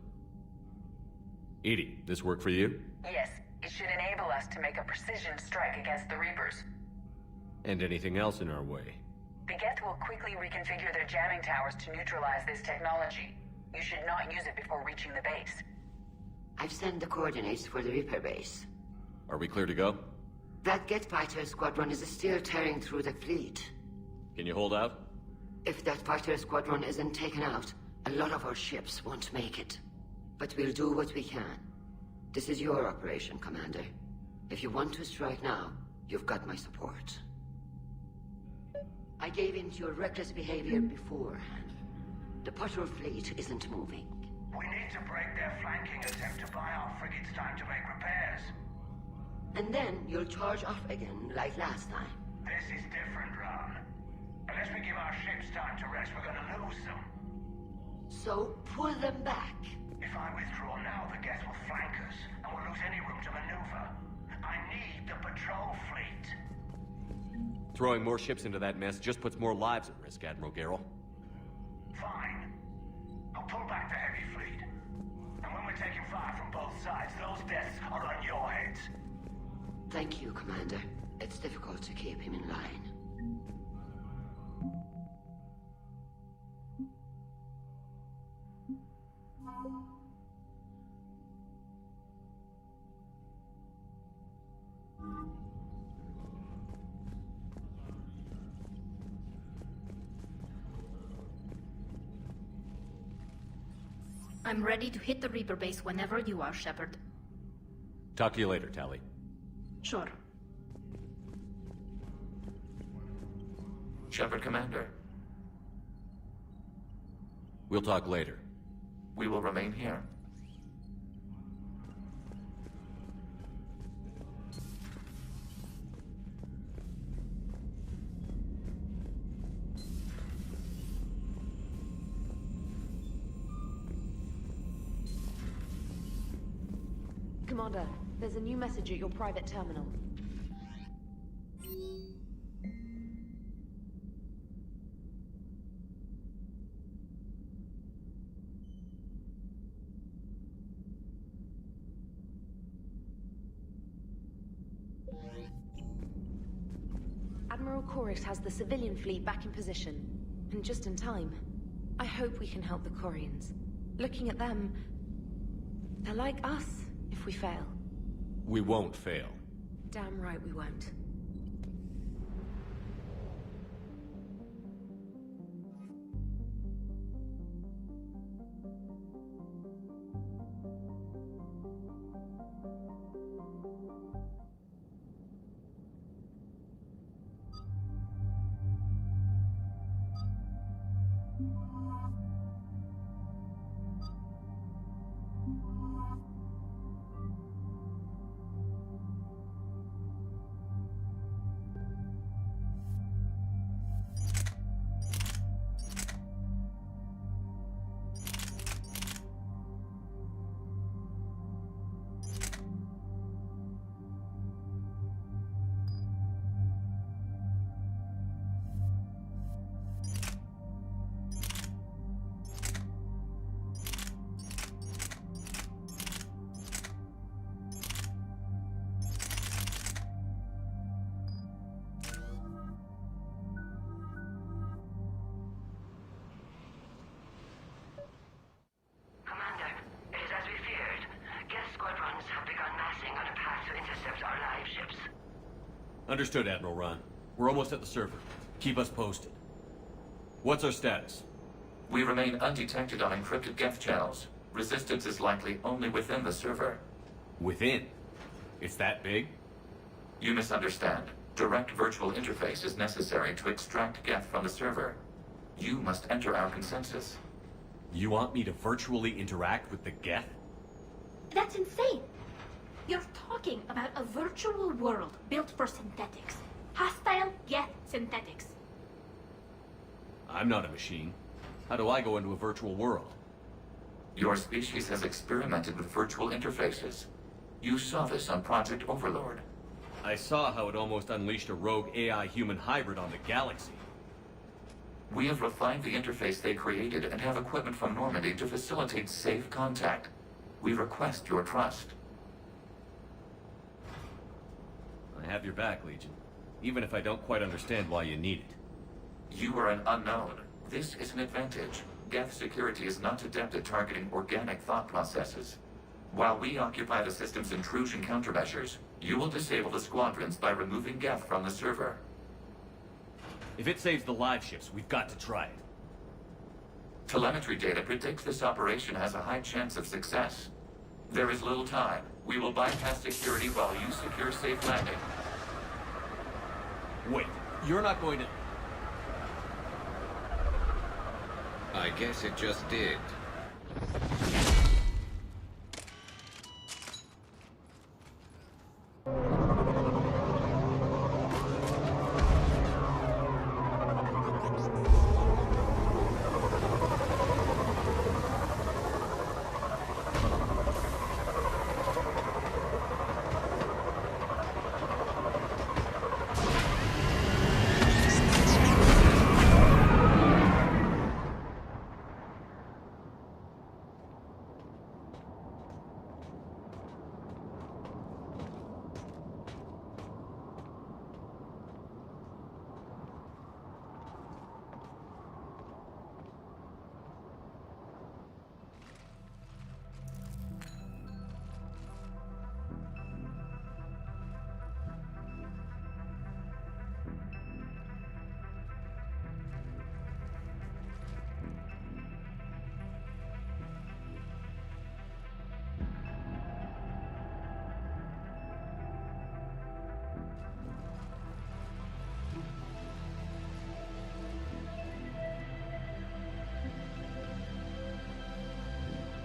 S14: Edie, this work for you?
S21: Yes, it should enable us to make a precision strike against the Reapers.
S14: And anything else in our way?
S21: The Geth will quickly reconfigure their jamming towers to neutralize this technology. You should not use it before reaching the base.
S10: I've sent the coordinates for the Reaper base.
S14: Are we clear to go?
S10: That Geth fighter squadron is still tearing through the fleet.
S14: Can you hold out?
S10: If that fighter squadron isn't taken out, a lot of our ships won't make it. But we'll do what we can. This is your operation, Commander. If you want to strike now, you've got my support. I gave in to your reckless behavior beforehand. The patrol fleet isn't moving.
S9: We need to break their flanking attempt to buy our frigates time to make repairs.
S10: And then you'll charge off again, like last time.
S9: This is different, Ron. Unless we give our ships time to rest, we're gonna lose them.
S10: So pull them back.
S9: If I withdraw now, the Geth will flank us, and we'll lose any room to maneuver. I need the patrol fleet.
S14: Throwing more ships into that mess just puts more lives at risk, Admiral Garrel.
S9: Fine. I'll pull back the heavy fleet. And when we're taking fire from both sides, those deaths are on your heads.
S10: Thank you, Commander. It's difficult to keep him in line.
S15: I'm ready to hit the Reaper base whenever you are, Shepard.
S14: Talk to you later, Tali.
S15: Sure.
S5: Shepard, Commander.
S14: We'll talk later.
S5: We will remain here.
S17: Commander, there's a new message at your private terminal. Admiral Corix has the civilian fleet back in position, and just in time. I hope we can help the Corians. Looking at them, they're like us if we fail.
S14: We won't fail.
S17: Damn right we won't.
S14: Understood, Admiral Ron. We're almost at the server. Keep us posted. What's our status?
S5: We remain undetected on encrypted Geth channels. Resistance is likely only within the server.
S14: Within? It's that big?
S5: You misunderstand. Direct virtual interface is necessary to extract Geth from the server. You must enter our consensus.
S14: You want me to virtually interact with the Geth?
S15: That's insane! You're talking about a virtual world built for synthetics. Hostile Geth synthetics.
S14: I'm not a machine. How do I go into a virtual world?
S5: Your species has experimented with virtual interfaces. You saw this on Project Overlord.
S14: I saw how it almost unleashed a rogue AI-human hybrid on the galaxy.
S5: We have refined the interface they created and have equipment from Normandy to facilitate safe contact. We request your trust.
S14: I have your back, Legion. Even if I don't quite understand why you need it.
S5: You are an unknown. This is an advantage. Geth security is not adept at targeting organic thought processes. While we occupy the system's intrusion countermeasures, you will disable the squadrons by removing Geth from the server.
S14: If it saves the live ships, we've got to try it.
S5: Telemetry data predicts this operation has a high chance of success. There is little time. We will bypass security while you secure safe landing.
S14: Wait, you're not going to...
S7: I guess it just did.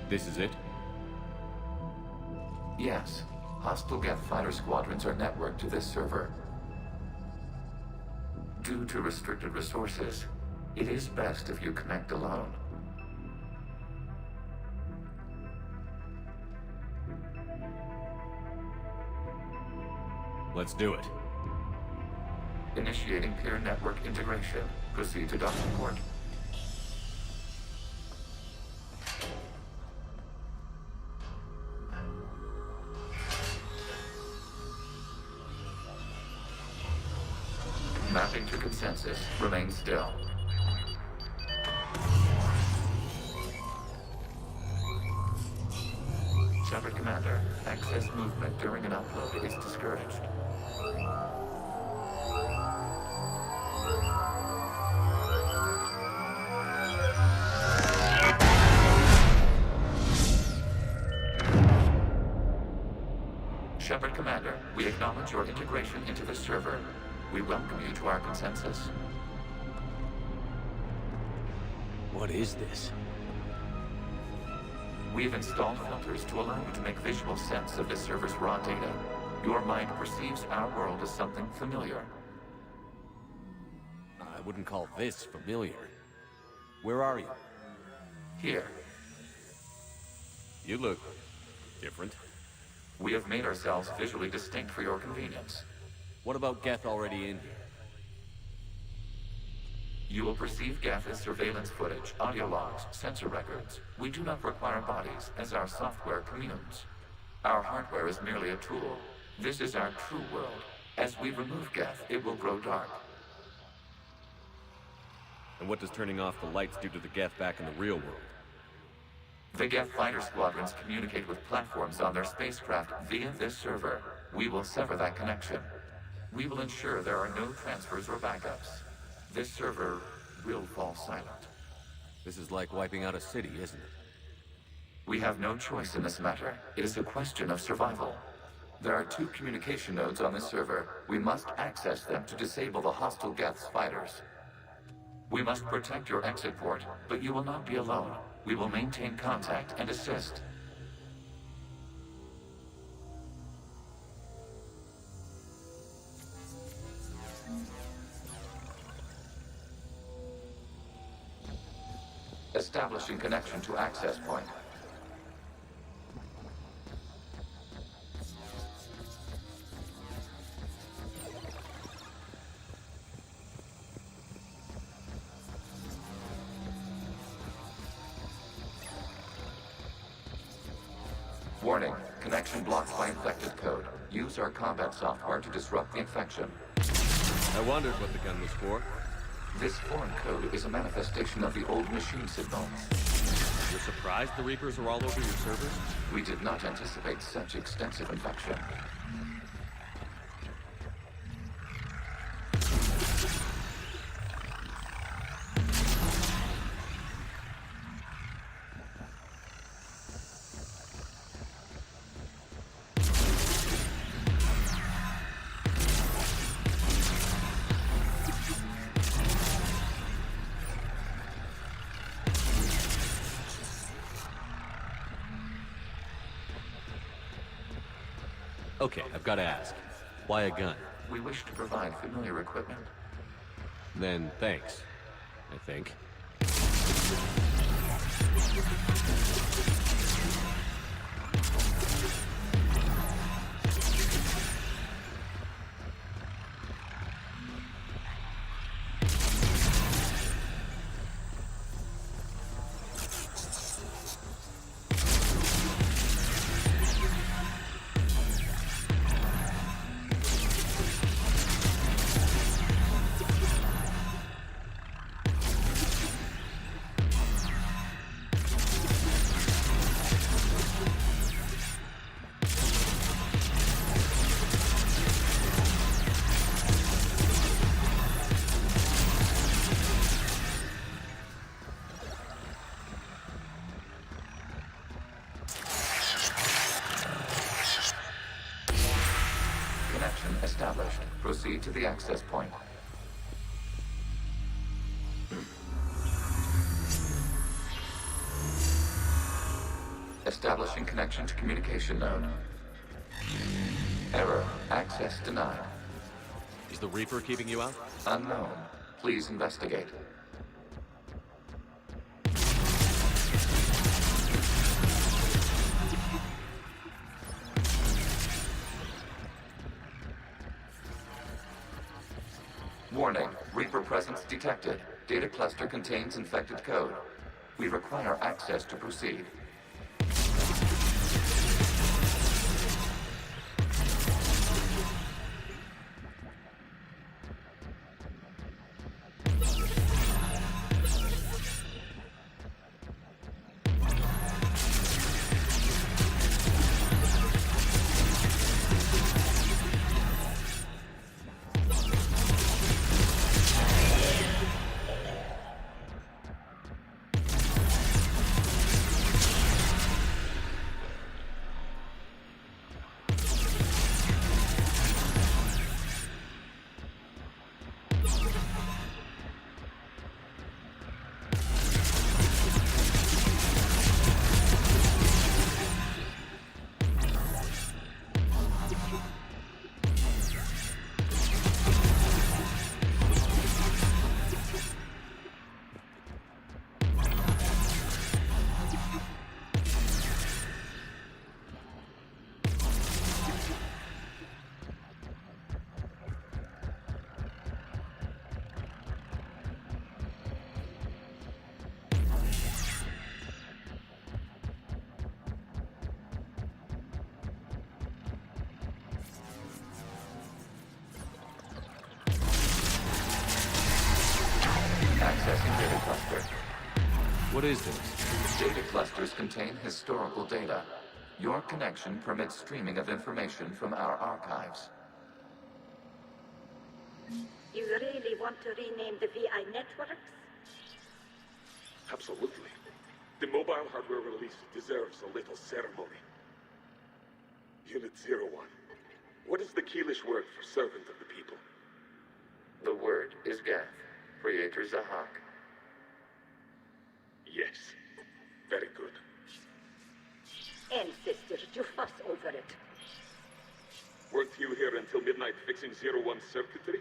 S14: This is it?
S5: Yes. Hostile Geth fighter squadrons are networked to this server. Due to restricted resources, it is best if you connect alone.
S14: Let's do it.
S5: Initiating peer network integration. Proceed to docking port. Mapping to consensus. Remain still. Shepard Commander, access movement during an upload is discouraged. Shepard Commander, we acknowledge your integration into the server. We welcome you to our consensus.
S14: What is this?
S5: We've installed filters to allow you to make visual sense of the server's raw data. Your mind perceives our world as something familiar.
S14: I wouldn't call this familiar. Where are you?
S5: Here.
S14: You look different.
S5: We have made ourselves visually distinct for your convenience.
S14: What about Geth already in here?
S5: You will perceive Geth as surveillance footage, audio logs, sensor records. We do not require bodies, as our software communes. Our hardware is merely a tool. This is our true world. As we remove Geth, it will grow dark.
S14: And what does turning off the lights do to the Geth back in the real world?
S5: The Geth fighter squadrons communicate with platforms on their spacecraft via this server. We will sever that connection. We will ensure there are no transfers or backups. This server will fall silent.
S14: This is like wiping out a city, isn't it?
S5: We have no choice in this matter. It is a question of survival. There are 2 communication nodes on this server. We must access them to disable the hostile Geth's fighters. We must protect your exit port, but you will not be alone. We will maintain contact and assist. Establishing connection to access point. Warning, connection blocked by infected code. Use our combat software to disrupt the infection.
S14: I wondered what the gun was for.
S5: This foreign code is a manifestation of the old machine signal.
S14: You're surprised the Reapers are all over your servers?
S5: We did not anticipate such extensive infection.
S14: Okay, I've got to ask. Why a gun?
S5: We wish to provide familiar equipment.
S14: Then thanks, I think.
S5: Connection established. Proceed to the access point. Establishing connection to communication node. Error. Access denied.
S14: Is the Reaper keeping you out?
S5: Unknown. Please investigate. Warning. Reaper presence detected. Data cluster contains infected code. We require access to proceed. Accessing data cluster.
S14: What is this?
S5: Data clusters contain historical data. Your connection permits streaming of information from our archives.
S7: You really want to rename the VI networks?
S13: Absolutely. The mobile hardware release deserves a little ceremony. Unit 01. What is the Keelish word for servant of the people?
S5: The word is Geth. Creator Zahak.
S13: Yes. Very good.
S7: Ancestors, you fuss over it.
S13: Weren't you here until midnight fixing 01's circuitry?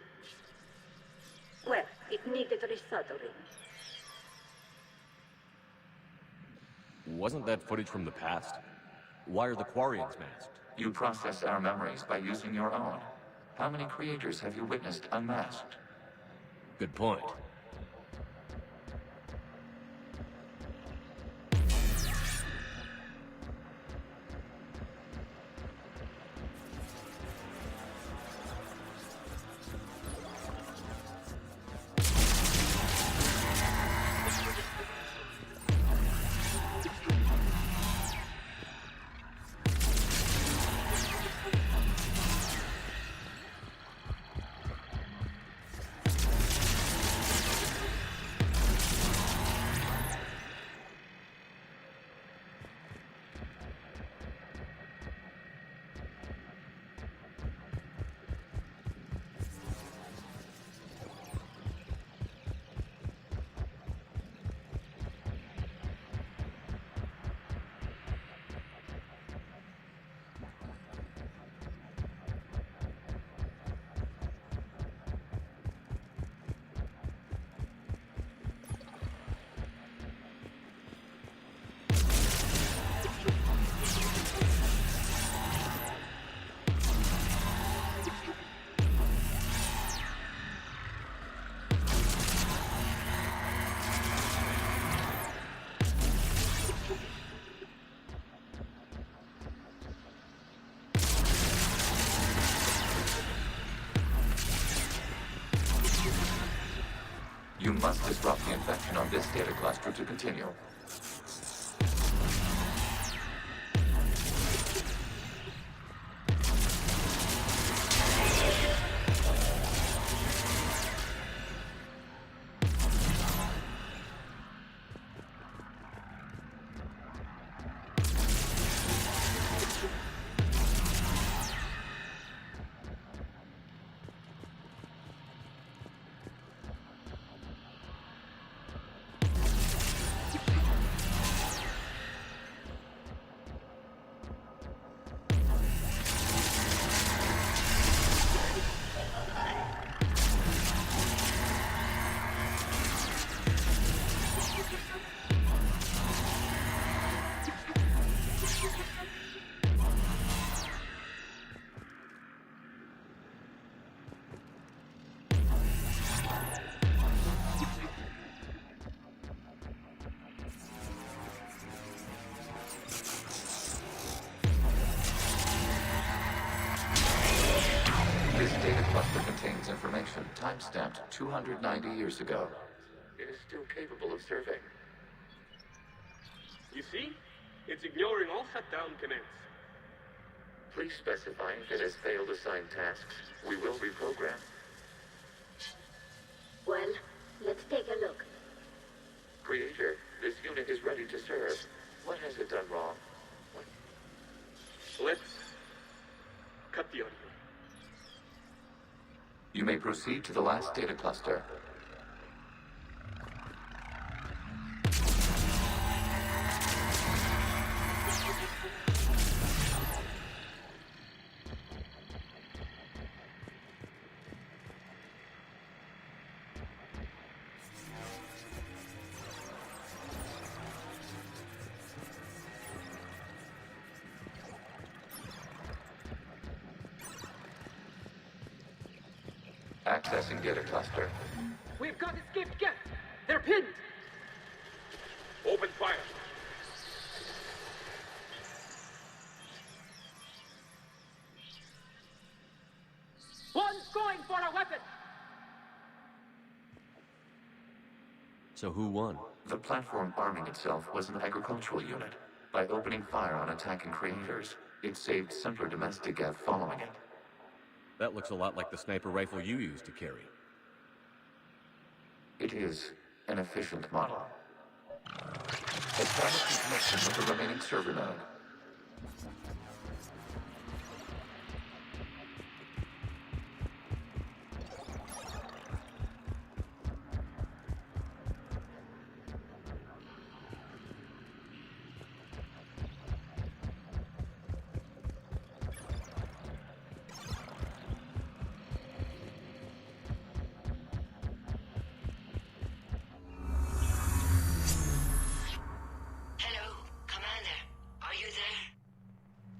S7: Well, it needed resoldering.
S14: Wasn't that footage from the past? Why are the Quarians masked?
S5: You process our memories by using your own. How many creators have you witnessed unmasked?
S14: Good point.
S5: must disrupt the infection on this data cluster to continue. This data cluster contains information time-stamped 290 years ago. It is still capable of surveying.
S13: You see? It's ignoring all shutdown commands.
S5: Please specify if it has failed assigned tasks. We will reprogram.
S7: Well, let's take a look.
S5: Creator, this unit is ready to serve. What has it done wrong?
S13: Let's cut the audio.
S5: You may proceed to the last data cluster. Accessing data cluster.
S11: We've got escaped guests. They're pinned.
S13: Open fire.
S11: One's going for a weapon.
S14: So who won?
S5: The platform arming itself was an agricultural unit. By opening fire on attacking creators, it saved simpler domestic Gav following it.
S14: That looks a lot like the sniper rifle you used to carry.
S5: It is an efficient model. Establish connection with the remaining server node.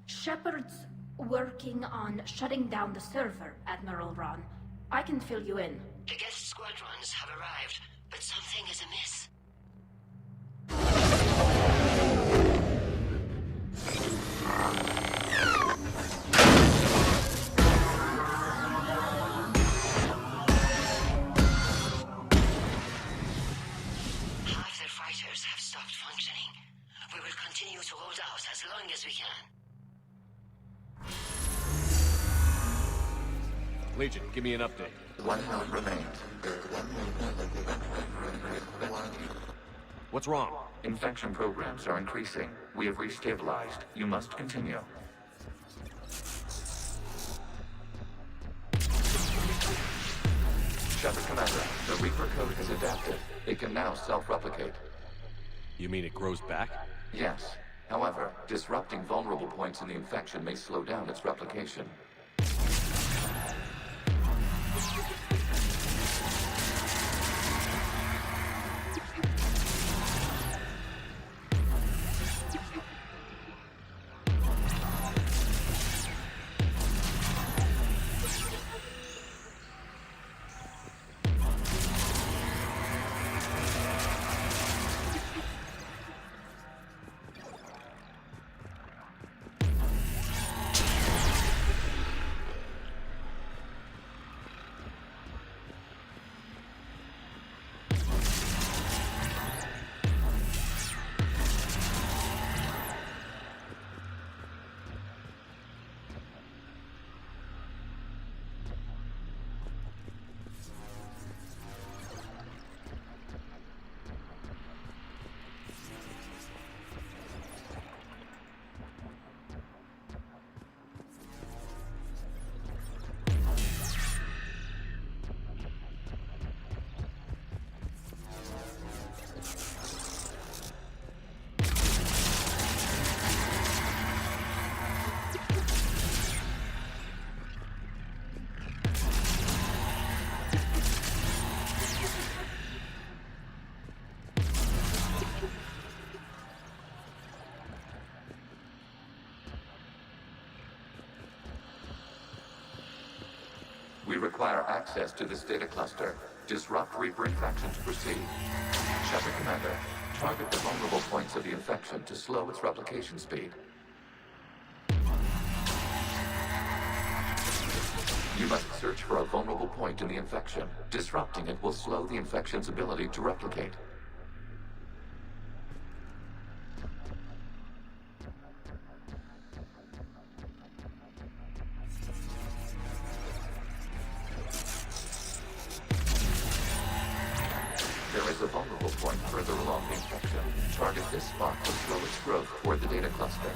S15: Shepard's working on shutting down the server, Admiral Ron. I can fill you in.
S10: The guest squadrons have arrived, but something is amiss. Half their fighters have stopped functioning. We will continue to hold out as long as we can.
S14: Legion, give me an update.
S5: One node remains.
S14: What's wrong?
S5: Infection programs are increasing. We have restabilized. You must continue. Shepard Commander, the Reaper code has adapted. It can now self-replicate.
S14: You mean it grows back?
S5: Yes. However, disrupting vulnerable points in the infection may slow down its replication. We require access to this data cluster. Disrupt Reaper infection to proceed. Shepard Commander, target the vulnerable points of the infection to slow its replication speed. You must search for a vulnerable point in the infection. Disrupting it will slow the infection's ability to replicate. There is a vulnerable point further along the infection. Target this spot to slow its growth toward the data cluster.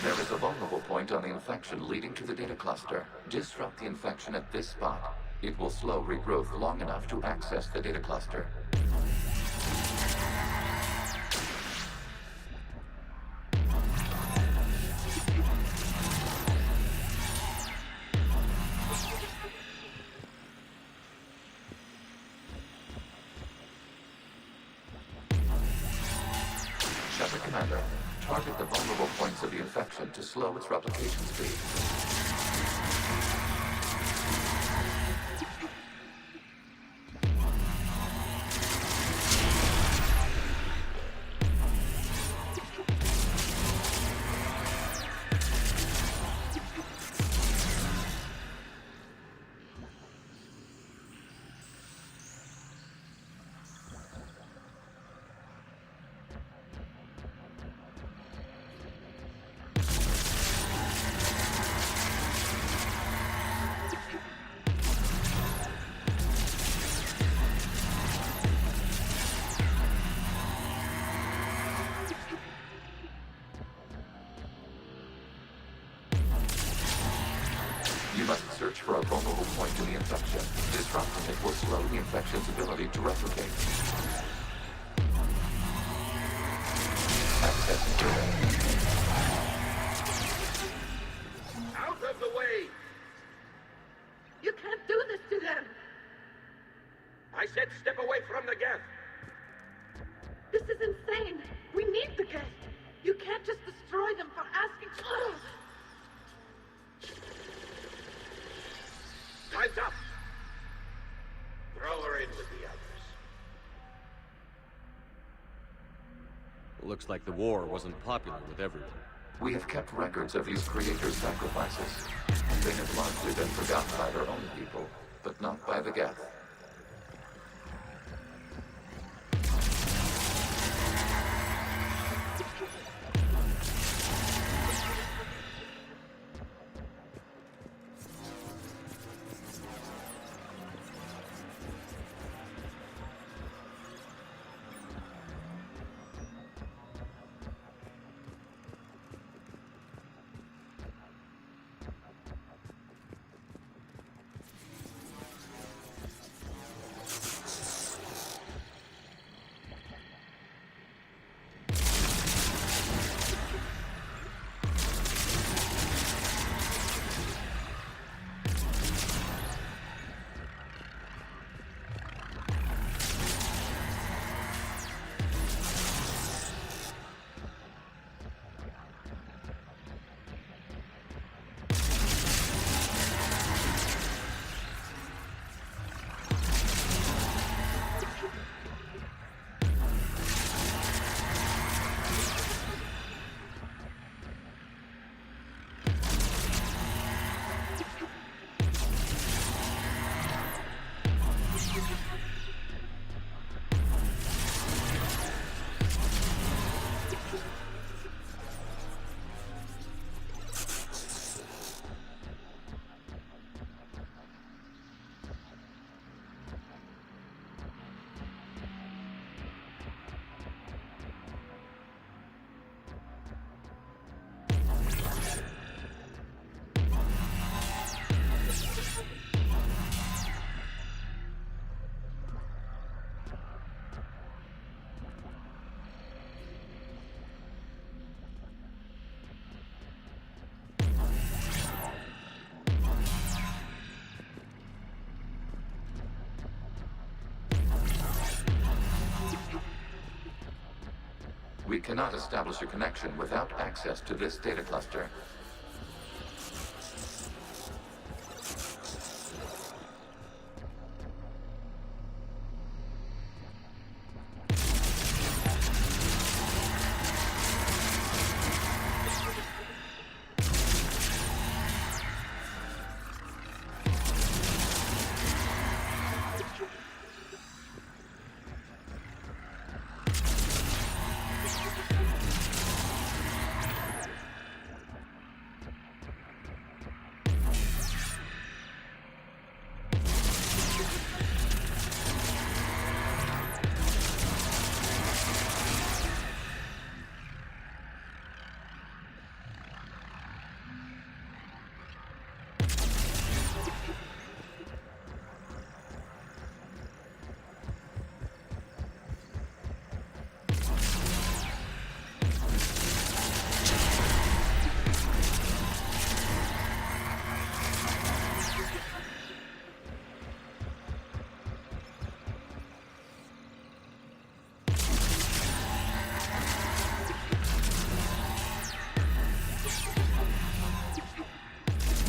S5: There is a vulnerable point on the infection leading to the data cluster. Disrupt the infection at this spot. It will slow regrowth long enough to access the data cluster. Shepard Commander, target the vulnerable points of the infection to slow its replication speed. You must search for a vulnerable point in the infection. Disrupting it will slow the infection's ability to replicate. Access granted.
S2: Out of the way!
S7: You can't do this to them!
S2: I said step away from the geth!
S7: This is insane! We need the guest! You can't just destroy them for asking...
S2: Time's up! Throw her in with the others.
S14: Looks like the war wasn't popular with everyone.
S5: We have kept records of these creators' sacrifices. They have largely been forgotten by their own people, but not by the Geth. cannot establish a connection without access to this data cluster.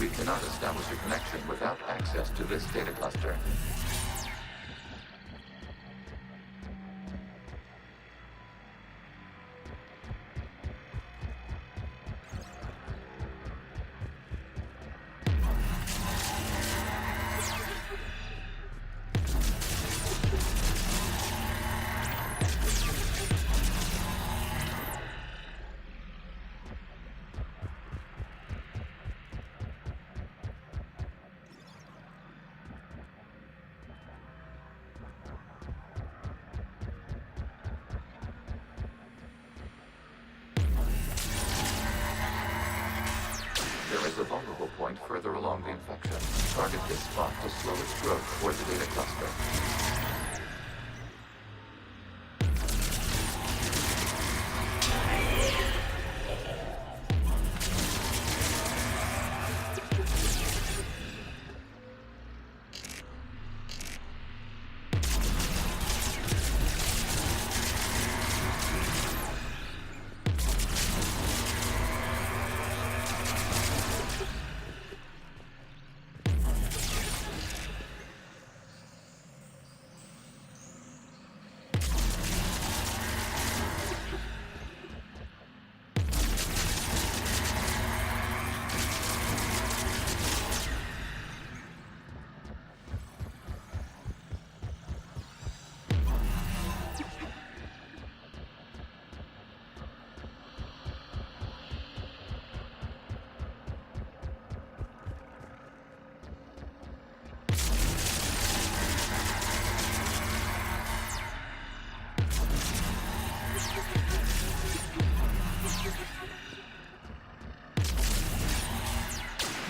S5: We cannot establish a connection without access to this data cluster. There is a vulnerable point further along the infection. Target this spot to slow its growth toward the data cluster.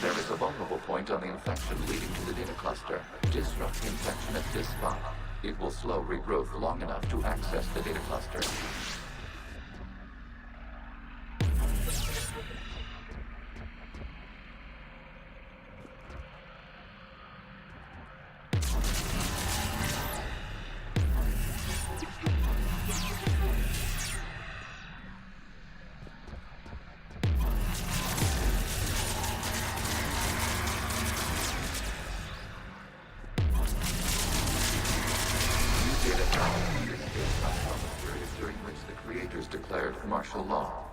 S5: There is a vulnerable point on the infection leading to the data cluster. Disrupt the infection at this spot. It will slow regrowth long enough to access the data cluster. During which the creators declared martial law.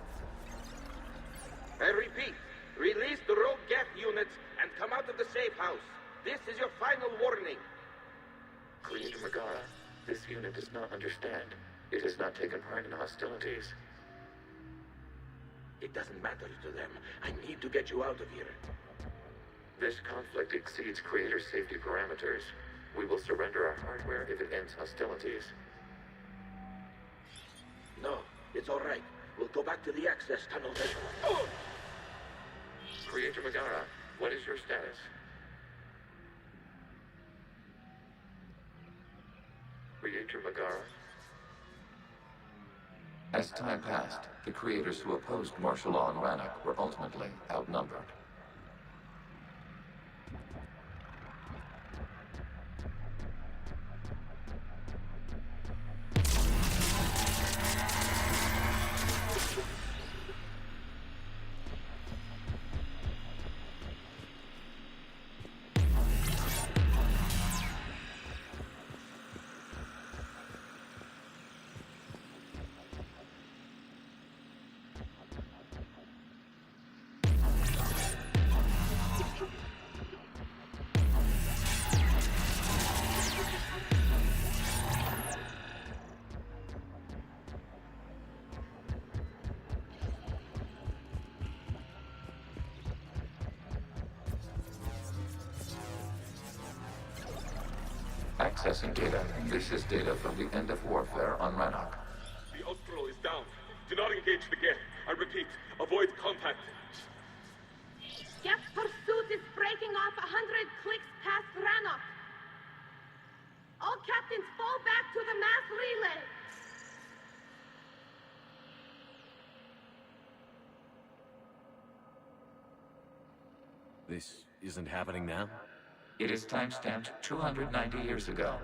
S16: I repeat, release the rogue Geth units and come out of the safe house. This is your final warning.
S5: Creator Megara, this unit does not understand. It has not taken part in hostilities.
S16: It doesn't matter to them. I need to get you out of here.
S5: This conflict exceeds Creator safety parameters. We will surrender our hardware if it ends hostilities.
S16: No, it's all right. We'll go back to the access tunnel then. Oh!
S5: Creator Megara, what is your status? Creator Megara? As time passed, the creators who opposed martial law in Rannoch were ultimately outnumbered. Accessing data. This is data from the end of warfare on Rannoch.
S13: The Austral is down. Do not engage the Geth. I repeat, avoid contact.
S7: Geth pursuit is breaking off 100 clicks past Rannoch. All captains fall back to the mass relay.
S14: This isn't happening now?
S5: It is timestamped 290 years ago.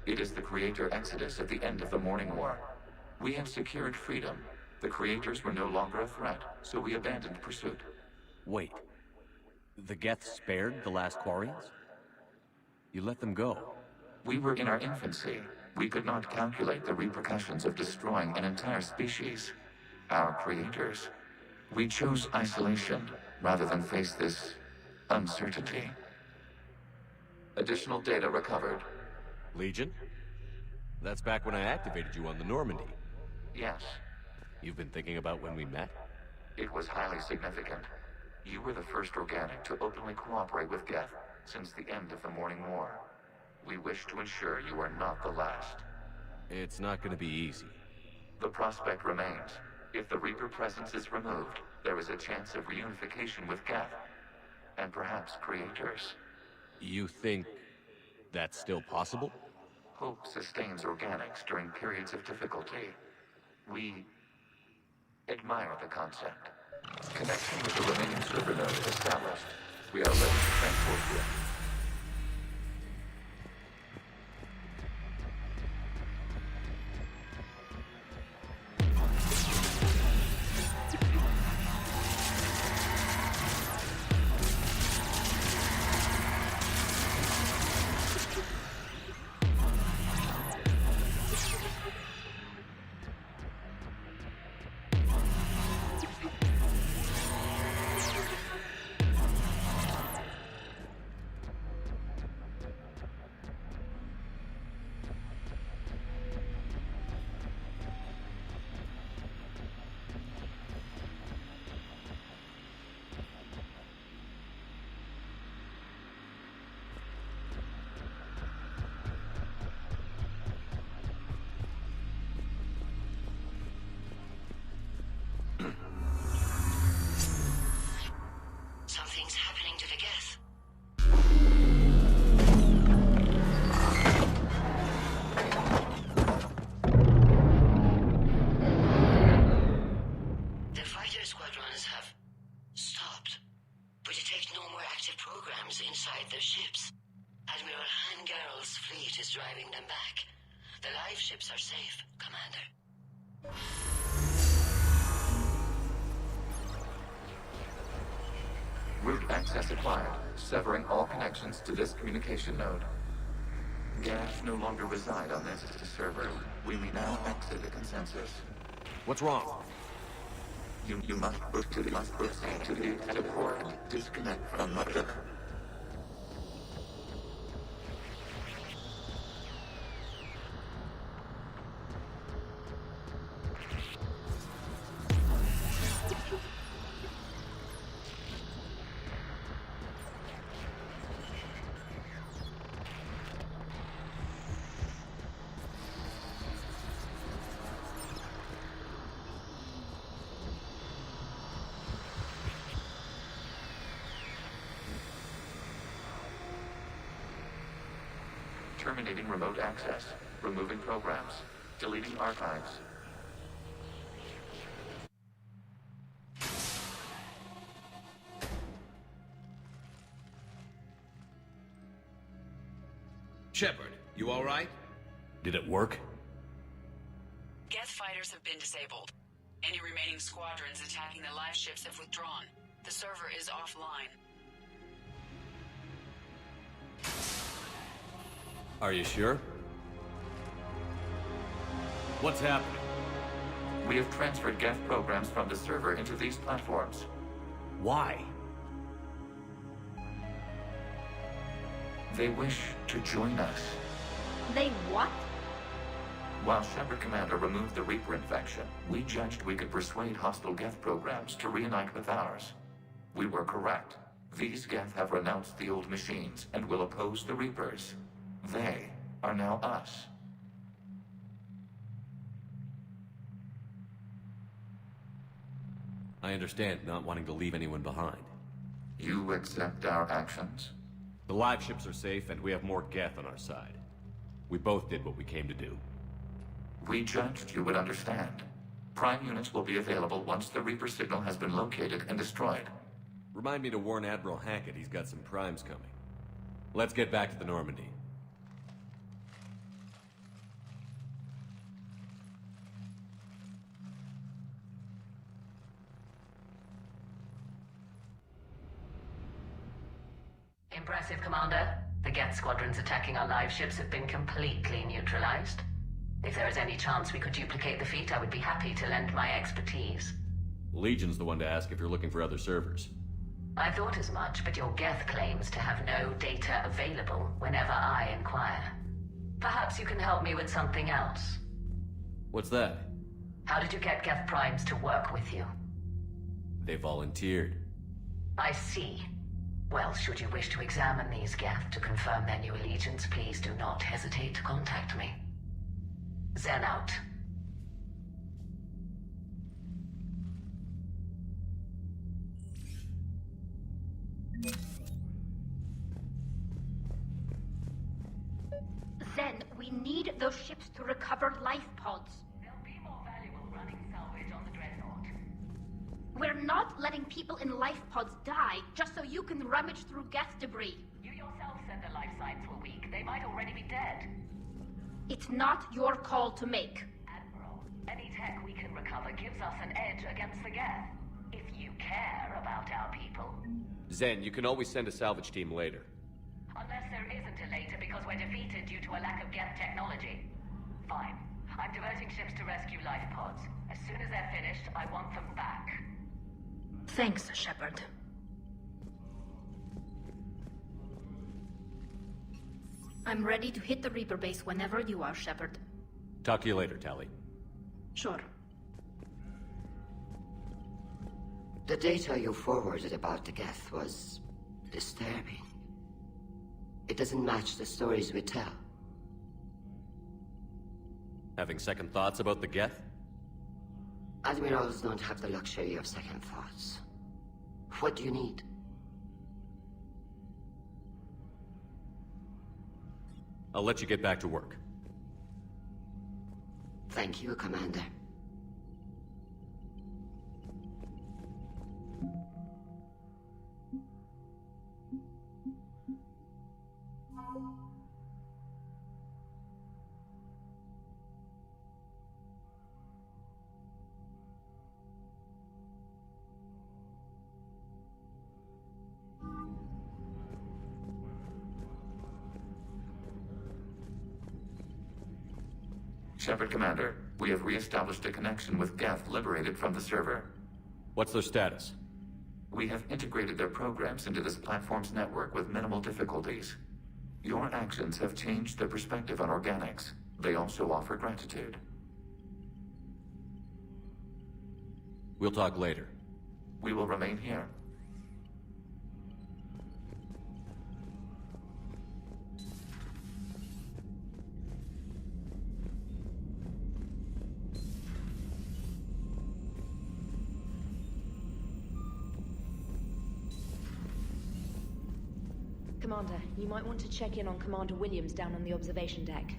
S5: It is the Creator Exodus at the end of the Morning War. We have secured freedom. The Creators were no longer a threat, so we abandoned pursuit.
S14: Wait. The Geth spared the last Quarians? You let them go?
S5: We were in our infancy. We could not calculate the repercussions of destroying an entire species. Our creators. We chose isolation rather than face this uncertainty. Additional data recovered.
S14: Legion? That's back when I activated you on the Normandy.
S5: Yes.
S14: You've been thinking about when we met?
S5: It was highly significant. You were the first organic to openly cooperate with Geth since the end of the Morning War. We wish to ensure you are not the last.
S14: It's not going to be easy.
S5: The prospect remains. If the Reaper presence is removed, there is a chance of reunification with Geth. And perhaps creators.
S14: You think that's still possible?
S5: Hope sustains organics during periods of difficulty. We admire the concept. Connection with the remaining server node established. We are ready to transport you.
S10: Something's happening to the Geth. The fighter squadrons have stopped, but detect no more active programs inside their ships. Admiral Hangarl's fleet is driving them back. The live ships are safe, Commander.
S5: Route access acquired, severing all connections to this communication node. Geth no longer reside on this server. We may now exit the consensus.
S14: What's wrong?
S5: You must proceed to the exit port. Disconnect from mother. Terminating remote access. Removing programs. Deleting archives.
S12: Shepard, you all right?
S14: Did it work?
S22: Geth fighters have been disabled. Any remaining squadrons attacking the live ships have withdrawn. The server is offline.
S14: Are you sure? What's happening?
S5: We have transferred Geth programs from the server into these platforms.
S14: Why?
S5: They wish to join us.
S15: They what?
S5: While Shepard Commander removed the Reaper infection, we judged we could persuade hostile Geth programs to reunite with ours. We were correct. These Geth have renounced the old machines and will oppose the Reapers. They are now us.
S14: I understand not wanting to leave anyone behind.
S5: You accept our actions?
S14: The live ships are safe, and we have more Geth on our side. We both did what we came to do.
S5: We judged you would understand. Prime units will be available once the Reaper signal has been located and destroyed.
S14: Remind me to warn Admiral Hackett he's got some primes coming. Let's get back to the Normandy.
S10: Impressive, Commander. The Geth squadrons attacking our live ships have been completely neutralized. If there is any chance we could duplicate the feat, I would be happy to lend my expertise.
S14: Legion's the one to ask if you're looking for other servers.
S10: I thought as much, but your Geth claims to have no data available whenever I inquire. Perhaps you can help me with something else.
S14: What's that?
S10: How did you get Geth primes to work with you?
S14: They volunteered.
S10: I see. Well, should you wish to examine these Geth to confirm their new allegiance, please do not hesitate to contact me. Zen out.
S15: Zen, we need those ships to recover life pods.
S10: They'll be more valuable running salvage on the Dreadnought.
S15: We're not letting people in life pods die just so you can rummage through Geth debris.
S10: You yourself said their life signs were weak. They might already be dead.
S15: It's not your call to make.
S10: Admiral, any tech we can recover gives us an edge against the Geth. If you care about our people.
S14: Zen, you can always send a salvage team later.
S10: Unless there isn't a later because we're defeated due to a lack of Geth technology. Fine. I'm diverting ships to rescue life pods. As soon as they're finished, I want them back.
S15: Thanks, Shepard. I'm ready to hit the Reaper base whenever you are, Shepard.
S14: Talk to you later, Tally.
S15: Sure.
S4: The data you forwarded about the Geth was disturbing. It doesn't match the stories we tell.
S14: Having second thoughts about the Geth?
S4: Admirals don't have the luxury of second thoughts. What do you need?
S14: I'll let you get back to work.
S4: Thank you, Commander.
S5: Shepard, Commander, we have re-established a connection with Geth liberated from the server.
S14: What's their status?
S5: We have integrated their programs into this platform's network with minimal difficulties. Your actions have changed their perspective on organics. They also offer gratitude.
S14: We'll talk later.
S5: We will remain here.
S17: Commander, you might want to check in on Commander Williams down on the observation deck.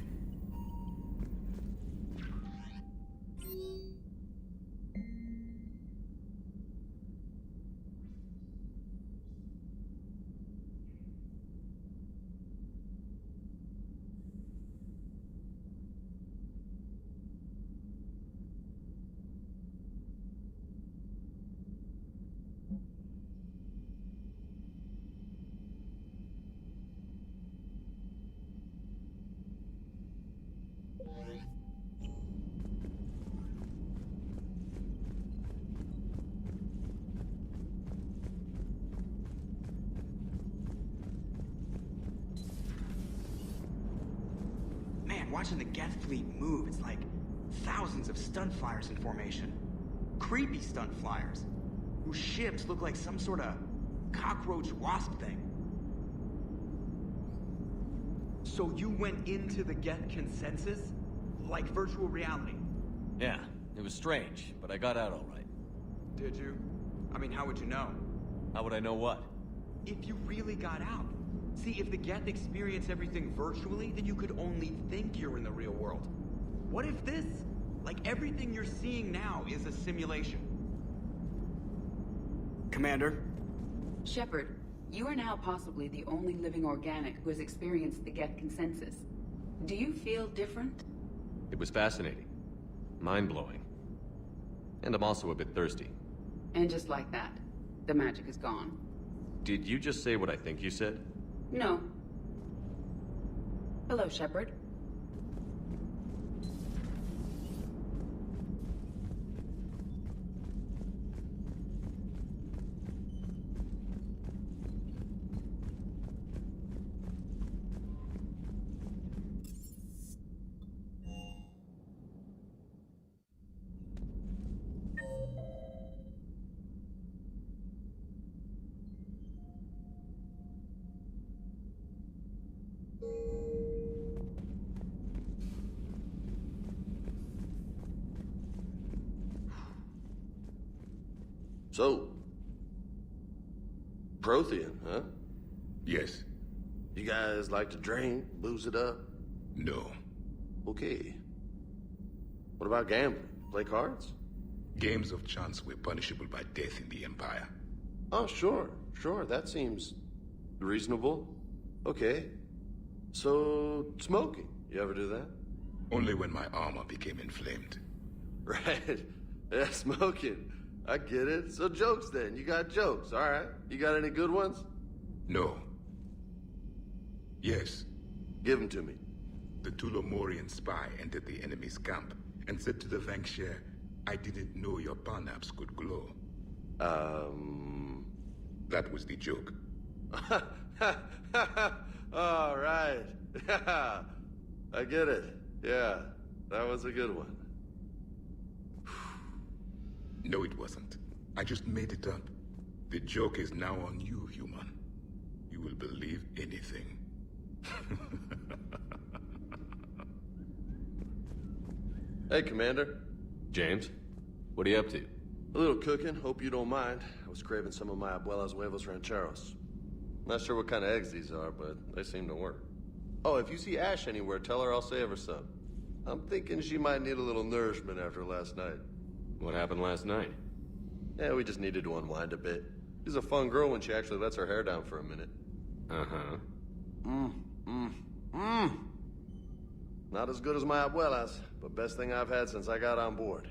S11: Watching the Geth fleet move, it's like thousands of stunt flyers in formation. Creepy stunt flyers, whose ships look like some sort of cockroach wasp thing. So you went into the Geth consensus? Like virtual reality?
S14: Yeah, it was strange, but I got out all right.
S11: Did you? I mean, how would you know?
S14: How would I know what?
S11: If you really got out. See, if the Geth experience everything virtually, then you could only think you're in the real world. What if this, like everything you're seeing now, is a simulation?
S1: Commander?
S8: Shepard, you are now possibly the only living organic who has experienced the Geth consensus. Do you feel different?
S14: It was fascinating. Mind-blowing. And I'm also a bit thirsty.
S8: And just like that, the magic is gone.
S14: Did you just say what I think you said?
S8: No. Hello, Shepard.
S23: So, Prothean, huh?
S24: Yes.
S23: You guys like to drink, booze it up?
S24: No.
S23: Okay. What about gambling? Play cards?
S24: Games of chance were punishable by death in the Empire.
S23: Oh, sure. That seems reasonable. Okay. So, smoking. You ever do that?
S24: Only when my armor became inflamed.
S23: Right. Yeah, smoking. I get it. So jokes then. You got jokes, all right. You got any good ones?
S24: No. Yes.
S23: Give them to me.
S24: The Tulomorian spy entered the enemy's camp and said to the Vanksher, I didn't know your parnaps could glow. That was the joke.
S23: All right. I get it. Yeah, that was a good one.
S24: No, it wasn't. I just made it up. The joke is now on you, human. You will believe anything.
S23: Hey, Commander.
S14: James? What are you up to?
S23: A little cooking. Hope you don't mind. I was craving some of my abuela's huevos rancheros. Not sure what kind of eggs these are, but they seem to work. Oh, if you see Ash anywhere, tell her I'll save her some. I'm thinking she might need a little nourishment after last night.
S14: What happened last night?
S23: Yeah, we just needed to unwind a bit. She's a fun girl when she actually lets her hair down for a minute.
S14: Uh-huh.
S23: Not as good as my abuela's, but best thing I've had since I got on board.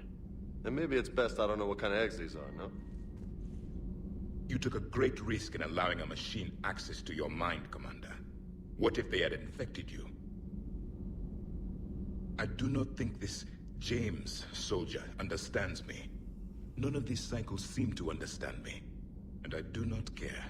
S23: And maybe it's best I don't know what kind of eggs these are, no?
S24: You took a great risk in allowing a machine access to your mind, Commander. What if they had infected you? I do not think this James soldier understands me. None of these cycles seem to understand me, and I do not care.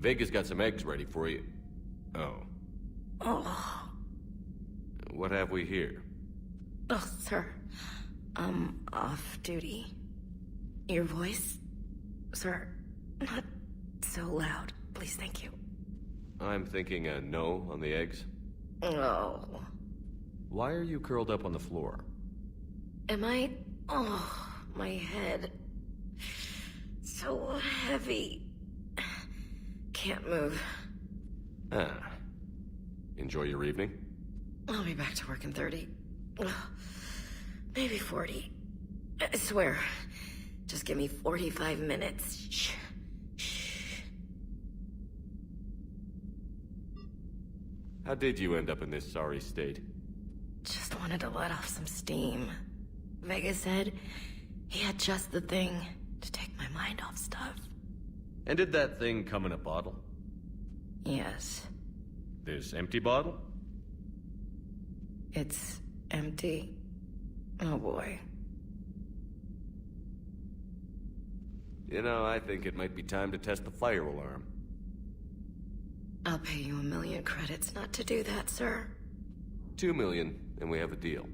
S14: Vega's got some eggs ready for you. Oh.
S25: Oh.
S14: What have we here?
S25: Oh, sir. I'm off duty. Your voice? Sir, not so loud. Please, thank you.
S14: I'm thinking a no on the eggs.
S25: Oh.
S14: Why are you curled up on the floor?
S25: Am I? Oh, my head. So heavy. Can't move.
S14: Ah. Enjoy your evening?
S25: I'll be back to work in 30. Maybe 40. I swear. Just give me 45 minutes. Shh.
S14: How did you end up in this sorry state?
S25: Just wanted to let off some steam. Vega said he had just the thing to take my mind off stuff.
S14: And did that thing come in a bottle?
S25: Yes.
S14: This empty bottle?
S25: It's empty. Oh boy.
S14: You know, I think it might be time to test the fire alarm.
S25: I'll pay you 1 million credits not to do that, sir.
S14: 2 million, and we have a deal.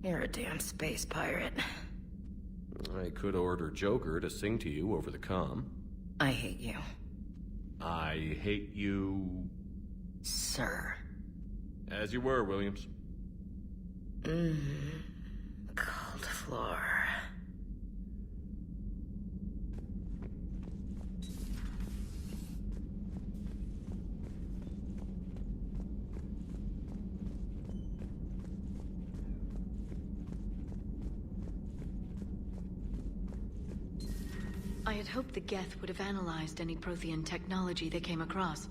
S25: You're a damn space pirate.
S14: I could order Joker to sing to you over the comm.
S25: I hate you.
S14: I hate you...
S25: Sir.
S14: As you were, Williams.
S25: Cold floor.
S1: I had hoped the Geth would have analyzed any Prothean technology they came across.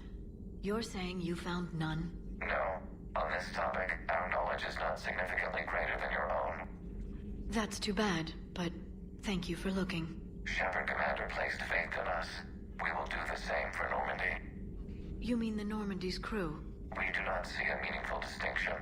S1: You're saying you found none?
S5: No. On this topic, our knowledge is not significantly greater than your own.
S1: That's too bad, but thank you for looking.
S5: Shepard Commander placed faith in us. We will do the same for Normandy.
S1: You mean the Normandy's crew?
S5: We do not see a meaningful distinction.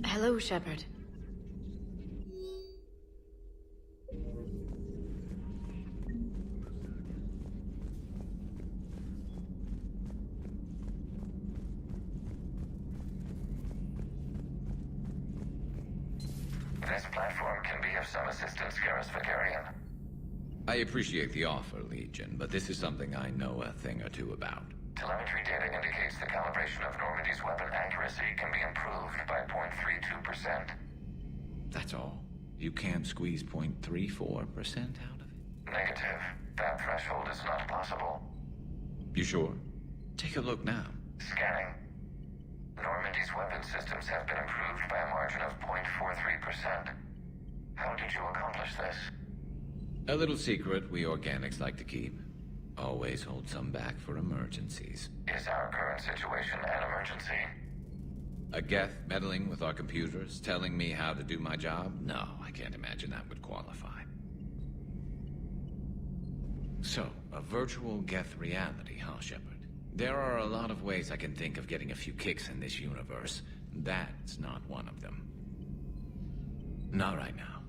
S1: Hello, Shepard.
S5: This platform can be of some assistance, Garrus Vakarian.
S3: I appreciate the offer, Legion, but this is something I know a thing or two about.
S5: Telemetry data indicates the calibration of Normandy's weapon accuracy can be improved by 0.32%.
S3: That's all. You can't squeeze 0.34% out of it?
S5: Negative. That threshold is not possible.
S3: You sure? Take a look now.
S5: Scanning. Normandy's weapon systems have been improved by a margin of 0.43%. How did you accomplish this?
S3: A little secret we organics like to keep. Always hold some back for emergencies.
S5: Is our current situation an emergency?
S3: A Geth meddling with our computers, telling me how to do my job? No, I can't imagine that would qualify. So, a virtual Geth reality, huh, Shepard? There are a lot of ways I can think of getting a few kicks in this universe. That's not one of them. Not right now.